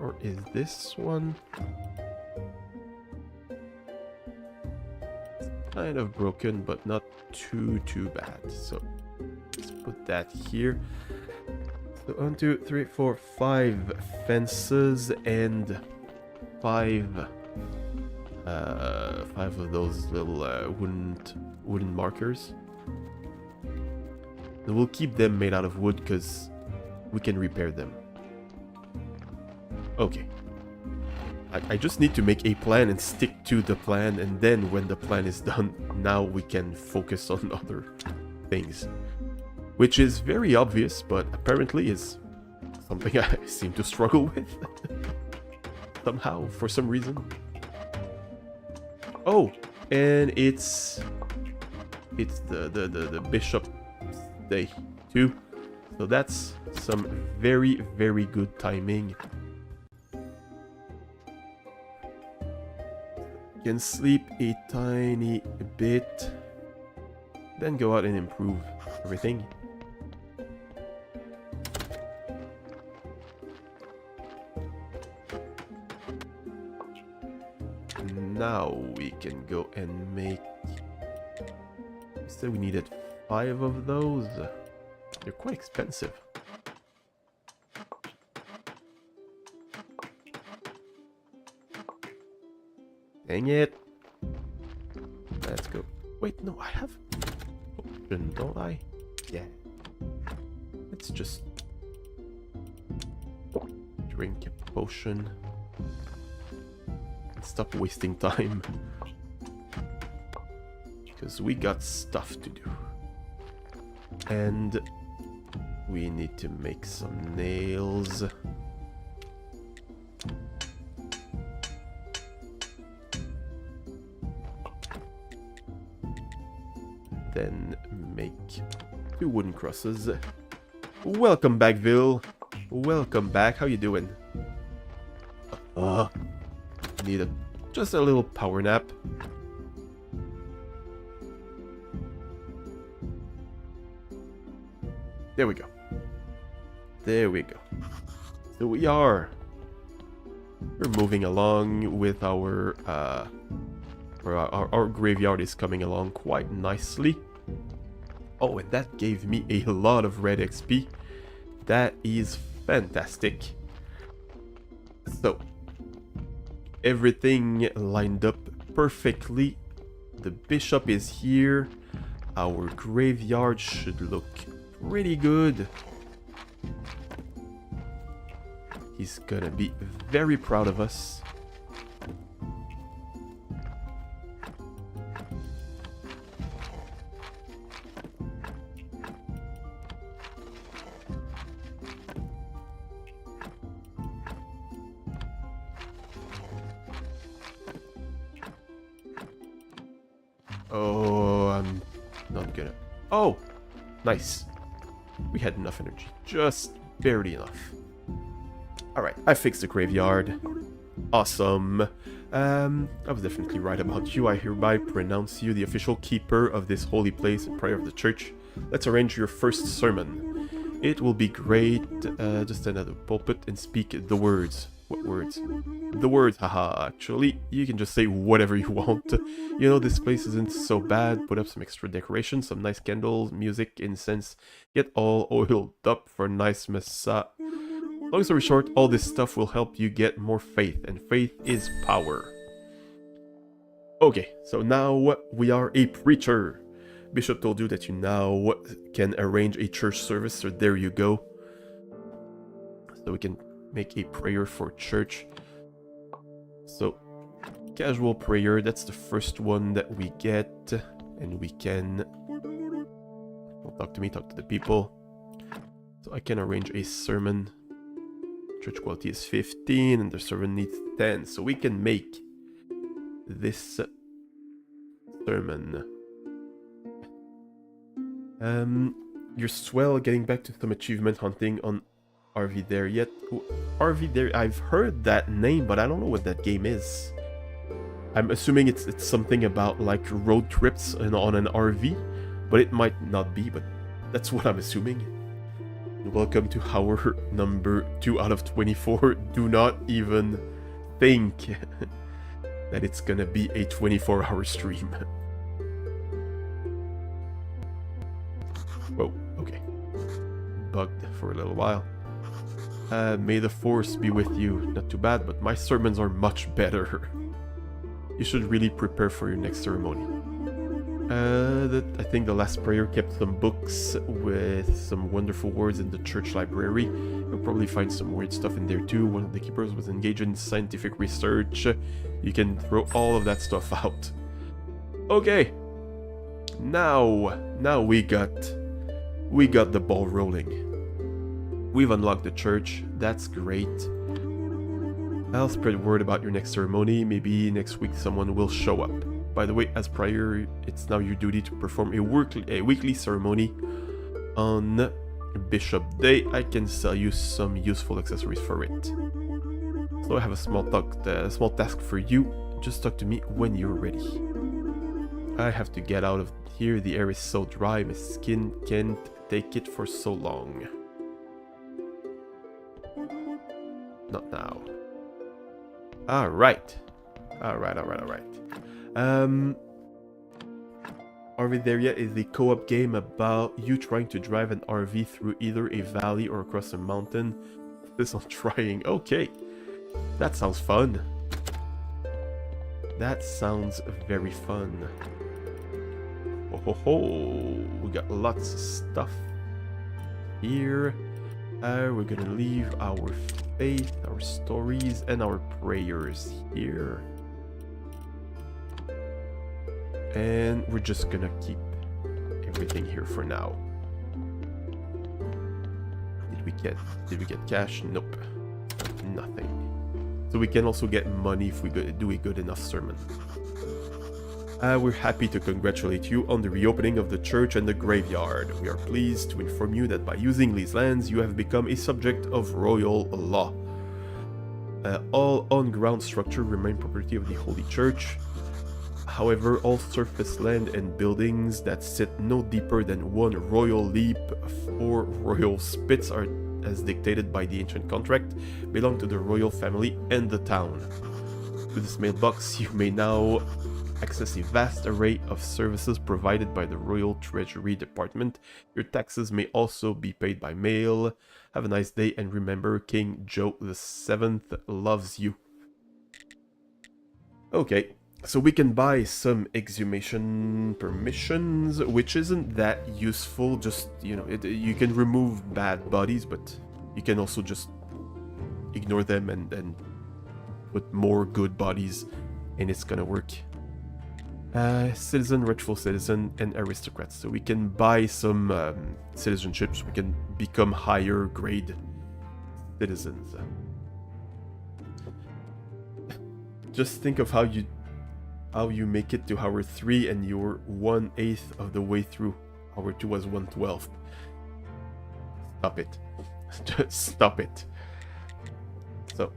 Or is this one? It's kind of broken, but not too bad. So let's put that here. So 1, 2, 3, 4, 5 fences and 5 of those little wooden markers. And we'll keep them made out of wood because we can repair them. Okay. I just need to make a plan and stick to the plan, and then when the plan is done, now we can focus on other things. Which is very obvious, but apparently is something I seem to struggle with. Somehow, for some reason. Oh, and it's the bishop's day too. So that's some very good timing. Can sleep a tiny bit, then go out and improve everything. Now we can go and make... We said we needed 5 of those. They're quite expensive. Dang it. Let's go. Wait, no, I have potion, don't I? Yeah. Let's just drink a potion. Stop wasting time. Because we got stuff to do. And we need to make some nails. Then make 2 wooden crosses. Welcome back, Vil. Welcome back. How you doing? Need just a little power nap. There we go. There we go. So we're moving along with our graveyard is coming along quite nicely. Oh, and that gave me a lot of red XP. That is fantastic. So, everything lined up perfectly. The bishop is here. Our graveyard should look pretty good. He's gonna be very proud of us. Oh, I'm not gonna... Oh! Nice. We had enough energy. Just barely enough. Alright, I fixed the graveyard. Awesome. I was definitely right about you. I hereby pronounce you the official keeper of this holy place and prayer of the church. Let's arrange your first sermon. It will be great. Just stand at the pulpit and speak the words. What words? The words, haha. Actually, you can just say whatever you want. You know, this place isn't so bad. Put up some extra decorations, some nice candles, music, incense. Get all oiled up for a nice messa. Long story short, all this stuff will help you get more faith, and faith is power. Okay, so now we are a preacher. Bishop told you that you now can arrange a church service, so there you go. So we can make a prayer for church. So, casual prayer, that's the first one that we get. And we can... Don't talk to me, talk to the people. So I can arrange a sermon. Church quality is 15 and the sermon needs 10. So we can make this sermon. You're swell getting back to some achievement hunting on RV There Yet. Ooh, RV There, I've heard that name, but I don't know what that game is. I'm assuming it's something about like road trips on an RV, but it might not be, but that's what I'm assuming. Welcome to hour number 2 out of 24. Do not even think that it's gonna be a 24-hour stream. Whoa, okay. Bugged for a little while. May the force be with you. Not too bad, but my sermons are much better. You should really prepare for your next ceremony. I think the last prayer kept some books with some wonderful words in the church library. You'll probably find some weird stuff in there too. One of the keepers was engaged in scientific research. You can throw all of that stuff out. Okay. Now we got the ball rolling. We've unlocked the church. That's great. I'll spread word about your next ceremony. Maybe next week someone will show up. By the way, as prior, it's now your duty to perform a weekly ceremony on Bishop Day. I can sell you some useful accessories for it. So I have a small task for you. Just talk to me when you're ready. I have to get out of here. The air is so dry. My skin can't take it for so long. Not now. Alright. RV There Yet is the co-op game about you trying to drive an RV through either a valley or across a mountain. This on trying. Okay. That sounds fun. That sounds very fun. Oh ho ho. We got lots of stuff here. We're gonna leave our faith, our stories, and our prayers here. And we're just gonna keep everything here for now. Did we get cash? Nope. Nothing. So we can also get money if we do a good enough sermon. We're happy to congratulate you on the reopening of the church and the graveyard. We are pleased to inform you that by using these lands, you have become a subject of royal law. All on-ground structure remain property of the Holy Church. However, all surface land and buildings that sit no deeper than 1 royal leap, 4 royal spits are, as dictated by the ancient contract, belong to the royal family and the town. With this mailbox, you may now access a vast array of services provided by the Royal Treasury Department. Your taxes may also be paid by mail. Have a nice day, and remember, King Joe VII loves you. Okay, so we can buy some exhumation permissions, which isn't that useful. Just, you know, you can remove bad bodies, but you can also just ignore them and put more good bodies, and it's gonna work. Citizen, rightful citizen, and aristocrats. So we can buy some citizenships. We can become higher grade citizens. Just think of how you make it to hour 3 and you're 1/8 of the way through. Hour 2 was 1/12. Stop it. Just stop it. So,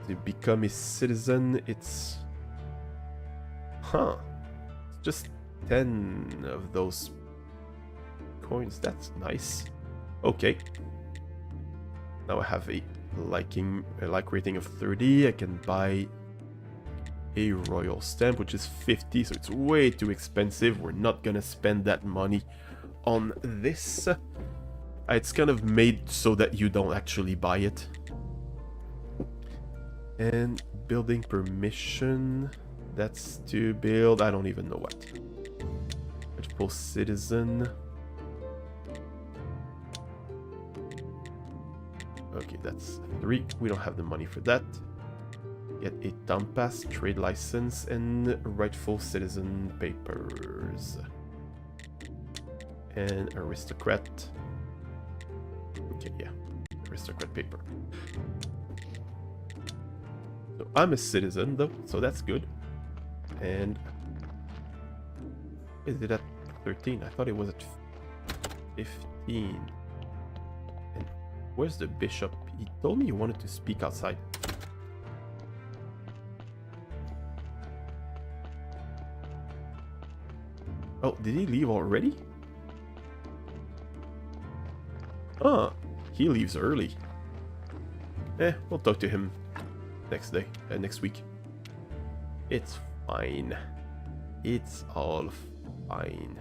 to become a citizen, it's... Huh. It's just 10 of those coins. That's nice. Okay. Now I have a like rating of 30. I can buy a royal stamp, which is 50, so it's way too expensive. We're not gonna spend that money on this. It's kind of made so that you don't actually buy it. And building permission, that's to build, I don't even know what. Rightful citizen. Okay, that's 3. We don't have the money for that. Get a town pass, trade license, and rightful citizen papers. And aristocrat. Okay, yeah. Aristocrat paper. So I'm a citizen though, so that's good. And is it at 13? I thought it was at 15. And where's the bishop? He told me he wanted to speak outside. Oh, did he leave already? Ah, he leaves early. We'll talk to him next week. It's fine. It's all fine.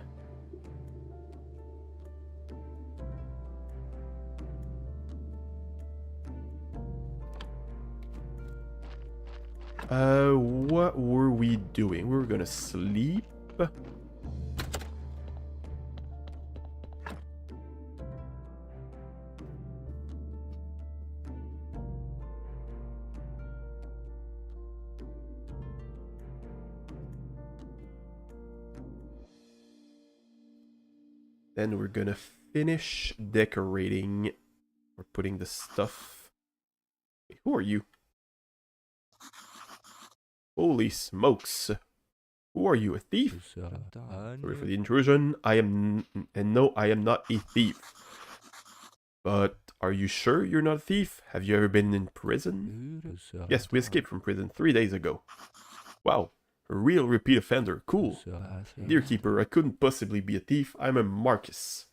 What were we doing? We were gonna sleep. Then we're gonna finish decorating or putting the stuff. Wait, who are you? Holy smokes. Who are you, a thief? Sorry for the intrusion. No, I am not a thief. But are you sure you're not a thief? Have you ever been in prison? Yes, we escaped from prison 3 days ago. Wow. A real repeat offender. Cool. Dear Keeper, I couldn't possibly be a thief. I'm a Marcus.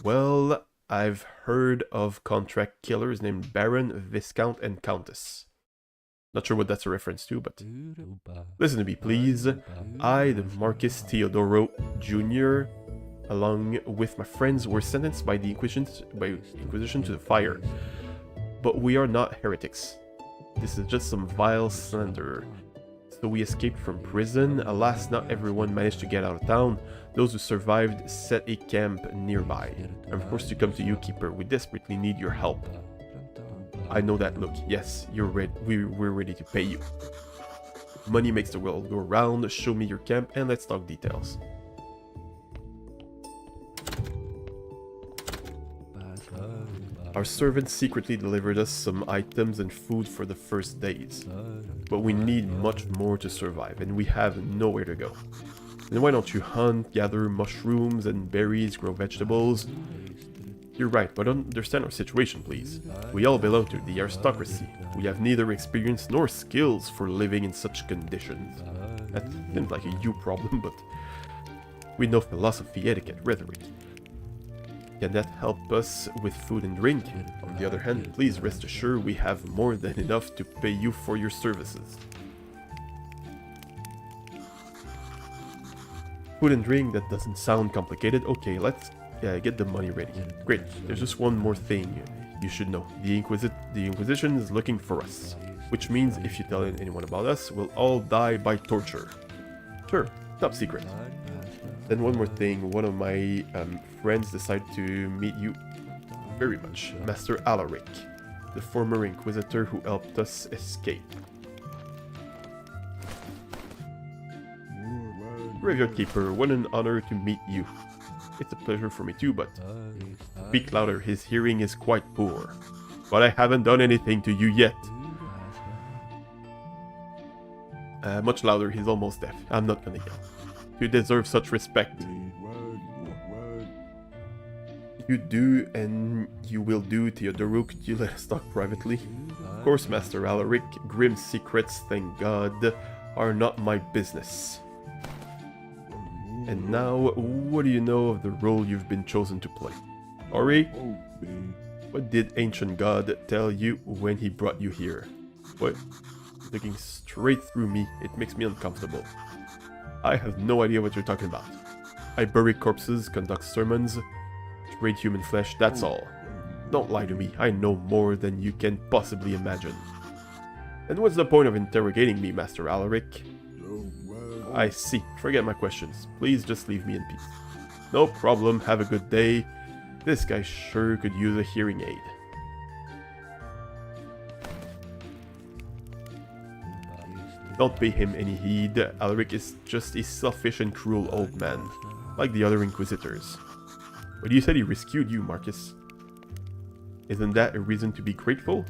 Well, I've heard of contract killers named Baron, Viscount, and Countess. Not sure what that's a reference to, but... Listen to me, please. I, the Marcus Theodoro Jr., along with my friends, were sentenced by the Inquisition to the fire. But we are not heretics. This is just some vile slander. So we escaped from prison. Alas, not everyone managed to get out of town. Those who survived set a camp nearby. I'm forced to come to you, Keeper. We desperately need your help. I know that look. Yes, you're ready. We're ready to pay you. Money makes the world go round. Show me your camp and let's talk details. Our servants secretly delivered us some items and food for the first days. But we need much more to survive, and we have nowhere to go. Then why don't you hunt, gather mushrooms and berries, grow vegetables? You're right, but understand our situation, please. We all belong to the aristocracy. We have neither experience nor skills for living in such conditions. That seems like a you problem, but we know philosophy, etiquette, rhetoric. Can that help us with food and drink? On the other hand, please rest assured we have more than enough to pay you for your services. Food and drink, that doesn't sound complicated. Okay, let's get the money ready. Great, there's just one more thing you should know. The Inquisition is looking for us. Which means if you tell anyone about us, we'll all die by torture. Sure, top secret. Then one more thing, one of my friends decided to meet you very much. Master Alaric, the former Inquisitor who helped us escape. Graveyardkeeper, what an honor to meet you. It's a pleasure for me too, but speak louder, his hearing is quite poor. But I haven't done anything to you yet. Much louder, he's almost deaf. I'm not gonna yell. You deserve such respect. You do, and you will do, Theodoruk. Could you let us talk privately? Of course, Master Alaric. Grim secrets, thank God, are not my business. And now, what do you know of the role you've been chosen to play? Ori? What did Ancient God tell you when he brought you here? What? Looking straight through me, it makes me uncomfortable. I have no idea what you're talking about. I bury corpses, conduct sermons, trade human flesh, that's all. Don't lie to me, I know more than you can possibly imagine. And what's the point of interrogating me, Master Alaric? I see, forget my questions. Please just leave me in peace. No problem, have a good day. This guy sure could use a hearing aid. Don't pay him any heed. Alaric is just a selfish and cruel old man, like the other Inquisitors. But you said he rescued you, Marcus. Isn't that a reason to be grateful?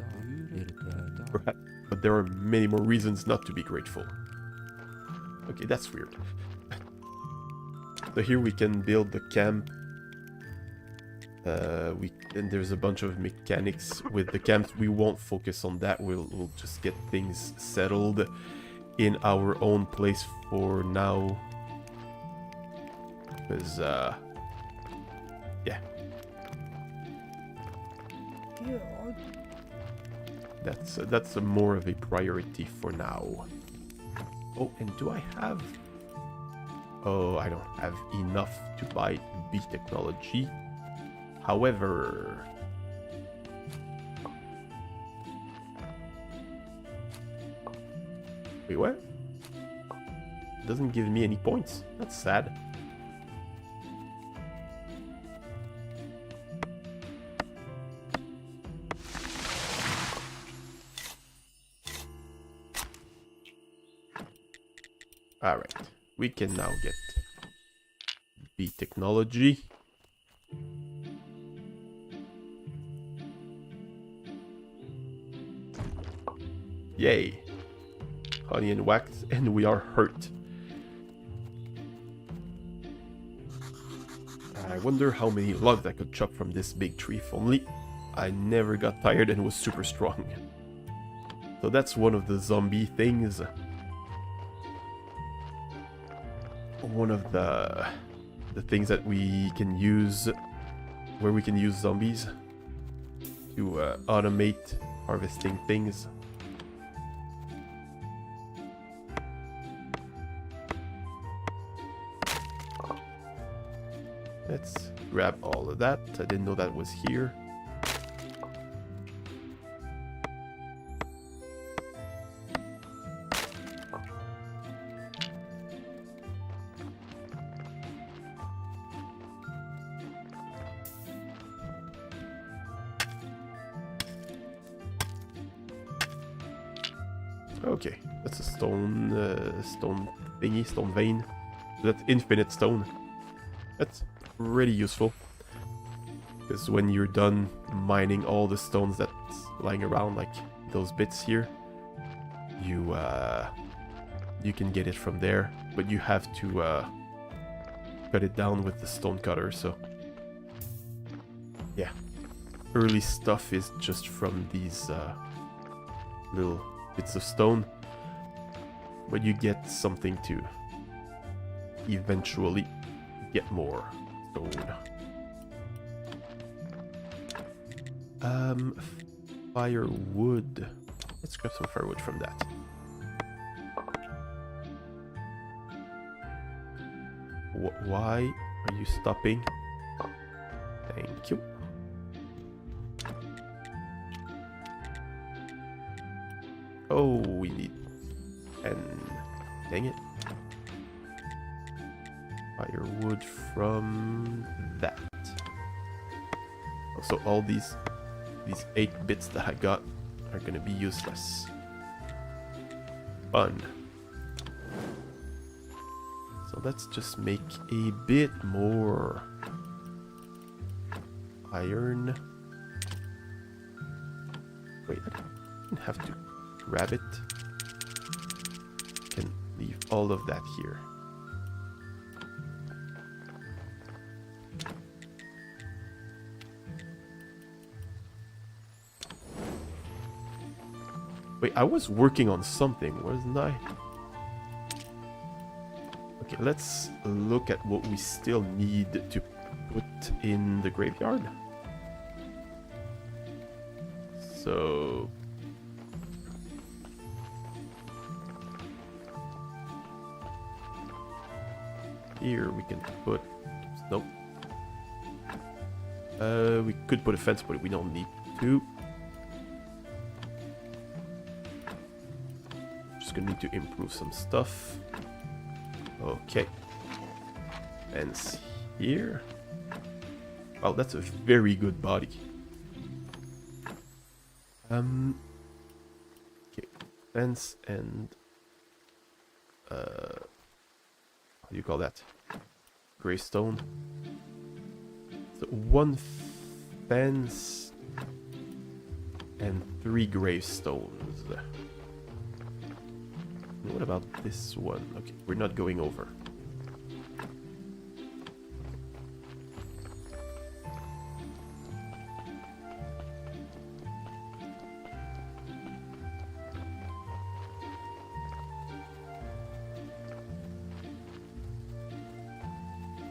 Perhaps, but there are many more reasons not to be grateful. Okay, that's weird. So here we can build the camp. And there's a bunch of mechanics with the camps. We won't focus on that. We'll just get things settled in our own place for now. Because, yeah. That's more of a priority for now. Oh, and do I have... Oh, I don't have enough to buy B technology. However... Wait, what? It doesn't give me any points. That's sad. Alright, we can now get B technology. Yay! Honey and wax, and we are hurt. I wonder how many logs I could chop from this big tree if only I never got tired and was super strong. So that's one of the zombie things. One of the things that we can use, where we can use zombies to automate harvesting things. Let's grab all of that. I didn't know that was here. Okay, that's a stone thingy, stone vein. That's infinite stone. That's pretty useful. Because when you're done mining all the stones that's lying around, like those bits here, you can get it from there. But you have to cut it down with the stone cutter, so... Yeah. Early stuff is just from these little bits of stone, but you get something to eventually get more stone. Firewood. Let's grab some firewood from that. Why are you stopping? Thank you. Oh, we need 10. Dang it. Firewood from that. So all these 8 bits that I got are gonna be useless. Fun. So let's just make a bit more iron. Wait, I didn't have to grab it. Can leave all of that here. Wait, I was working on something, wasn't I? Okay, let's look at what we still need to put in the graveyard. So... here we can put... nope. We could put a fence, but we don't need to. Just gonna need to improve some stuff. Okay. Fence here. Wow, that's a very good body. Okay, fence and how do you call that? Greystone. So 1 fence and 3 gravestones. What about this one? Okay, we're not going over.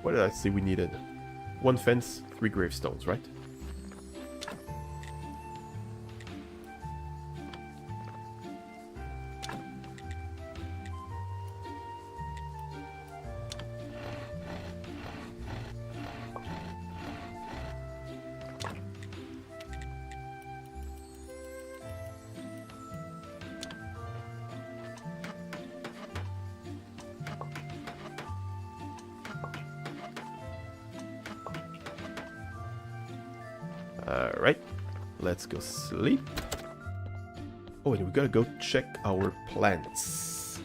What did I say we needed? 1 fence, 3 gravestones, right? Alright, let's go sleep. Oh, and we gotta go check our plants.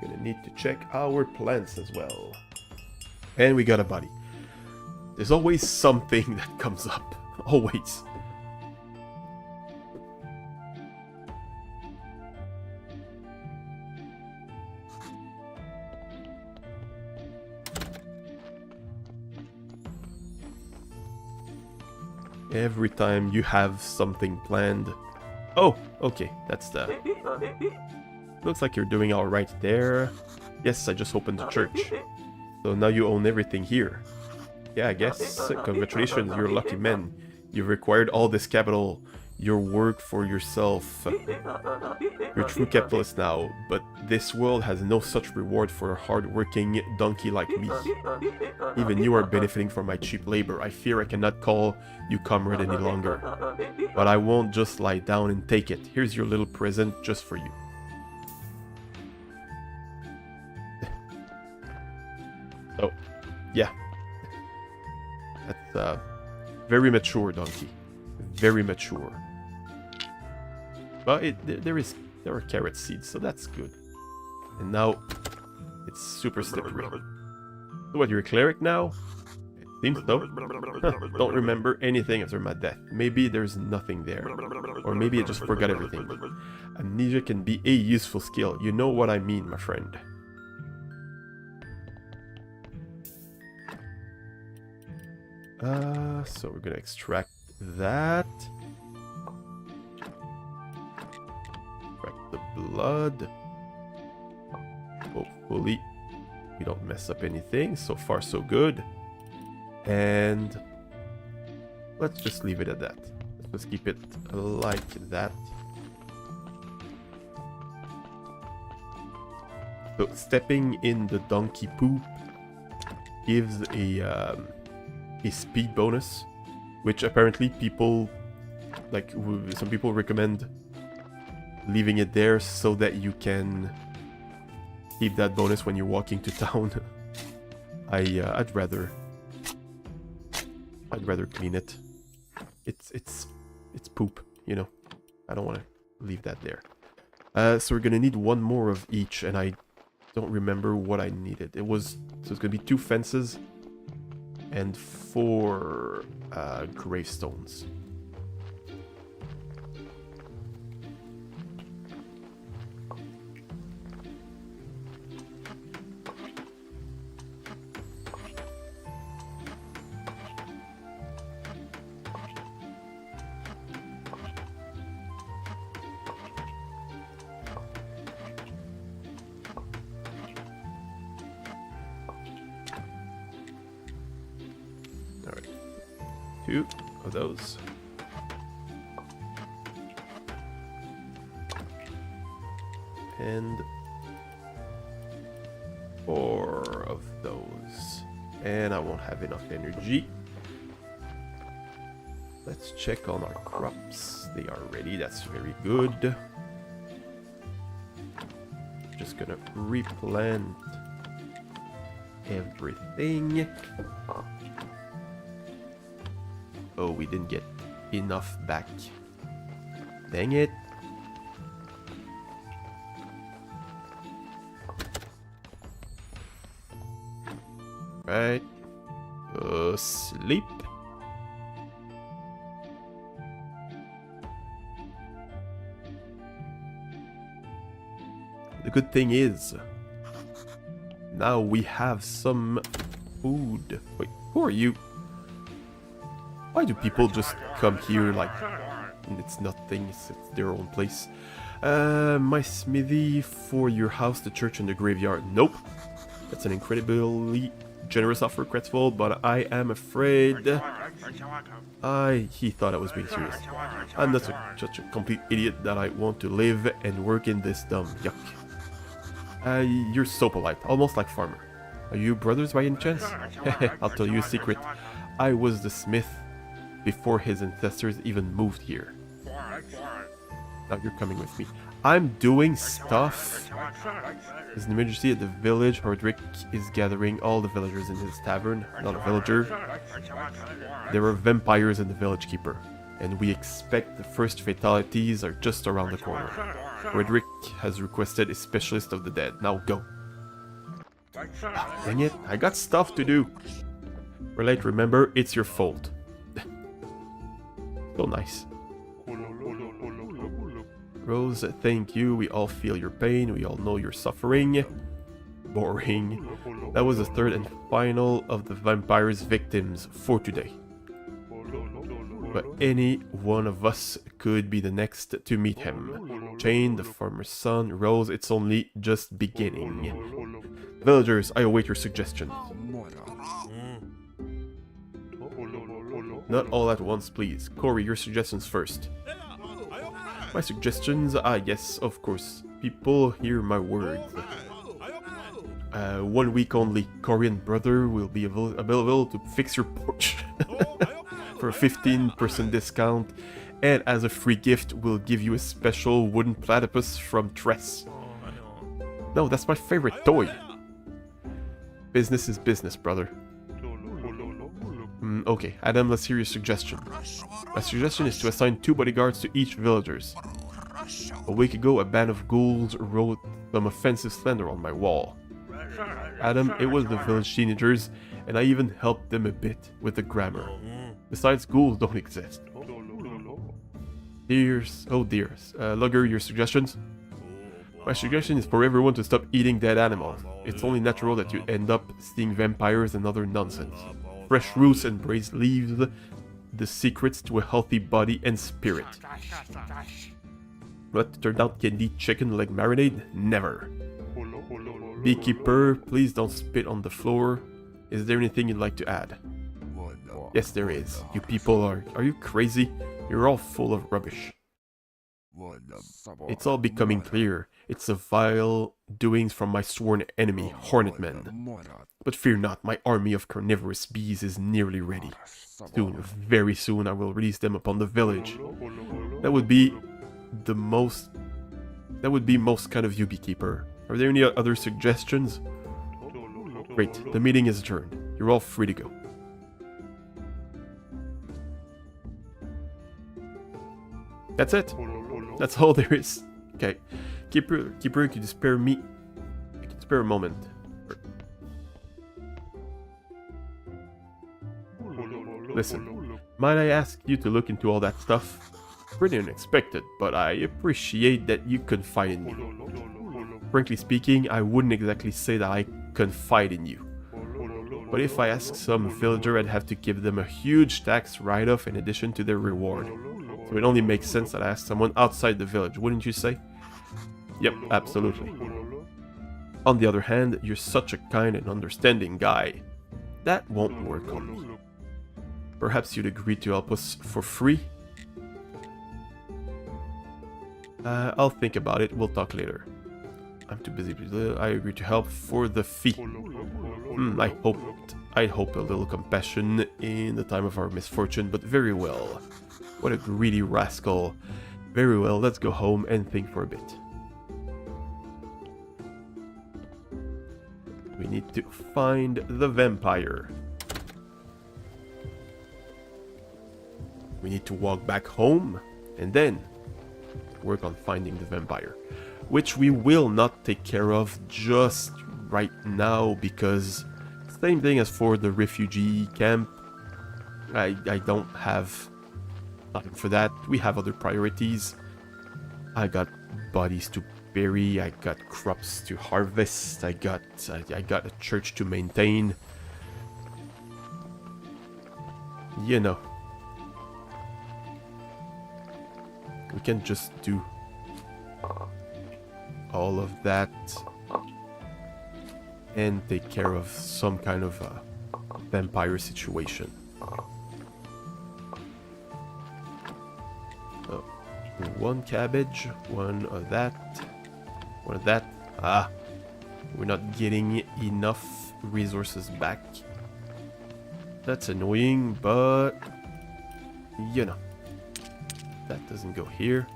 Gonna need to check our plants as well. And we got a body. There's always something that comes up. Always. Every time you have something planned. Oh, okay, that's the... looks like you're doing alright there. Yes, I just opened the church. So now you own everything here. Yeah, I guess. Congratulations, you're a lucky man. You've required all this capital. Your work for yourself. You're a true capitalist now, but this world has no such reward for a hard-working donkey like me. Even you are benefiting from my cheap labor. I fear I cannot call you comrade any longer. But I won't just lie down and take it. Here's your little present just for you. Oh, yeah. That's very mature donkey. Very mature. But there are carrot seeds, so that's good. And now it's super slippery. So what, you're a cleric now? It seems so. Don't remember anything after my death. Maybe there's nothing there. Or maybe I just forgot everything. Amnesia can be a useful skill. You know what I mean, my friend. So we're gonna extract that. Extract the blood. Hopefully we don't mess up anything. So far so good. And let's just leave it at that. Let's just keep it like that. So stepping in the donkey poop gives a speed bonus, which apparently people, like, some people recommend leaving it there so that you can keep that bonus when you're walking to town. I'd rather clean it. It's poop, you know. I don't want to leave that there. So we're gonna need one more of each, and I don't remember what I needed. So it's gonna be 2 fences and 4 gravestones. Alright, 2 of those. And 4 of those. And I won't have enough energy. Let's check on our crops. They are ready, that's very good. Just gonna replant everything. Oh, we didn't get enough back. Dang it. Right. Go sleep. The good thing is, now we have some food. Wait, who are you? Why do people just come here like it's nothing, it's their own place? My smithy for your house, the church, and the graveyard. Nope. That's an incredibly generous offer, Kretzvold, but I am afraid... He thought I was being serious. I'm not such a complete idiot that I want to live and work in this dumb yuck. You're so polite, almost like farmer. Are you brothers by any chance? I'll tell you a secret. I was the smith before his ancestors even moved here. Now you're coming with me. I'm doing stuff. His emergency at the village. Hordrick is gathering all the villagers in his tavern. Not a villager. There are vampires in the village keeper, and we expect the first fatalities are just around the corner. Hordrick has requested a specialist of the dead. Now go. Dang it, I got stuff to do. Relate, remember, it's your fault. So nice. Rose, thank you. We all feel your pain. We all know you're suffering. Boring. That was the third and final of the vampire's victims for today. But any one of us could be the next to meet him. Jane, the farmer's son, Rose, it's only just beginning. Villagers, I await your suggestions. Not all at once, please. Corey, your suggestions first. My suggestions? Yes, of course. People hear my words. 1 week only. Corey and brother will be available to fix your porch. For a 15% discount. And as a free gift, we'll give you a special wooden platypus from Tress. No, that's my favorite toy. Business is business, brother. Okay, Adam, let's hear your suggestion. My suggestion is to assign 2 bodyguards to each villagers. A week ago, a band of ghouls wrote some offensive slander on my wall. Adam, it was the village teenagers, and I even helped them a bit with the grammar. Besides, ghouls don't exist. Lugger, your suggestions? My suggestion is for everyone to stop eating dead animals. It's only natural that you end up seeing vampires and other nonsense. Fresh roots and braised leaves, the secrets to a healthy body and spirit. What turned out candy chicken leg marinade? Never. Beekeeper, please don't spit on the floor. Is there anything you'd like to add? Yes, there is. You people are you crazy? You're all full of rubbish. It's all becoming clear. It's a vile doings from my sworn enemy, Hornetmen. But fear not, my army of carnivorous bees is nearly ready. Soon, very soon, I will release them upon the village. That would be most kind of you, beekeeper. Are there any other suggestions? Great, the meeting is adjourned. You're all free to go. That's it. That's all there is. Okay. Keeper, could you spare me? I can spare a moment. Listen, might I ask you to look into all that stuff? Pretty unexpected, but I appreciate that you confide in me. Frankly speaking, I wouldn't exactly say that I confide in you. But if I ask some villager, I'd have to give them a huge tax write-off in addition to their reward. So it only makes sense that I ask someone outside the village, wouldn't you say? Yep, absolutely. On the other hand, you're such a kind and understanding guy. That won't work on me. Perhaps you'd agree to help us for free? I'll think about it, we'll talk later. I'm too busy. I agree to help for the fee. I hope a little compassion in the time of our misfortune, but very well. What a greedy rascal. Very well, let's go home and think for a bit. We need to find the vampire. We need to walk back home and then work on finding the vampire, which we will not take care of just right now because same thing as for the refugee camp. I don't have time for that. We have other priorities. I got bodies to bury, I got crops to harvest, I got a church to maintain. You know. We can just do all of that and take care of some kind of vampire situation. So, one cabbage, one of that, one of that. We're not getting enough resources back. That's annoying, but you know. That doesn't go here.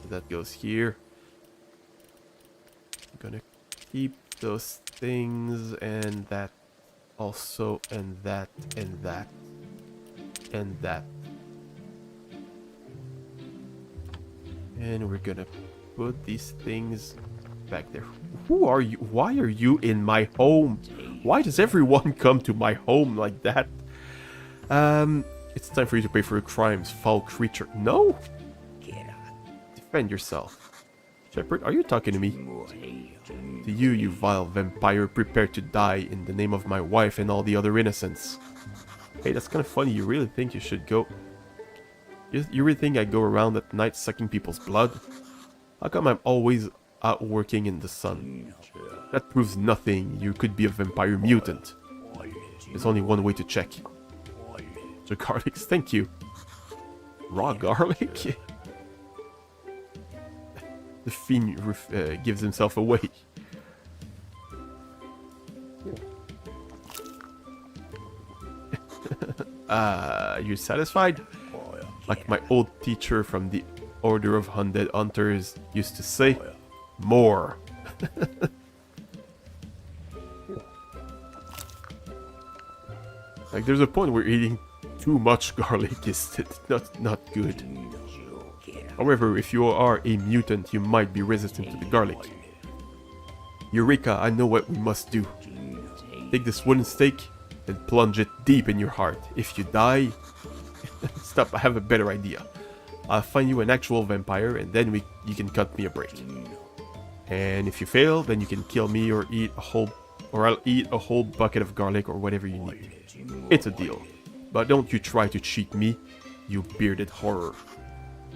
That goes here. I'm gonna keep those things and that also, and that, and that, and that. And we're gonna put these things back there. Who are you? Why are you in my home? Why does everyone come to my home like that? It's time for you to pay for your crimes, foul creature. No? Defend yourself. Shepherd, are you talking to me? To you, you vile vampire, prepare to die in the name of my wife and all the other innocents. Hey, that's kind of funny. You really think you should go... You really think I go around at night sucking people's blood? How come I'm always out working in the sun? That proves nothing. You could be a vampire mutant. There's only one way to check. The garlics, thank you. Raw garlic? The fiend gives himself away. You satisfied? Like my old teacher from the Order of Undead Hunters used to say, more. Like there's a point where eating too much garlic is not good. However, if you are a mutant, you might be resistant to the garlic. Eureka, I know what we must do. Take this wooden stake and plunge it deep in your heart. If you die... Stop, I have a better idea. I'll find you an actual vampire and then you can cut me a break. And if you fail, then you can kill me or I'll eat a whole bucket of garlic or whatever you need. It's a deal. But don't you try to cheat me, you bearded horror.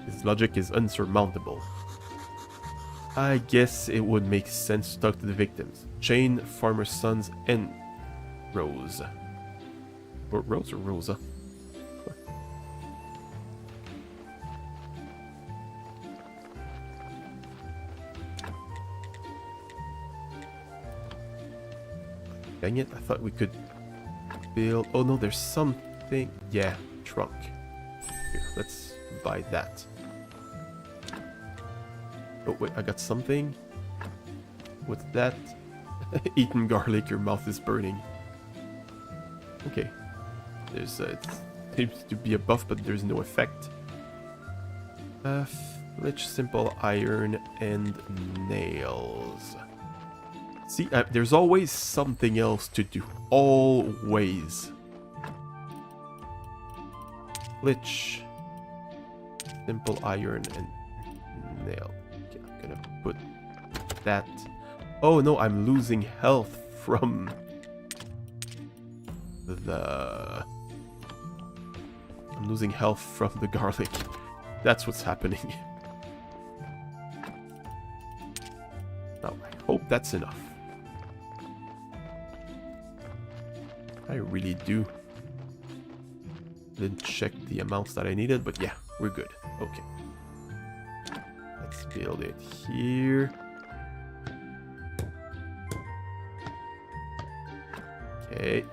His logic is unsurmountable. I guess it would make sense to talk to the victims. Jane, farmer's sons, and Rose. Or Rose or Rosa? Dang it, I thought we could build... Oh no, there's something... Yeah, trunk. Here, let's buy that. Oh wait, I got something. What's that? Eaten garlic, your mouth is burning. Okay. There's it seems to be a buff, but there's no effect. Flitch, simple iron, and nails. See, there's always something else to do. Always. Flitch, simple iron, and nail. Okay, I'm gonna put that. Oh no, I'm losing health from the... I'm losing health from the garlic. That's what's happening. Now, I hope that's enough. I really do. Didn't check the amounts that I needed, but yeah, we're good. Okay. Let's build it here. Okay.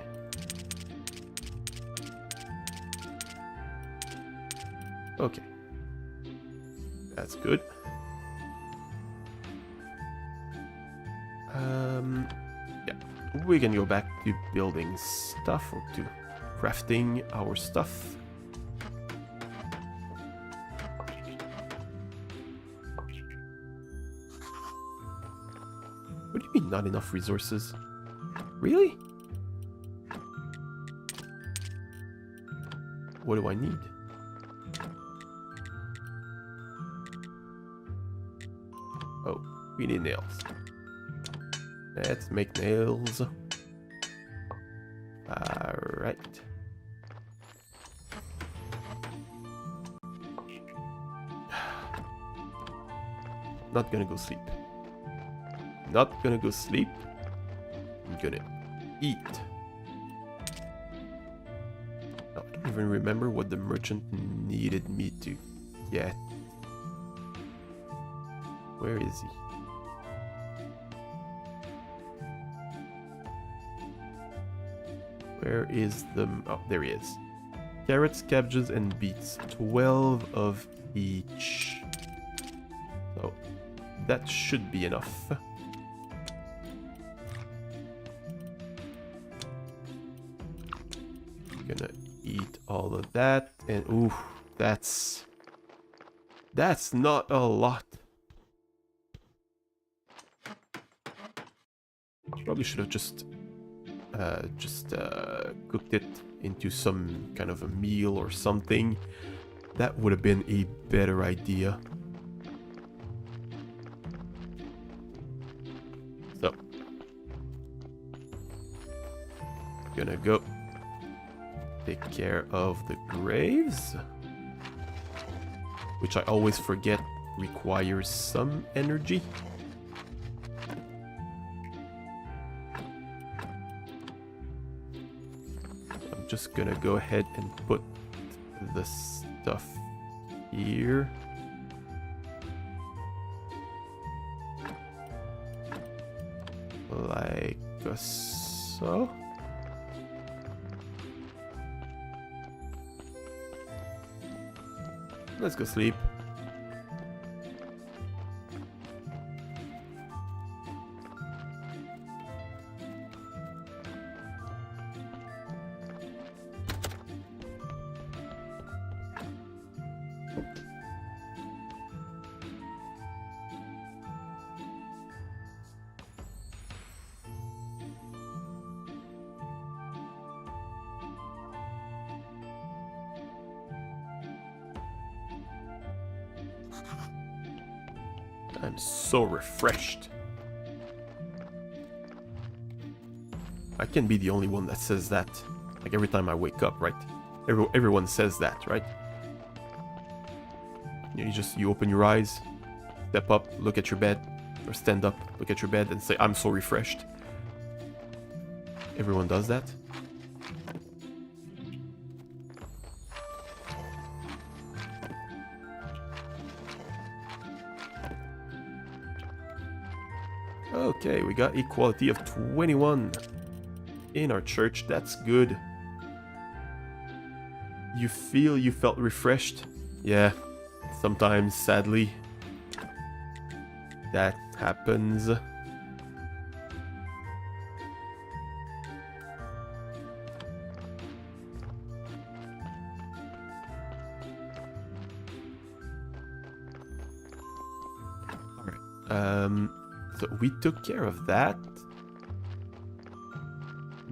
Okay. That's good. Yeah. We can go back to building stuff or to crafting our stuff. What do you mean not enough resources? Really? What do I need? Oh, we need nails. Let's make nails. Alright. Not gonna go sleep. Not gonna go sleep. I'm gonna eat. Oh, I don't even remember what the merchant needed me to get. Where is he? Where is the... Oh, there he is. Carrots, cabbages, and beets. 12 of each. So, that should be enough. I'm gonna eat all of that. And, ooh, that's not a lot. Probably should have just cooked it into some kind of a meal or something. That would have been a better idea. So, gonna go take care of the graves, which I always forget requires some energy. Just gonna go ahead and put the stuff here. Like so. Let's go sleep. I'm so refreshed. I can't be the only one that says that. Like every time I wake up, right? Everyone says that, right? You open your eyes, step up, look at your bed, or stand up, look at your bed and say, I'm so refreshed. Everyone does that. Okay, we got equality of 21. in our church. That's good. You felt refreshed? Yeah, sometimes, sadly, that happens. So we took care of that.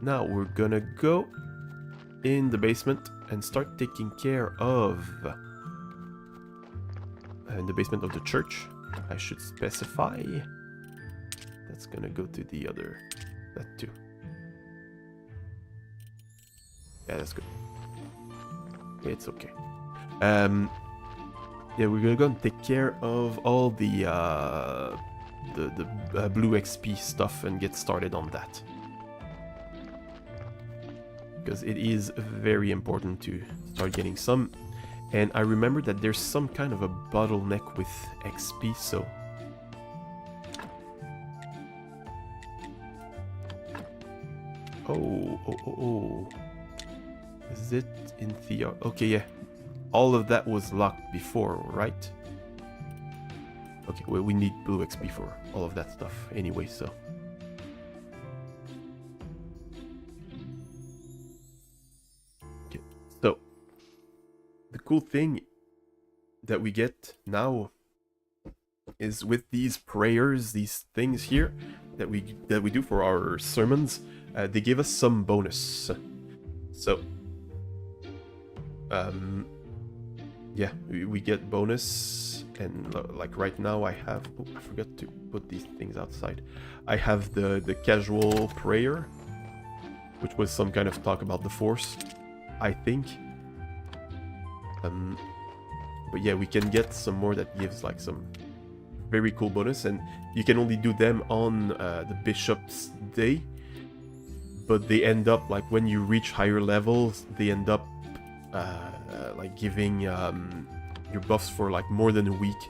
Now we're gonna go in the basement and start taking care of in the basement of the church. I should specify. That's gonna go to the other, that too. Yeah, that's good. It's okay. Yeah, we're gonna go and take care of all the blue XP stuff and get started on that. Because it is very important to start getting some. And I remember that there's some kind of a bottleneck with XP, so... Oh. Is it in Theo? Okay, yeah. All of that was locked before, right? Okay, well, we need blue XP for all of that stuff anyway, so... Okay, so... The cool thing that we get now is with these prayers, these things here that we do for our sermons, they give us some bonus. So... yeah, we get bonus, and like right now I have... Oh, I forgot to put these things outside. I have the casual prayer, which was some kind of talk about the Force, I think. But yeah, we can get some more that gives like some very cool bonus, and you can only do them on the Bishop's Day, but they end up, like when you reach higher levels, they end up like giving your buffs for like more than a week,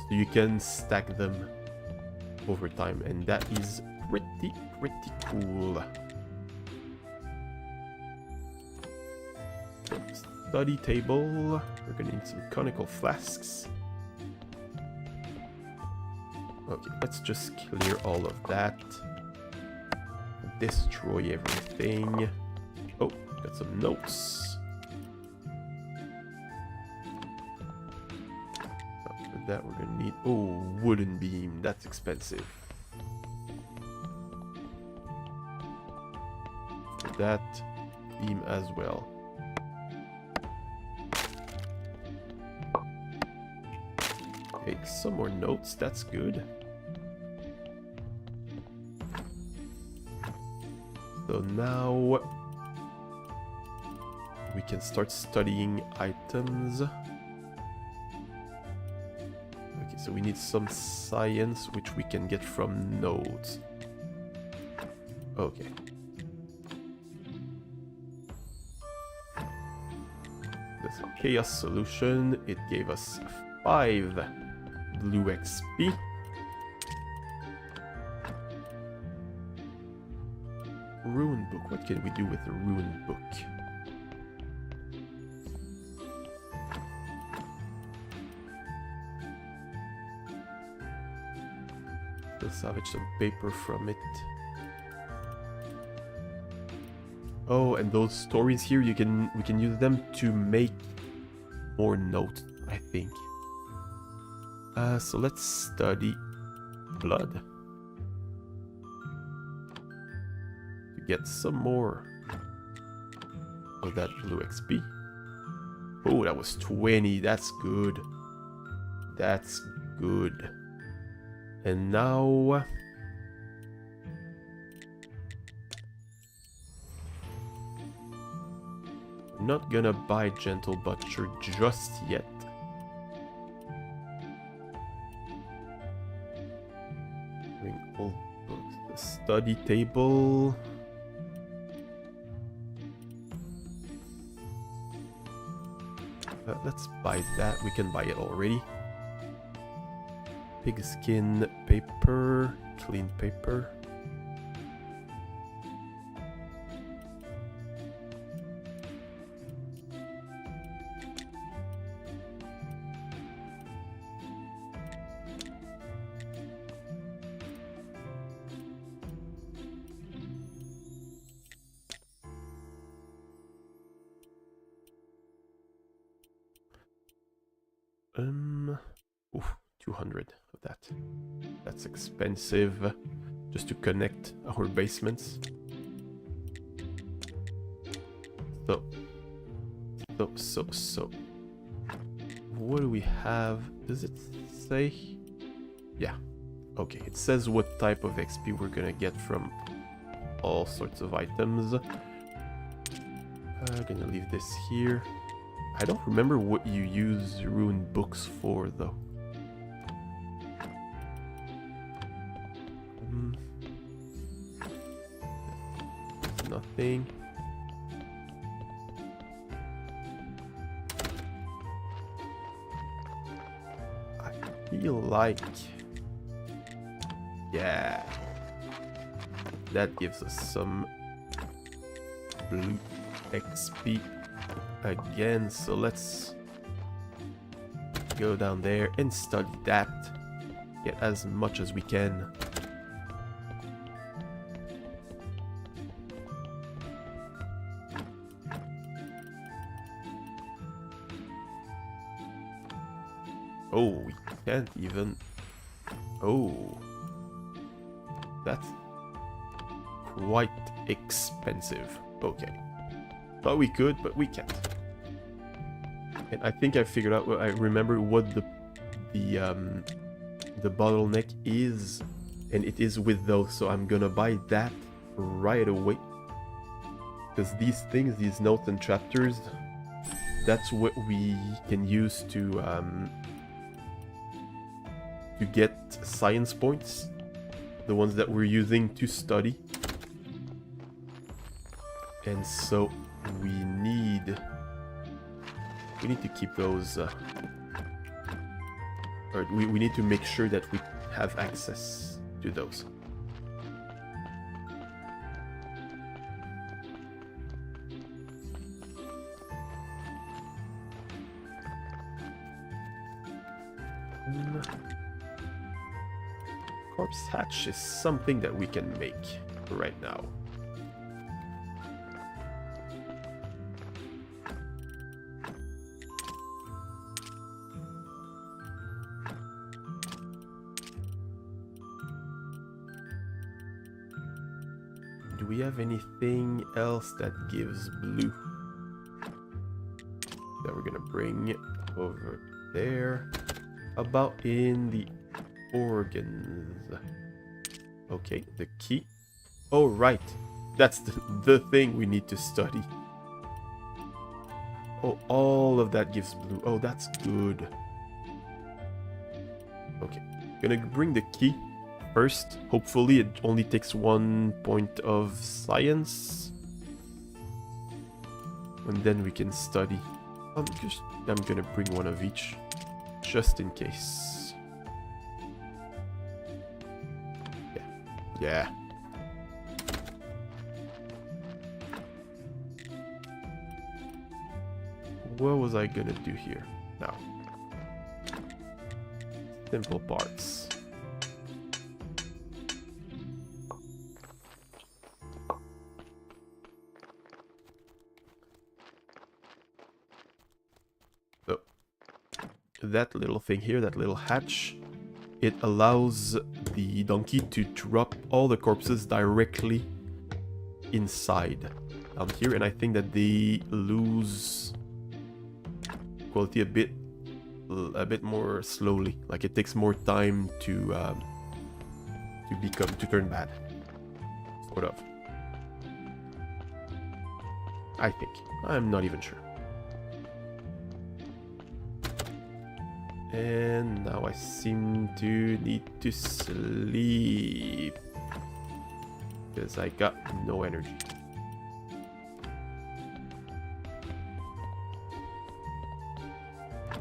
so you can stack them over time, and that is pretty cool. So, study table, we're gonna need some conical flasks. Okay, let's just clear all of that. Destroy everything. Oh, got some notes. That we're gonna need... Oh, wooden beam, that's expensive. That beam as well. Okay, some more notes, that's good. So now we can start studying items. So we need some science, which we can get from nodes. Okay. That's a chaos solution. It gave us 5 blue XP. Rune book. What can we do with the rune book? Salvage some paper from it. Oh, and those stories here, we can use them to make more notes, I think. So let's study blood to get some more of that blue XP. Oh, that was 20. That's good. That's good. And now... I'm not gonna buy Gentle Butcher just yet. Bring old books. The study table. Let's buy that. We can buy it already. Pigskin paper, clean paper. Oof, 200 of that. That's expensive just to connect our basements. So. What do we have? Does it say? Yeah. Okay, it says what type of XP we're gonna get from all sorts of items. Gonna leave this here. I don't remember what you use rune books for, though. Nothing. I feel like... Yeah. That gives us some blue XP again, so let's go down there and study that. Get as much as we can. Oh, we can't even... Oh. That's quite expensive. Okay. Thought we could, but we can't. And I think I figured out, I remember what the bottleneck is, and it is with those, so I'm gonna buy that right away. Because these things, these notes and chapters, that's what we can use to get science points, the ones that we're using to study. And so we need to keep those, or we need to make sure that we have access to those. Corpse hatch is something that we can make right now. Do we have anything else that gives blue that we're gonna bring over there? About in the organs. Okay, the key. Oh, right. That's the thing we need to study. Oh, all of that gives blue. Oh, that's good. Okay, gonna bring the key first. Hopefully it only takes 1 point of science. And then we can study. I'm gonna bring one of each, just in case. Yeah. What was I gonna do here? Now. Simple parts. So, that little thing here, that little hatch, it allows the donkey to drop all the corpses directly inside down here, and I think that they lose quality a bit more slowly. Like it takes more time to turn bad, sort of. I think. I'm not even sure. And now I seem to need to sleep because I got no energy.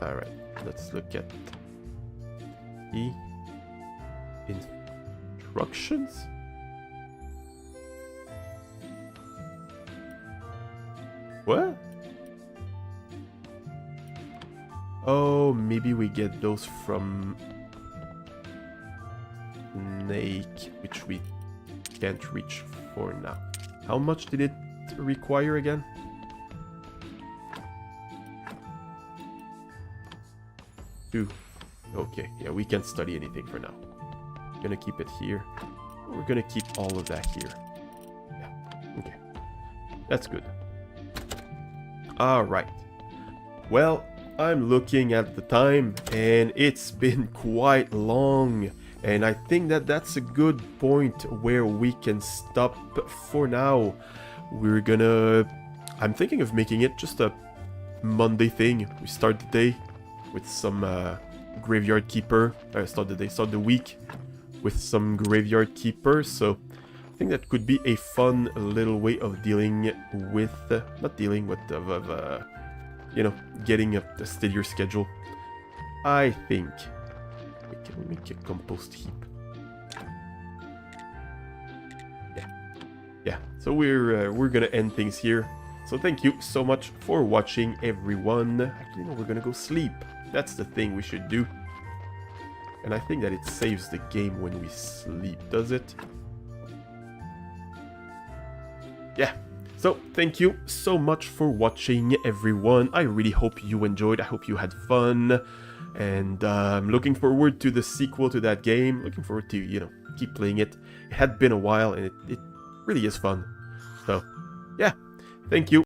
Alright, let's look at the instructions. What? Oh, maybe we get those from Snake, which we can't reach for now. How much did it require again? 2. Okay, yeah, we can't study anything for now. Gonna keep it here. We're gonna keep all of that here. Yeah, okay. That's good. Alright. Well, I'm looking at the time, and it's been quite long. And I think that that's a good point where we can stop for now. We're gonna... I'm thinking of making it just a Monday thing. We start the day with some graveyard keeper. Start the week with some graveyard keeper. So I think that could be a fun little way of dealing with, not dealing with, you know, getting a steadier schedule. I think we can make a compost heap. Yeah. So we're gonna end things here. So thank you so much for watching, everyone. Actually, no, we're gonna go sleep. That's the thing we should do. And I think that it saves the game when we sleep, does it? Yeah. So thank you so much for watching, everyone. I really hope you enjoyed. I hope you had fun. And I'm looking forward to the sequel to that game. Looking forward to, you know, keep playing it. It had been a while, and it really is fun. So, yeah. Thank you.